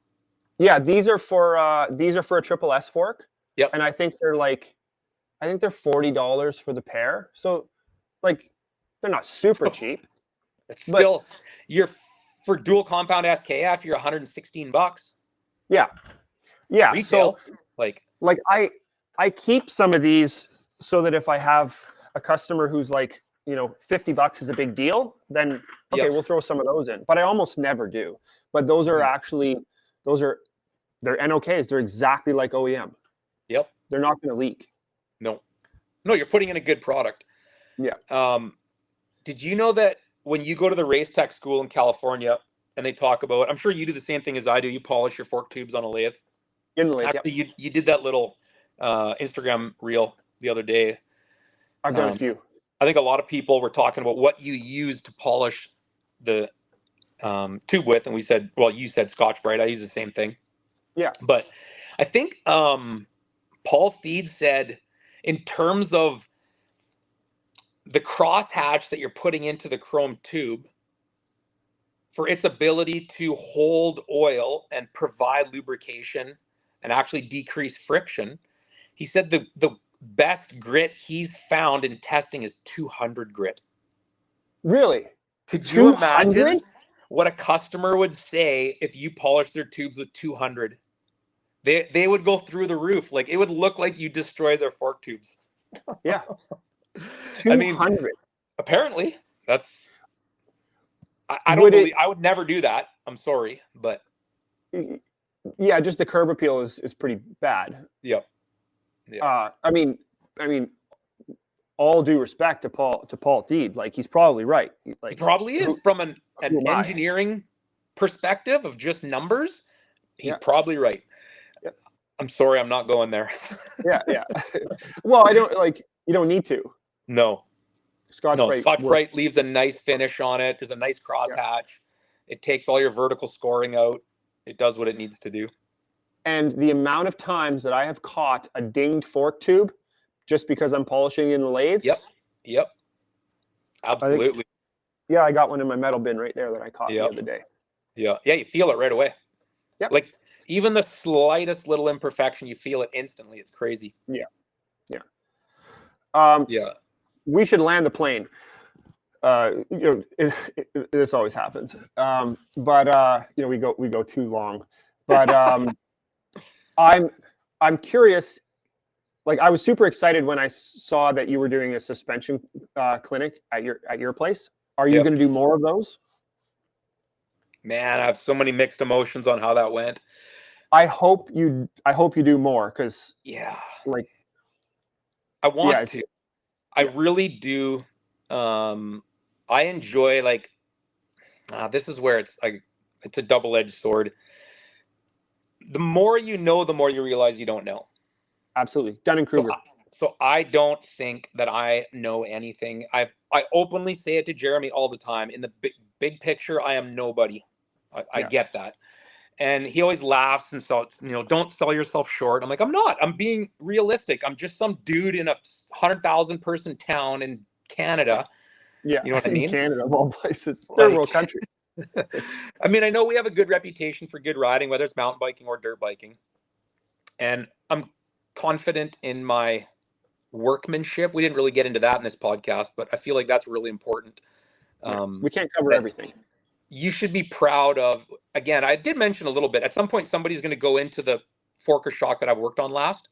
Yeah, these are for a triple S fork. Yep. And I think they're $40 for the pair. So like they're not super cheap. It's still you're for dual compound SKF, you're $116. Yeah. Yeah. Retail. So like I keep some of these so that if I have a customer who's like, $50 is a big deal, then okay, we'll throw some of those in. But I almost never do. But those are they're NOKs. They're exactly like OEM. Yep. They're not going to leak. No, you're putting in a good product. Yeah. Did you know that when you go to the race tech school in California and they talk about, I'm sure you do the same thing as I do, you polish your fork tubes on a lathe. Actually, you did that little Instagram reel the other day. I've done a few. I think a lot of people were talking about what you use to polish the tube with, and we said, well, you said Scotch-Brite. I use the same thing. Yeah. But I think Paul Feed said, in terms of the crosshatch that you're putting into the chrome tube, for its ability to hold oil and provide lubrication and actually decrease friction, he said the best grit he's found in testing is 200 grit. Really? Could you imagine what a customer would say if you polish their tubes with 200? They would go through the roof. Like, it would look like you destroyed their fork tubes. Yeah. 200. I mean, apparently that's. I don't believe I would never do that. I'm sorry, but yeah, just the curb appeal is pretty bad. Yep. Yeah. I mean, all due respect to Paul Deed, like he's probably right. Like he probably is from an engineering perspective of just numbers. He's probably right. Yeah. I'm sorry, I'm not going there. Yeah. Well, you don't need to. No. Scotch-Brite leaves a nice finish on it. There's a nice crosshatch. Yeah. It takes all your vertical scoring out. It does what it needs to do. And the amount of times that I have caught a dinged fork tube just because I'm polishing in the lathe. Yep. Absolutely. I got one in my metal bin right there that I caught the other day. Yeah, you feel it right away. Yep. Like even the slightest little imperfection, you feel it instantly. It's crazy. Yeah. We should land the plane. This always happens. But we go too long. But I'm curious. Like, I was super excited when I saw that you were doing a suspension clinic at your place. Are you going to do more of those? Man, I have so many mixed emotions on how that went. I hope you do more, because I want to. I really do. I enjoy this is where it's a double-edged sword. The more you know, the more you realize you don't know. Absolutely. Dunning-Kruger. So I don't think that I know anything. I openly say it to Jeremy all the time. In the big picture, I am nobody. I get that. And he always laughs and so, don't sell yourself short. I'm like, I'm not. I'm being realistic. I'm just some dude in a 100,000 person town in Canada. Yeah. You know what I mean? In Canada, of all places. Third world country. I mean, I know we have a good reputation for good riding, whether it's mountain biking or dirt biking. And I'm confident in my workmanship. We didn't really get into that in this podcast, but I feel like that's really important. We can't cover everything. You should be proud of, again, I did mention a little bit, at some point somebody's going to go into the fork or shock that I've worked on last,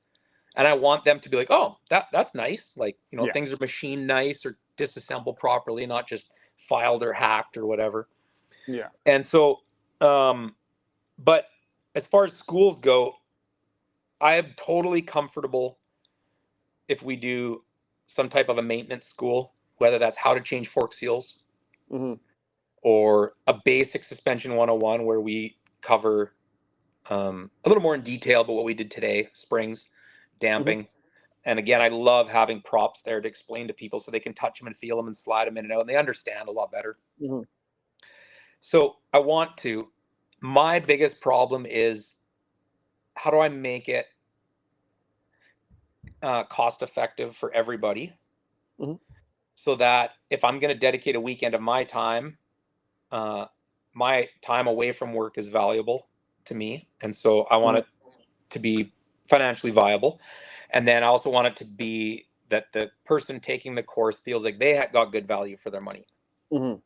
and I want them to be like, oh, that's nice. Like, things are machined nice or disassembled properly, not just filed or hacked or whatever. Yeah. And so, but as far as schools go, I am totally comfortable if we do some type of a maintenance school, whether that's how to change fork seals, or a basic suspension 101 where we cover a little more in detail about what we did today: springs, damping, And again, I love having props there to explain to people so they can touch them and feel them and slide them in and out, and they understand a lot better. Mhm. So my biggest problem is, how do I make it cost effective for everybody, Mhm. so that if I'm going to dedicate a weekend of uh, my time away from work is valuable to me. And so I want Mhm. it to be financially viable. And then I also want it to be that the person taking the course feels like they got good value for their money. Mhm.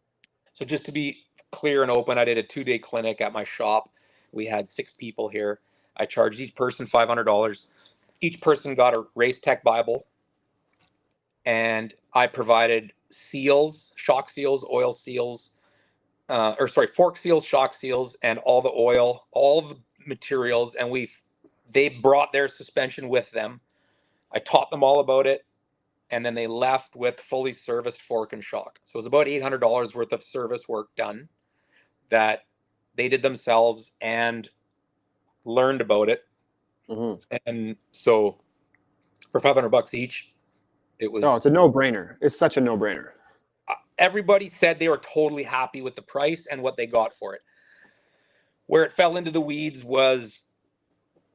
So just to be clear and open, I did a 2-day clinic at my shop. We had 6 people here. I charged each person $500. Each person got a Race Tech Bible, and I provided seals, shock seals, oil seals, fork seals, shock seals, and all the oil, all the materials. And they brought their suspension with them. I taught them all about it, and then they left with fully serviced fork and shock. So it was about $800 worth of service work done that they did themselves and learned about it. Mhm. And so for $500 each, it Oh, was, it's a no-brainer. It's such a no-brainer. everybody said they were totally happy with the price and what they got for it. Where it fell into the weeds was,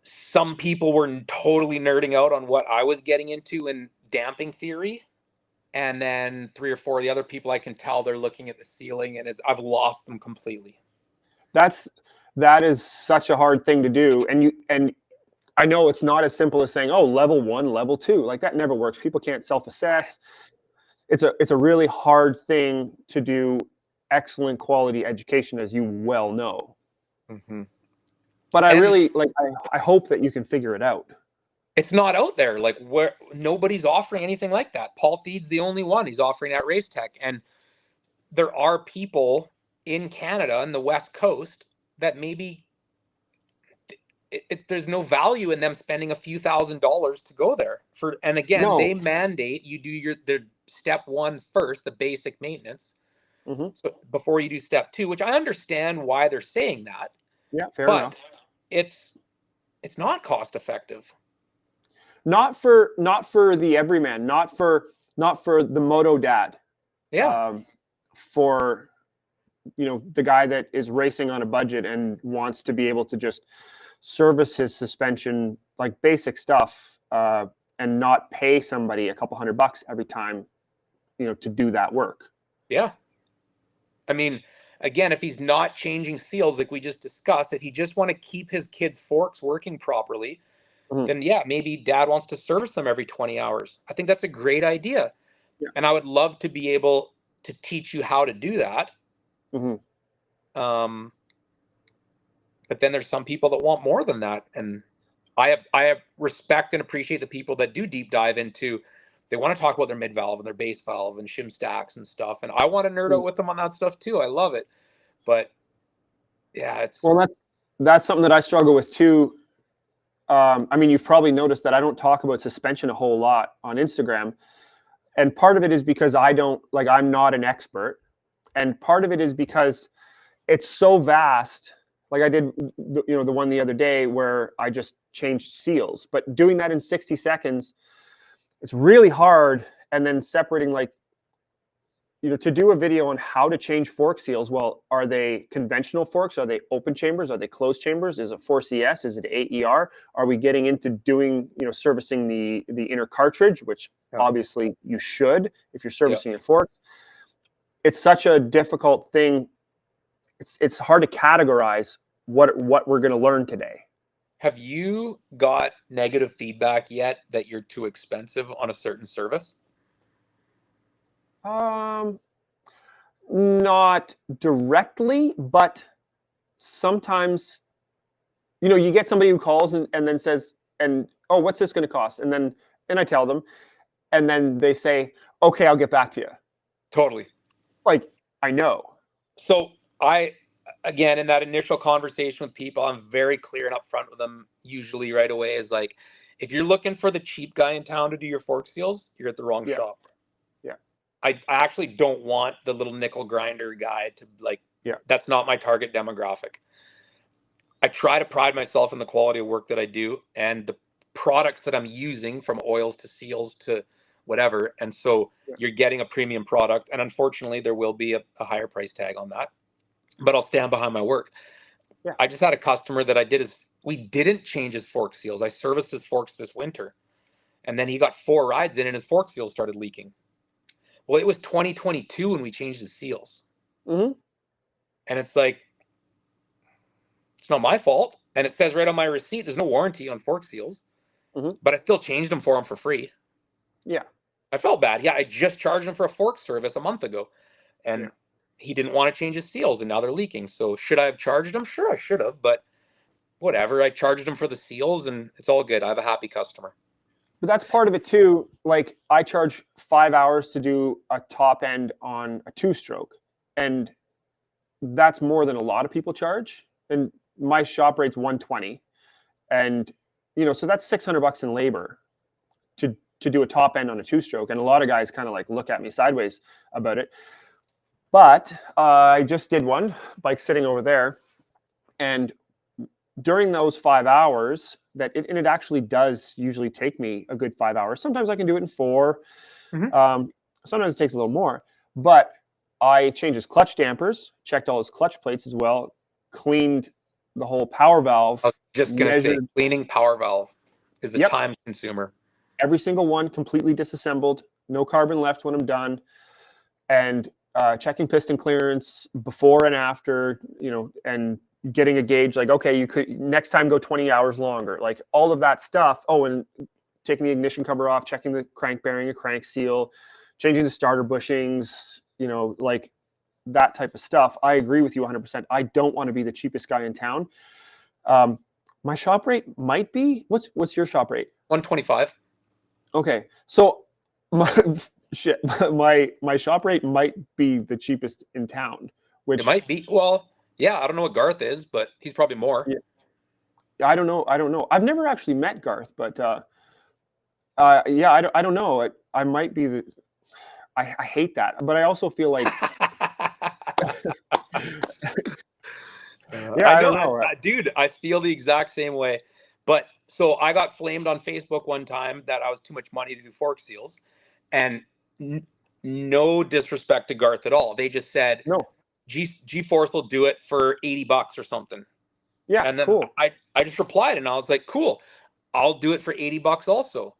some people were totally nerding out on what I was getting into in damping theory. And then 3 or 4 of the other people, I can tell they're looking at the ceiling, and I've lost them completely. That's that is such a hard thing to do, and I know it's not as simple as saying, "Oh, level 1, level 2." Like that never works. People can't self-assess. It's a really hard thing to do excellent quality education, as you well know. Mm-hmm. But I And really I hope that you can figure it out. it's not out there. Like, where nobody's offering anything like that. Paul Feed's the only one. He's offering that Race Tech. And there are people in Canada and the West Coast that maybe there's no value in them spending a few $1,000s to go there. And again, No. they mandate you do their step 1 first, the basic maintenance, Hmm. so before you do step 2, which I understand why they're saying that, Yeah, fair but enough. it's not cost effective. Not for the everyman, not for the moto dad, Yeah. um, for the guy that is racing on a budget and wants to be able to just service his suspension, like basic stuff, and not pay somebody a couple $100 every time, to do that work. Yeah. I mean, again, if he's not changing seals like we just discussed, if he just want to keep his kids' forks working properly, Mhm. then yeah, maybe dad wants to service them every 20 hours. I think that's a great idea. Yeah. And I would love to be able to teach you how to do that. Hmm. Um, but then there's some people that want more than that. And I have respect and appreciate the people that do deep dive into, they want to talk about their mid valve and their base valve and shim stacks and stuff. And I want to nerd out with them on that stuff too. I love it. But yeah, Well, that's something that I struggle with too. I mean, you've probably noticed that I don't talk about suspension a whole lot on Instagram, and part of it is because I'm not an expert, and part of it is because it's so vast. Like I did, the one the other day where I just changed seals, but doing that in 60 seconds, it's really hard. And then separating, like, to do a video on how to change fork seals. Well, are they conventional forks? Are they open chambers? Are they closed chambers? Is it 4CS? Is it AER? Are we getting into doing, servicing the inner cartridge, which yeah, obviously you should if you're yeah. servicing your forks. It's such a difficult thing. It's hard to categorize what we're going to learn today. Have you got negative feedback yet that you're too expensive on a certain service? Um, Not directly, but sometimes, you get somebody who calls and then says, and oh, what's this going to cost? And I tell them, and then they say, okay, I'll get back to you. Totally. Like, I know. So again, in that initial conversation with people, I'm very clear and upfront with them usually right away, is like, if you're looking for the cheap guy in town to do your fork seals, you're at the wrong Yeah, shop. yeah, I actually don't want the little nickel grinder guy to, like, yeah. that's not my target demographic. I try to pride myself in the quality of work that I do, and products that I'm using, from oils to seals to whatever. And so you're getting a premium product. And unfortunately, there will be a higher price tag on that. But I'll stand behind my work. Yeah. I just had a customer that we didn't change his fork seals. I serviced his forks this winter. And then he got 4 rides in and his fork seals started leaking. Well, it was 2022 when we changed his seals. Mm-hmm. And it's like, it's not my fault. And it says right on my receipt, there's no warranty on fork seals. Mm-hmm. But I still changed them for him for free. Yeah. I felt bad. Yeah, I just charged him for a fork service a month ago. And he didn't want to change his seals, and now they're leaking. So should I have charged him? Sure, I should have. But whatever. I charged him for the seals, and it's all good. I have a happy customer. But that's part of it too. Like, I charge 5 hours to do a top end on a 2-stroke. And that's more than a lot of people charge. And my shop rate's 120. And, so that's $600 in labor to do a top end on a 2-stroke. And a lot of guys kind of like look at me sideways about it. But I just did one, bike sitting over there. And during those 5 hours, it actually does usually take me a good 5 hours. Sometimes I can do it in 4. Mm-hmm. Sometimes it takes a little more. But I changed his clutch dampers, checked all his clutch plates as well, cleaned the whole power valve. I was just going to say, cleaning power valve is the time consumer. Every single one completely disassembled, no carbon left when I'm done. And checking piston clearance before and after, and getting a gauge, like, okay, you could next time go 20 hours longer, like all of that stuff. Oh, and taking the ignition cover off, checking the crank bearing, a crank seal, changing the starter bushings, like that type of stuff. I agree with you 100%. I don't want to be the cheapest guy in town. My shop rate might be, what's your shop rate? 125. Okay. So my shop rate might be the cheapest in town, which it might be. Well, yeah, I don't know what Garth is, but he's probably more. Yeah. I don't know. I've never actually met Garth, but I don't know. I might be I hate that, but I also feel like I don't know. Dude, I feel the exact same way. But so I got flamed on Facebook one time that I was too much money to do fork seals, and no disrespect to Garth at all. They just said, no, G-Force will do it for $80 or something. Yeah, and then cool. I just replied and I was like, cool, I'll do it for $80 also.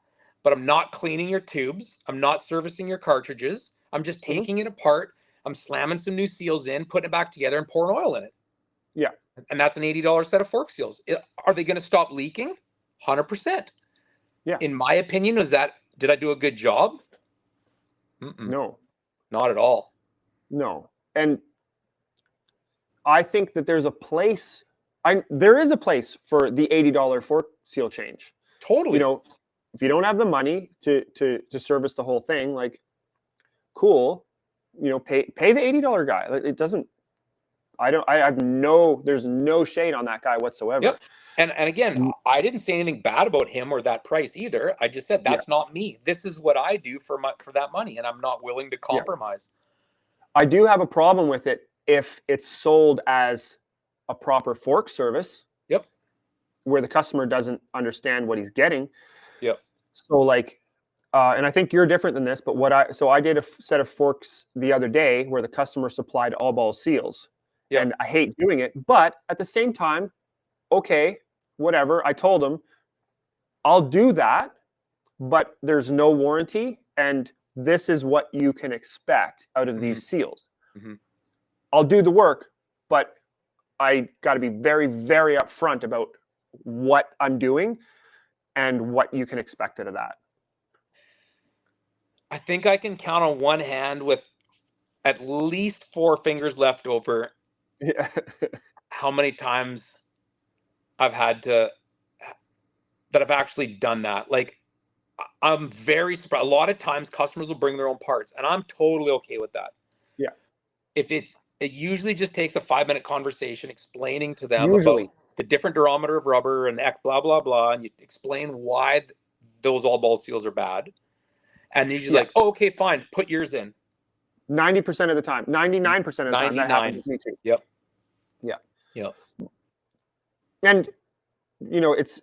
But I'm not cleaning your tubes. I'm not servicing your cartridges. I'm just taking it apart. I'm slamming some new seals in, putting it back together, and pouring oil in it. Yeah. And that's an $80 set of fork seals. Are they going to stop leaking? 100%. Yeah. In my opinion, did I do a good job? No. Not at all. No. And I think that there's a place, there is a place for the $80 fork seal change. Totally. If you don't have the money to service the whole thing, like, cool, pay the $80 guy. It doesn't, there's no shade on that guy whatsoever. Yep. And again, I didn't say anything bad about him or that price either. I just said, that's not me. This is what I do for that money, and I'm not willing to compromise. I do have a problem with it if it's sold as a proper fork service. Yep. Where the customer doesn't understand what he's getting. Yep. So like, and I think you're different than this, but I did a set of forks the other day where the customer supplied all ball seals. Yep. And I hate doing it, but at the same time, okay, whatever. I told him, I'll do that, but there's no warranty, and this is what you can expect out of these seals. Mm-hmm. I'll do the work, but I got to be very, very upfront about what I'm doing and what you can expect out of that. I think I can count on one hand with at least 4 fingers left over how many times I've had that I've actually done that. Like, I'm very surprised. A lot of times customers will bring their own parts, and I'm totally okay with that. Yeah. It usually just takes a 5-minute conversation explaining to them about the different durometer of rubber and blah, blah, blah. And you explain why those all ball seals are bad. And they're usually like, oh, okay, fine, put yours in. 90% of the time, 99% of the time, that happens with me too. Yep. And, it's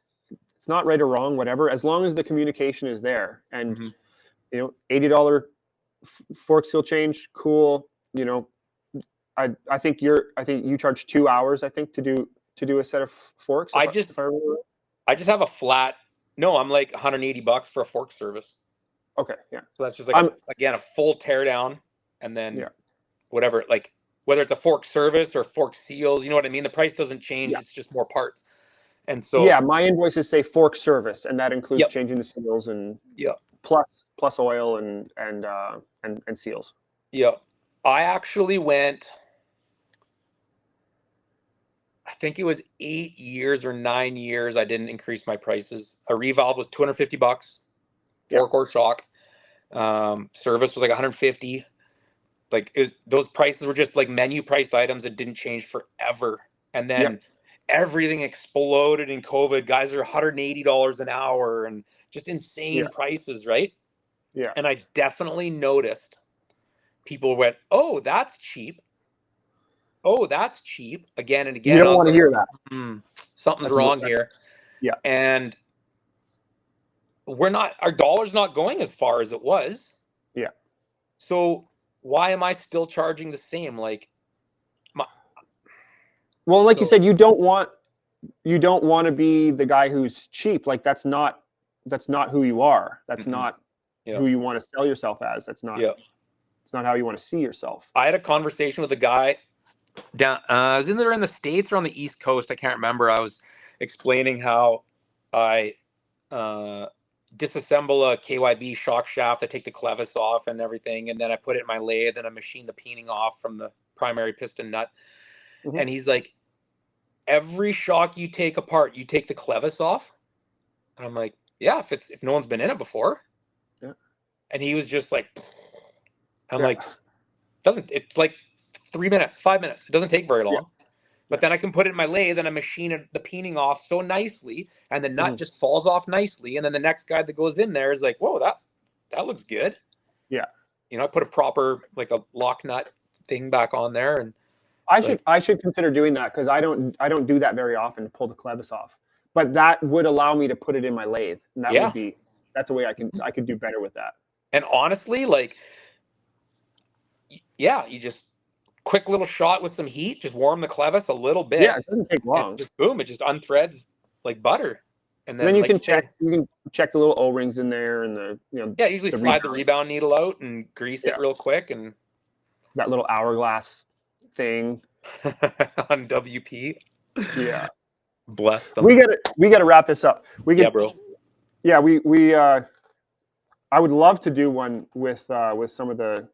it's not right or wrong, whatever, as long as the communication is there. And Mm-hmm. you know, $80 fork seal change, cool. You know, I think you charge 2 hours, I think, to do a set of forks. I If I remember right. I just have a flat. No, I'm like $180 for a fork service. Okay, yeah. So that's just like a full teardown, and then Yeah. whatever, like whether it's a fork service or fork seals, you know what I mean? The price doesn't change. Yeah. It's just more parts. And so, Yeah, my invoices say fork service, and that includes yep, changing the seals and yep, plus oil and seals. yep. I actually went, I think it was 8 years or 9 years. I didn't increase my prices. A revolve was $250, Yeah. fork or shock. Service was like 150. Like those prices were just like menu priced items that didn't change forever. And Yeah. then everything exploded in COVID. Guys are $180 an hour and just insane Yeah. prices, right? Yeah. And I definitely noticed people went, "Oh, that's cheap. Oh, that's cheap," again and You again. I don't was want to like, hear that. something's wrong here. Yeah. And our dollar's not going as far as it was. Yeah. So why am I still charging the same? Like, well, like you said, you don't want to be the guy who's cheap. Like that's not who you are. That's not who you want to sell yourself as. That's not. Yeah. It's not how you want to see yourself. I had a conversation with a guy down. I was in the States or on the East Coast. I can't remember. I was explaining how I disassemble a KYB shock shaft. I take the clevis off and everything, and then I put it in my lathe and I machine the peening off from the primary piston nut. Mm-hmm. And he's like, every shock you take apart, you take the clevis off? And I'm like, yeah, if no one's been in it before. Yeah. And he was just like, I'm like, it's like 3 minutes, 5 minutes. It doesn't take very long. Yeah. But then I can put it in my lathe and I machine the peening off so nicely, and the nut just falls off nicely. And then the next guy that goes in there is like, whoa, that looks good. Yeah. You know, I put a proper, like a lock nut thing back on there. And I should consider doing that, because I don't do that very often, to pull the clevis off. But that would allow me to put it in my lathe. And that's a way I could do better with that. And honestly, like, yeah, you just quick little shot with some heat, just warm the clevis a little bit. Yeah, it doesn't take long. Just boom, it just unthreads like butter. And then you like can check the little O-rings in there, and usually slide the rebound needle out and grease it real quick, and that little hourglass thing on WP. Yeah. Bless them. We gotta wrap this up. Bro. Yeah, I would love to do one with some of the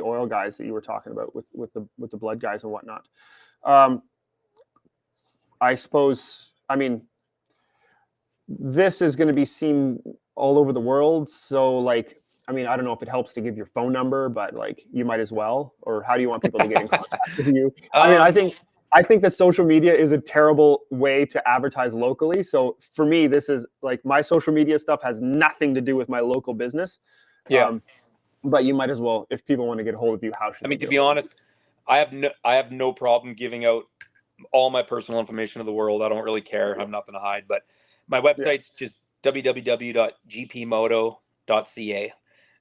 oil guys that you were talking about, with the blood guys and whatnot. I suppose, I mean, this is going to be seen all over the world. So, like, I mean, I don't know if it helps to give your phone number, but like, you might as well. Or how do you want people to get in contact with you? I mean, I think that social media is a terrible way to advertise locally. So for me, this is like, my social media stuff has nothing to do with my local business. Yeah. But you might as well, if people want to get a hold of you, how should I mean, to be honest, I have no problem giving out all my personal information to the world. I don't really care. I have nothing to hide. But my website's just www.gpmoto.ca.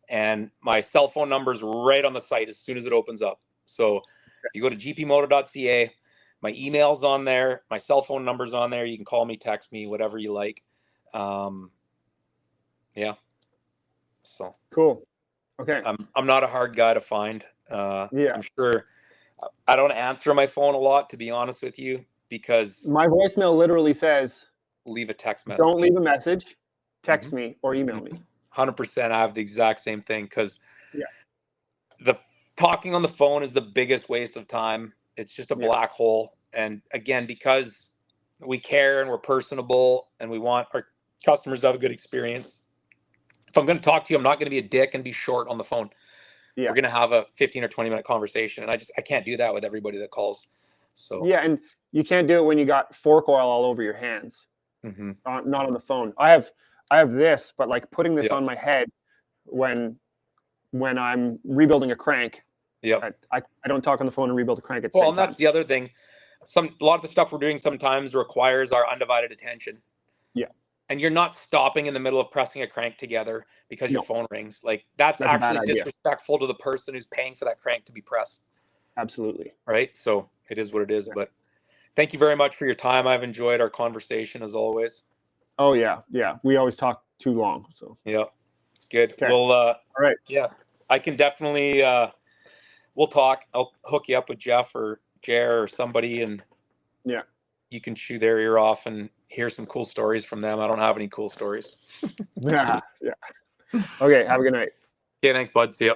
And my cell phone number is right on the site as soon as it opens up. So if you go to gpmoto.ca, my email's on there, my cell phone number's on there. You can call me, text me, whatever you like. Yeah. So cool. Okay. I'm not a hard guy to find. Yeah. I'm sure I don't answer my phone a lot, to be honest with you, because my voicemail literally says, leave a text message. Don't leave a message, text me or email me. 100%. I have the exact same thing, because the talking on the phone is the biggest waste of time. It's just a black hole. And again, because we care and we're personable and we want our customers to have a good experience, if I'm going to talk to you, I'm not going to be a dick and be short on the phone. Yeah. We're going to have a 15 or 20-minute conversation. And I can't do that with everybody that calls. So yeah, and you can't do it when you got fork oil all over your hands. Not on the phone. I have this, but like putting this on my head when I'm rebuilding a crank. Yeah. I don't talk on the phone and rebuild a crank at the same same time. That's the other thing. A lot of the stuff we're doing sometimes requires our undivided attention. Yeah. And you're not stopping in the middle of pressing a crank together because your No. phone rings. Like that's That's a bad actually idea. disrespectful to the person who's paying for that crank to be pressed. Absolutely. Right. So it is what it is. But thank you very much for your time. I've enjoyed our conversation as always. Oh yeah. Yeah. We always talk too long. So. Yeah. It's good. Okay. Well, All right. yeah, I can definitely, we'll talk. I'll hook you up with Geoff or Jer or somebody, and Yeah. you can chew their ear off and hear some cool stories from them. I don't have any cool stories. Yeah. Yeah. Okay. Have a good night. Okay, thanks, bud. See ya.